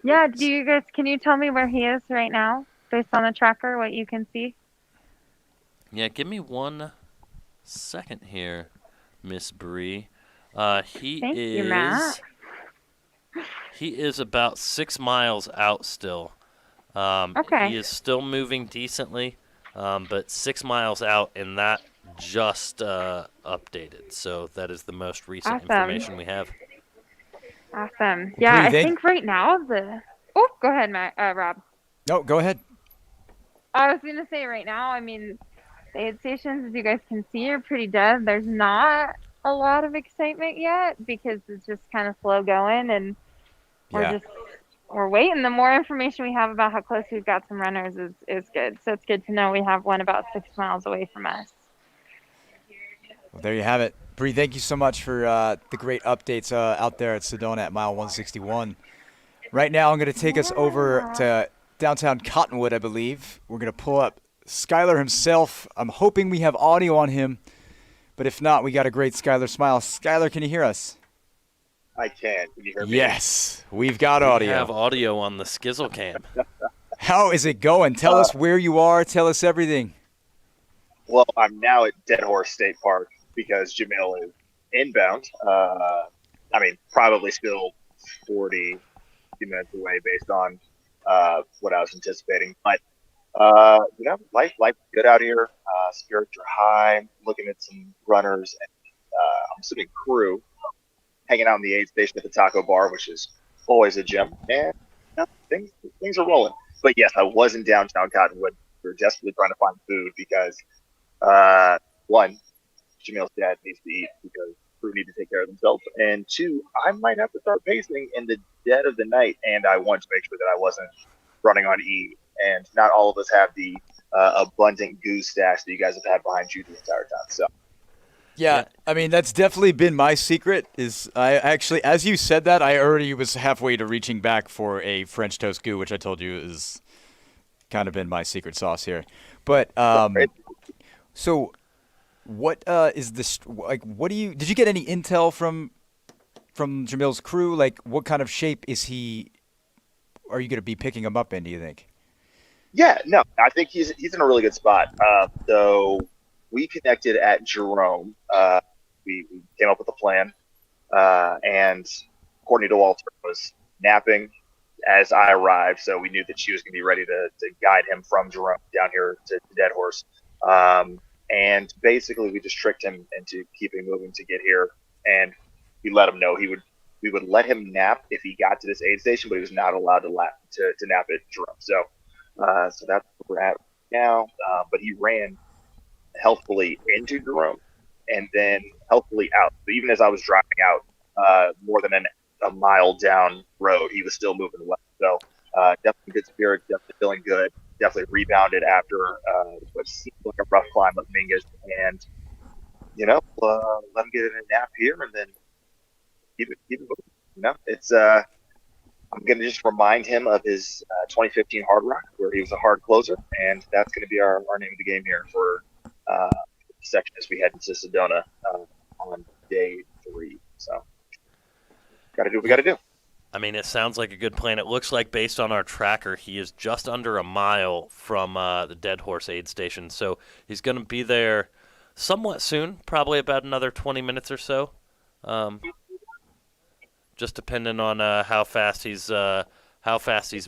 Yeah, can you tell me where he is right now, based on the tracker, what you can see? Yeah, give me 1 second here, Miss Bree. Thank you, Matt. He is about 6 miles out still. Okay. He is still moving decently, but 6 miles out, and that just updated. So that is the most recent information we have. Awesome. Yeah, Bree, I think right now Oh, go ahead, Rob. No, go ahead. I was going to say right now, I mean, the aid stations, as you guys can see, are pretty dead. There's not a lot of excitement yet because it's just kind of slow going, and we're waiting. The more information we have about how close we've got some runners is good. So it's good to know we have one about 6 miles away from us. Well, there you have it. Bree, thank you so much for the great updates out there at Sedona at mile 161. Right now, I'm going to take us over to downtown Cottonwood, I believe. We're going to pull up Skylar himself. I'm hoping we have audio on him, but if not, we got a great Skylar smile. Skylar, can you hear us? I can. Can you hear me? Yes, we've got audio. We have audio on the Skizzle cam. How is it going? Tell us where you are. Tell us everything. Well, I'm now at Dead Horse State Park because Jamil is inbound. I mean, probably still 40 minutes away based on what I was anticipating. But, life good out here. Spirits are high. Looking at some runners and I'm assuming crew hanging out in the aid station at the taco bar, which is always a gem. And things are rolling. But yes, I was in downtown Cottonwood. We were desperately trying to find food because, one, Jamil's dad needs to eat because crew need to take care of themselves. And two, I might have to start pacing in the dead of the night, and I wanted to make sure that I wasn't running on E. And not all of us have the abundant goose stash that you guys have had behind you the entire time. So. Yeah, I mean, that's definitely been my secret. Is I actually, as you said that, I already was halfway to reaching back for a French toast goo, which I told you is kind of been my secret sauce here. But so what is this like? What did you get any intel from Jamil's crew? Like, what kind of shape is he? Are you going to be picking him up in? Do you think? Yeah, no, I think he's in a really good spot. So we connected at Jerome. We came up with a plan, and Courtney DeWalter was napping as I arrived, so we knew that she was going to be ready to guide him from Jerome down here to Dead Horse. And basically, we just tricked him into keeping moving to get here, and we let him know we would let him nap if he got to this aid station, but he was not allowed to nap at Jerome. So that's where we're at now. But he ran healthfully into Jerome and then healthfully out. So even as I was driving out more than a mile down road, he was still moving left. So definitely good spirit, definitely feeling good, definitely rebounded after what seemed like a rough climb up Mingus. And, let him get in a nap here and then keep it moving. It's I'm going to just remind him of his 2015 Hard Rock, where he was a hard closer, and that's going to be our name of the game here for the section as we head into Sedona on day 3. So, got to do what we got to do. I mean, it sounds like a good plan. It looks like, based on our tracker, he is just under a mile from the Dead Horse aid station, so he's going to be there somewhat soon, probably about another 20 minutes or so. Just depending on how fast he's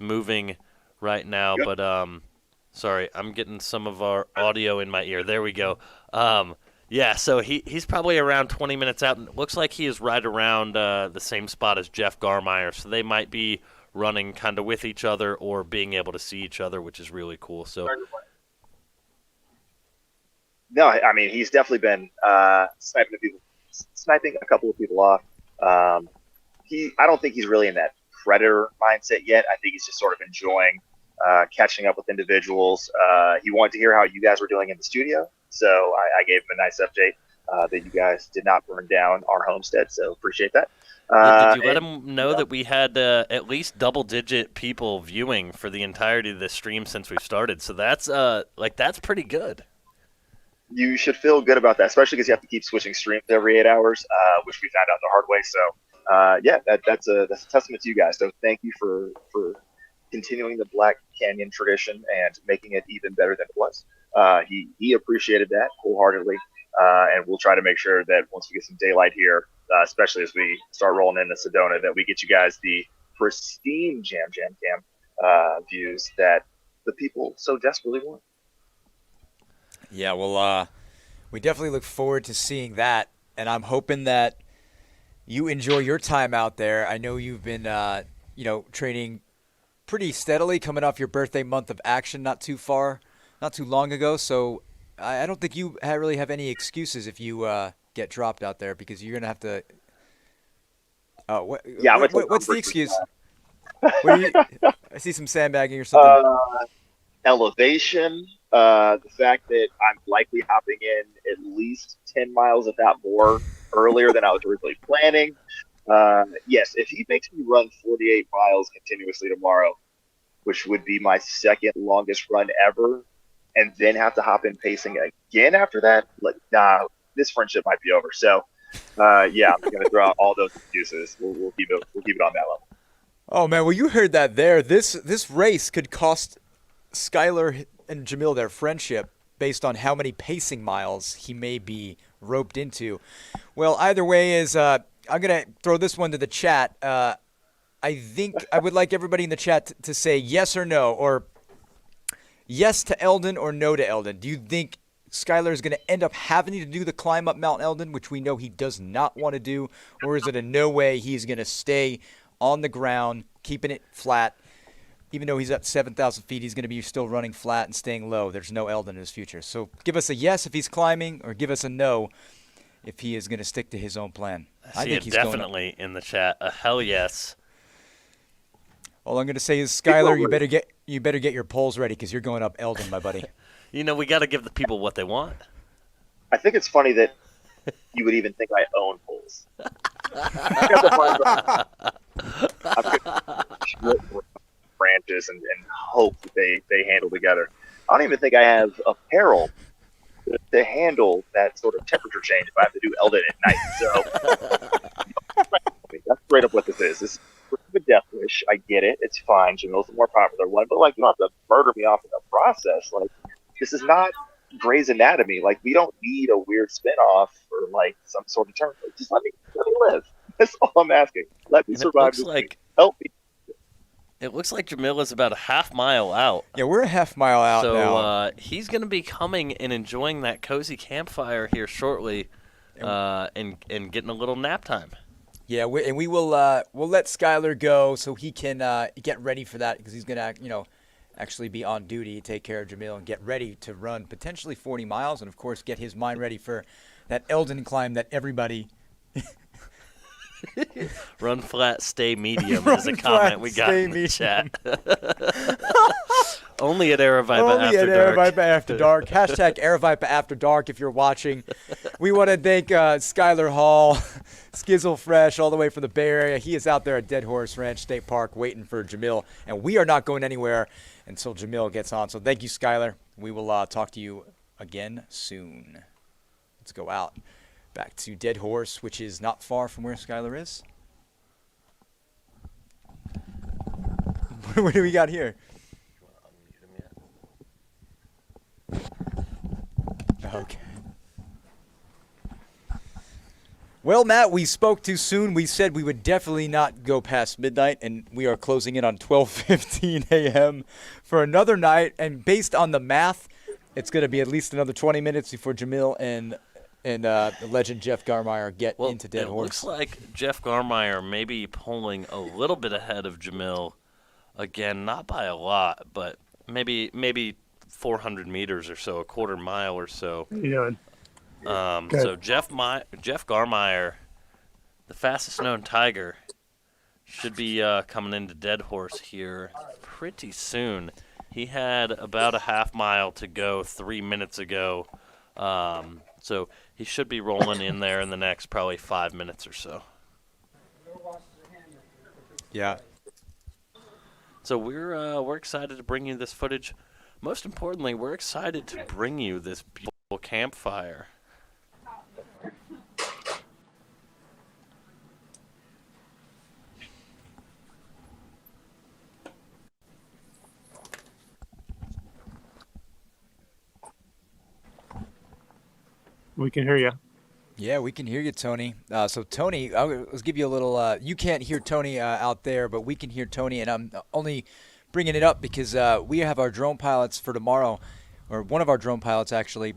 moving right now. Yep. But sorry, I'm getting some of our audio in my ear. There we go. Yeah, so he's probably around 20 minutes out, and it looks like he is right around the same spot as Jeff Garmeyer. So they might be running kind of with each other or being able to see each other, which is really cool. So. No, I mean, he's definitely been sniping a couple of people off. I don't think he's really in that predator mindset yet. I think he's just sort of enjoying catching up with individuals. He wanted to hear how you guys were doing in the studio, so I gave him a nice update that you guys did not burn down our homestead, so appreciate that. Did you let him know that we had at least double-digit people viewing for the entirety of the stream since we've started? So that's that's pretty good. You should feel good about that, especially because you have to keep switching streams every 8 hours, which we found out the hard way. So, that's a testament to you guys. So thank you for continuing the Black Canyon tradition and making it even better than it was. He appreciated that wholeheartedly, and we'll try to make sure that once we get some daylight here, especially as we start rolling into Sedona, that we get you guys the pristine Jam Cam views that the people so desperately want. Yeah, well, we definitely look forward to seeing that, and I'm hoping that you enjoy your time out there. I know you've been, training pretty steadily, coming off your birthday month of action not too long ago. So I don't think you really have any excuses if you get dropped out there, because you're gonna have to. What's the excuse? I see some sandbagging or something. Elevation. The fact that I'm likely hopping in at least 10 miles, if not more, earlier than I was originally planning. Yes, if he makes me run 48 miles continuously tomorrow, which would be my second longest run ever, and then have to hop in pacing again after that, this friendship might be over. So, I'm going to throw out all those excuses. We'll keep it on that level. Oh man, well you heard that there. This race could cost Skylar and Jamil their friendship based on how many pacing miles he may be roped into. Well, either way is I'm going to throw this one to the chat. I think I would like everybody in the chat to say yes or no, or yes to Eldon or no to Eldon. Do you think Skylar is going to end up having to do the climb up Mount Eldon, which we know he does not want to do, or is it a no way he's going to stay on the ground, keeping it flat? Even though he's at 7,000 feet, he's going to be still running flat and staying low. There's no Eldon in his future. So give us a yes if he's climbing, or give us a no if he is going to stick to his own plan. I think he's definitely in the chat. A hell yes. All I'm going to say is, Skylar, you better get your poles ready, because you're going up Eldon, my buddy. We got to give the people what they want. I think it's funny that you would even think I own poles. Branches and hope that they handle together. I don't even think I have apparel to handle that sort of temperature change if I have to do Eldon at night. So that's straight up what this is. This is a death wish. I get it. It's fine. Jamil's the more popular one, but you don't have to murder me off in the process. This is not Grey's Anatomy. We don't need a weird spinoff or some sort of turn. Just let me live. That's all I'm asking. Let me survive this week. Help me. It looks like Jamil is about a half mile out. Yeah, we're a half mile out So now. he's going to be coming and enjoying that cozy campfire here shortly, and getting a little nap time. Yeah, we will we'll let Skylar go so he can get ready for that, because he's going to actually be on duty, take care of Jamil, and get ready to run potentially 40 miles, and of course get his mind ready for that Eldon climb that everybody. Run flat, stay medium is a comment we got in the chat. Only at Aravaipa After Dark. Hashtag Aravaipa After Dark if you're watching. We want to thank Skylar Hall, Skizzle Fresh, all the way from the Bay Area. He is out there at Dead Horse Ranch State Park waiting for Jamil, and we are not going anywhere until Jamil gets on. So thank you, Skylar. We will talk to you again soon. Let's go out. Back to Dead Horse, which is not far from where Skylar is. What do we got here? Okay. Well, Matt, we spoke too soon. We said we would definitely not go past midnight, and we are closing in on 12:15 a.m. for another night. And based on the math, it's going to be at least another 20 minutes before Jamil and the legend Jeff Garmire get into Dead Horse. It looks like Jeff Garmire may be pulling a little bit ahead of Jamil. Again, not by a lot, but maybe 400 meters or so, a quarter mile or so. How you doing? So Jeff Garmire, the fastest known Tiger, should be coming into Dead Horse here pretty soon. He had about a half mile to go 3 minutes ago. So he should be rolling in there in the next probably 5 minutes or so. Yeah. So we're excited to bring you this footage. Most importantly, we're excited to bring you this beautiful campfire. We can hear you. Yeah, we can hear you, Tony. So, Tony, let's give you a little you can't hear Tony out there, but we can hear Tony, and I'm only bringing it up because we have our drone pilots for tomorrow, or one of our drone pilots actually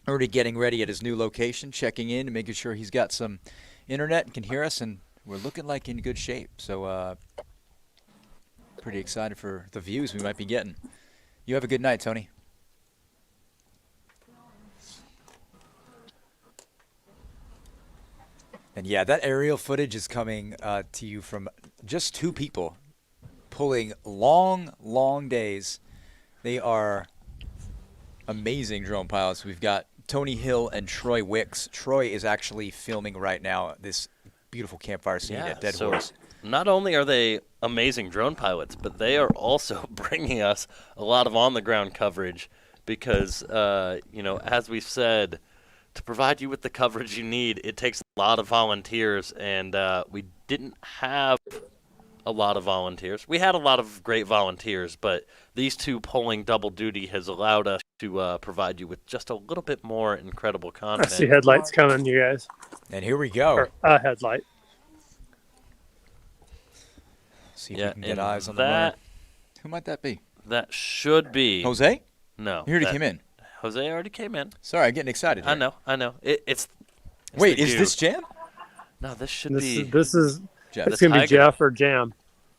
already getting ready at his new location, checking in and making sure he's got some internet and can hear us, and we're looking like in good shape. So pretty excited for the views we might be getting. You have a good night, Tony. And yeah, that aerial footage is coming to you from just two people pulling long, long days. They are amazing drone pilots. We've got Tony Hill and Troy Wicks. Troy is actually filming right now this beautiful campfire scene at Dead Horse. Not only are they amazing drone pilots, but they are also bringing us a lot of on-the-ground coverage because, as we've said, to provide you with the coverage you need, it takes a lot of volunteers, and we didn't have a lot of volunteers. We had a lot of great volunteers, but these two pulling double duty has allowed us to provide you with just a little bit more incredible I content. see headlights coming, you guys. And here we go. Or a headlight. See if we can get eyes on the runner. Who might that be? That should be Jose? No. He already came in. Jose already came in. Sorry, I'm getting excited here. I know. It's Wait, the is this Jam? No, this should This be. This is. Jeff. It's gonna be Jeff or Jam.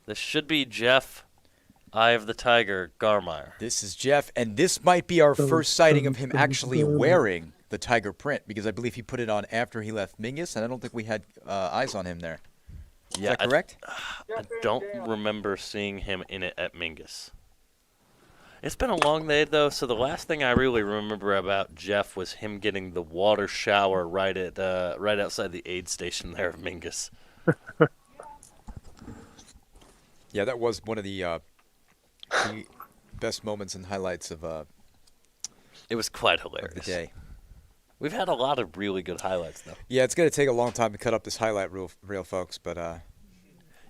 This should be Jeff, Eye of the Tiger, Garmire. This is Jeff, and this might be our first sighting of him actually wearing the tiger print, because I believe he put it on after he left Mingus, and I don't think we had eyes on him there. Is that correct? I don't remember seeing him in it at Mingus. It's been a long day, though, so the last thing I really remember about Jeff was him getting the water shower right outside the aid station there of Mingus. Yeah, that was one of the best moments and highlights of it was quite hilarious. Of the day. We've had a lot of really good highlights, though. Yeah, it's going to take a long time to cut up this highlight reel, folks, but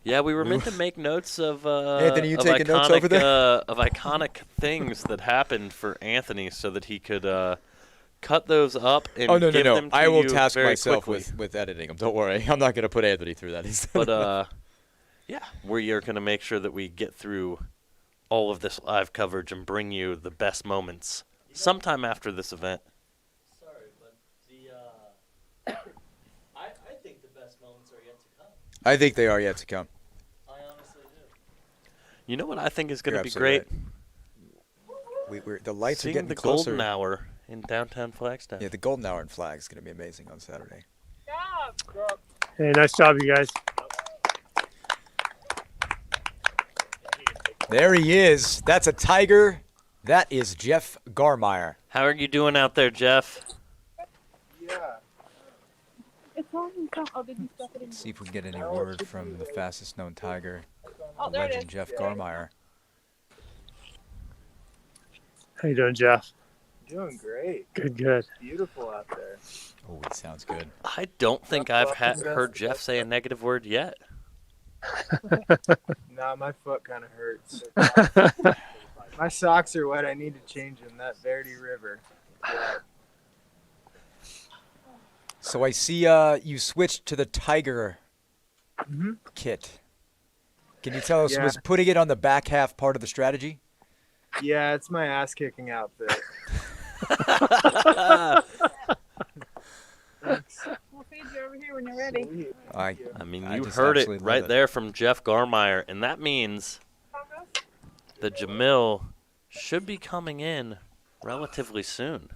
yeah, we were meant to make notes of Anthony, you of taking iconic, notes over there? Of iconic things that happened for Anthony, so that he could cut those up and give them to I will you task very myself quickly. with editing them. Don't worry, I'm not going to put Anthony through that. But yeah, we are going to make sure that we get through all of this live coverage and bring you the best moments sometime after this event. Sorry, but I think the best moments are yet to come. I think they are yet to come. I honestly do. You know what I think is going to You're be absolutely great? We're the lights Seeing are getting the closer. golden hour in downtown Flagstaff. Yeah, the golden hour in Flag is going to be amazing on Saturday. Hey, nice job, you guys. There he is. That's a tiger. That is Jeff Garmire. How are you doing out there, Jeff? Yeah. It's on. Oh, did you stuff it in? Let's see if we can get any word from the fastest known tiger, Oh, the there it legend is. Jeff Garmire. How you doing, Jeff? Doing great. Good. Beautiful out there. Oh, it sounds good. I don't think I've heard Jeff say a negative word yet. Nah, my foot kind of hurts. My socks are wet. I need to change them. That Verdi River. Yeah. So I see you switched to the tiger kit. Can you tell us, Yeah. was putting it on the back half part of the strategy? Yeah, it's my ass kicking outfit. We'll feed you over here when you're ready. I mean, I you just heard it absolutely right love it. there from Jeff Garmire, and that means that Jamil should be coming in relatively soon.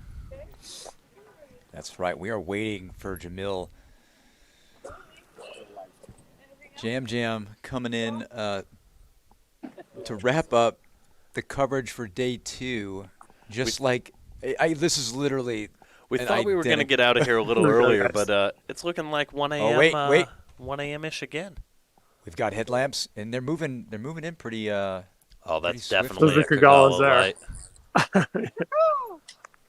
That's right. We are waiting for Jamil. Jam coming in to wrap up the coverage for day 2. Just this is literally. We thought we were going to get out of here a little earlier, but it's looking like 1 a.m. Oh, wait. 1 a.m.-ish again. We've got headlamps, and they're moving in pretty. Oh, pretty that's swiftly. definitely a Those are Kagalas Kagala there. light.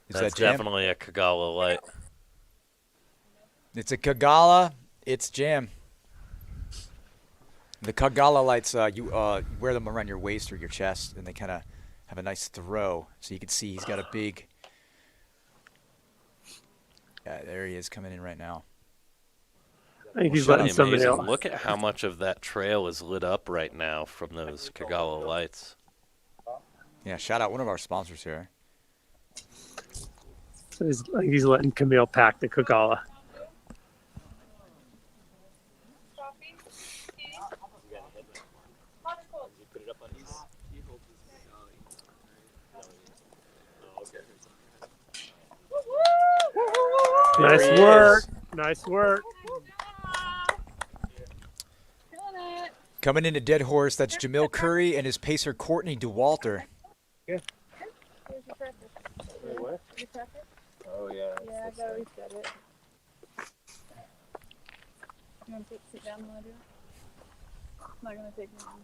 Is That's that Jam? definitely a Kagala light. It's a Kagala. It's Jam. The Kagala lights, you wear them around your waist or your chest, and they kind of have a nice throw. So you can see he's got a big. Yeah, there he is coming in right now. I think he's Pretty letting somebody amazing. else. Look at how much of that trail is lit up right now from those Kagala lights. Yeah, shout out one of our sponsors here. So I think he's letting Camille pack the Kagala. Nice work. Nice work. Coming into Dead Horse, that's Jamil Coury and his pacer Courtney DeWalter. Yeah. Wait, what? Oh, yeah. Yeah, I gotta reset it. You want to sit down while I do it? It's not gonna take long.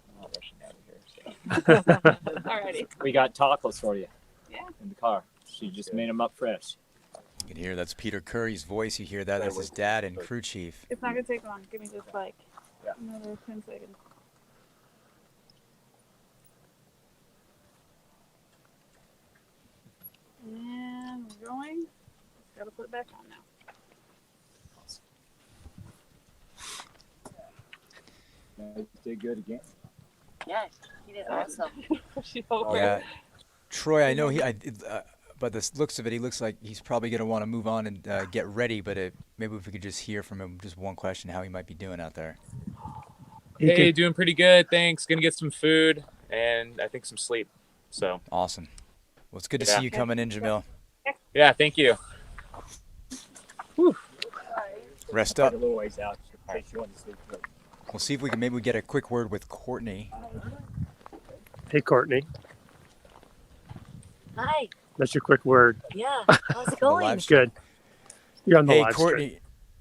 I'm not rushing out of here. So. Alrighty. We got tacos for you. Yeah. In the car. She just made them up fresh. You can hear that's Peter Curry's voice. You hear that? That's his dad and crew chief. It's not gonna take long. Give me just like another 10 seconds. And we're going. Just gotta put it back on now. You did good again. Yeah, he did awesome. Yeah, Troy. I know but the looks of it, he looks like he's probably going to want to move on and get ready. But maybe if we could just hear from him, just one question, how he might be doing out there. Hey, doing pretty good. Thanks. Gonna get some food and I think some sleep. So awesome. Well, it's good to see you coming in, Jamil. Yeah, thank you. Whew. Rest up. A little ways out. In case you want to sleep. We'll see if we can maybe get a quick word with Courtney. Hey, Courtney. Hi. That's your quick word. Yeah. How's it going? Good. You're on the Hey, live Courtney. stream.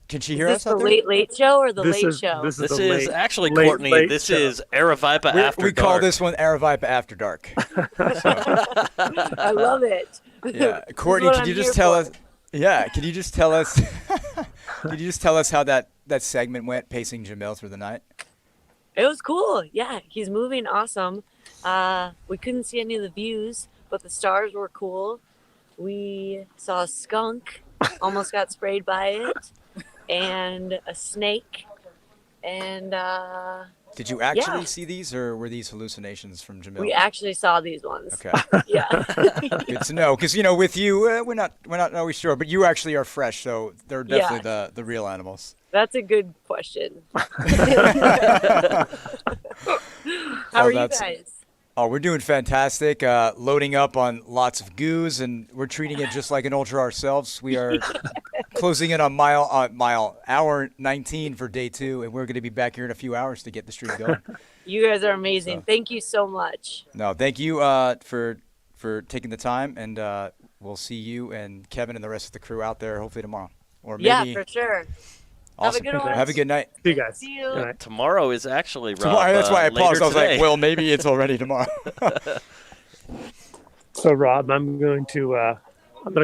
Can she Is hear this us the out there? late show or the This late is- show? this This the is late- actually, late- Courtney, late this show. is Aravaipa After We Dark. call this one Aravaipa After Dark. I love it. Yeah, This is Courtney, what can I'm you here just tell for. us? Yeah, can you just tell us? Can you just tell us how that segment went, pacing Jamil through the night? It was cool. Yeah, he's moving awesome. We couldn't see any of the views, but the stars were cool. We saw a skunk, almost got sprayed by it, and a snake. And Did you actually yeah. see these, or were these hallucinations from Jamil? We actually saw these ones. Okay. Yeah. Good to know, because with you, we're not always sure, but you actually are fresh, so they're definitely the real animals. That's a good question. How are you guys? Oh, we're doing fantastic. Loading up on lots of goos, and we're treating it just like an ultra ourselves. We are closing in on hour 19 for day 2, and we're going to be back here in a few hours to get the stream going. You guys are amazing. Thank you so much. No, thank you for taking the time, and we'll see you and Kevin and the rest of the crew out there hopefully tomorrow. Or maybe, Yeah, for sure. Awesome. Have a good one. Have a good night. See you guys. See you. Tomorrow is actually Rob, Tomorrow, that's why I later paused. I was today. like, well, maybe it's already tomorrow. So, Rob, I'm going to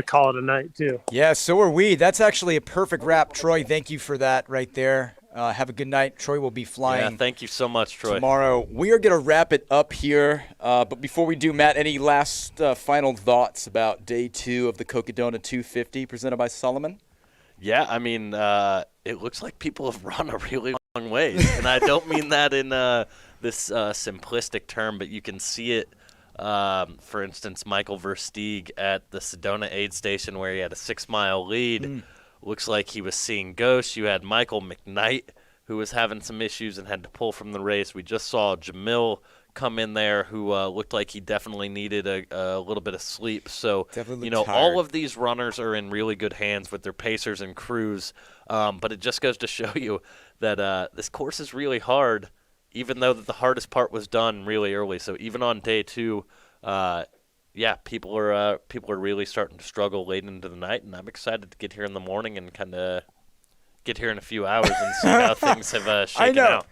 call it a night too. Yeah, so are we. That's actually a perfect wrap. Troy, thank you for that right there. Have a good night. Troy will be flying. Yeah, thank you so much, Troy. Tomorrow. We are going to wrap it up here. But before we do, Matt, any last final thoughts about day 2 of the Cocodona 250 presented by Salomon? Yeah, I mean, it looks like people have run a really long ways. And I don't mean that in this simplistic term, but you can see it. For instance, Michael Versteeg at the Sedona aid station where he had a 6-mile lead. Looks like he was seeing ghosts. You had Michael McKnight, who was having some issues and had to pull from the race. We just saw Jamil come in there, who looked like he definitely needed a little bit of sleep. So, Definitely tired. tired. All of these runners are in really good hands with their pacers and crews. But it just goes to show you that this course is really hard, even though the hardest part was done really early. So even on day 2, people are really starting to struggle late into the night, and I'm excited to get here in the morning and kind of get here in a few hours and see how things have shaken out.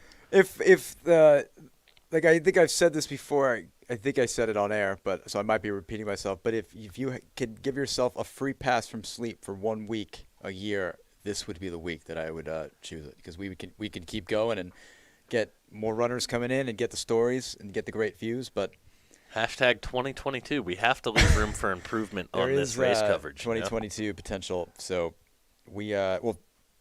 Like I think I've said this before. I think I said it on air, but so I might be repeating myself. But if you could give yourself a free pass from sleep for 1 week a year, this would be the week that I would choose it, because we can keep going and get more runners coming in and get the stories and get the great views. But Hashtag 2022. We have to leave room for improvement on there this is race coverage. 2022 potential. So we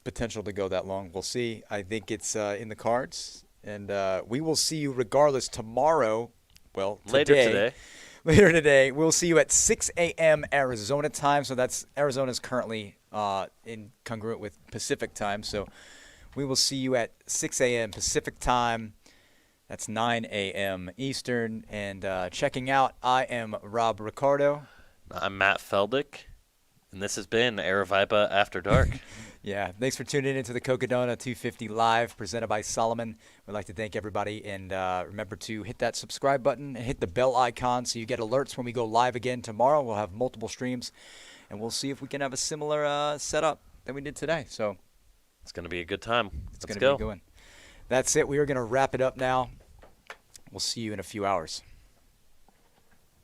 potential to go that long. We'll see. I think it's in the cards, and we will see you regardless tomorrow. Well, Later today. We'll see you at 6 a.m. Arizona time. So that's Arizona's currently incongruent with Pacific time. So we will see you at 6 a.m. Pacific time. That's 9 a.m. Eastern. And checking out, I am Rob Riccardo. I'm Matt Feldhake. And this has been Aravaipa After Dark. Yeah, thanks for tuning into the Cocodona 250 Live presented by Salomon. We'd like to thank everybody, and remember to hit that subscribe button and hit the bell icon so you get alerts when we go live again tomorrow. We'll have multiple streams, and we'll see if we can have a similar setup that we did today. So it's going to be a good time. It's going to be a good one. That's it. We are going to wrap it up now. We'll see you in a few hours.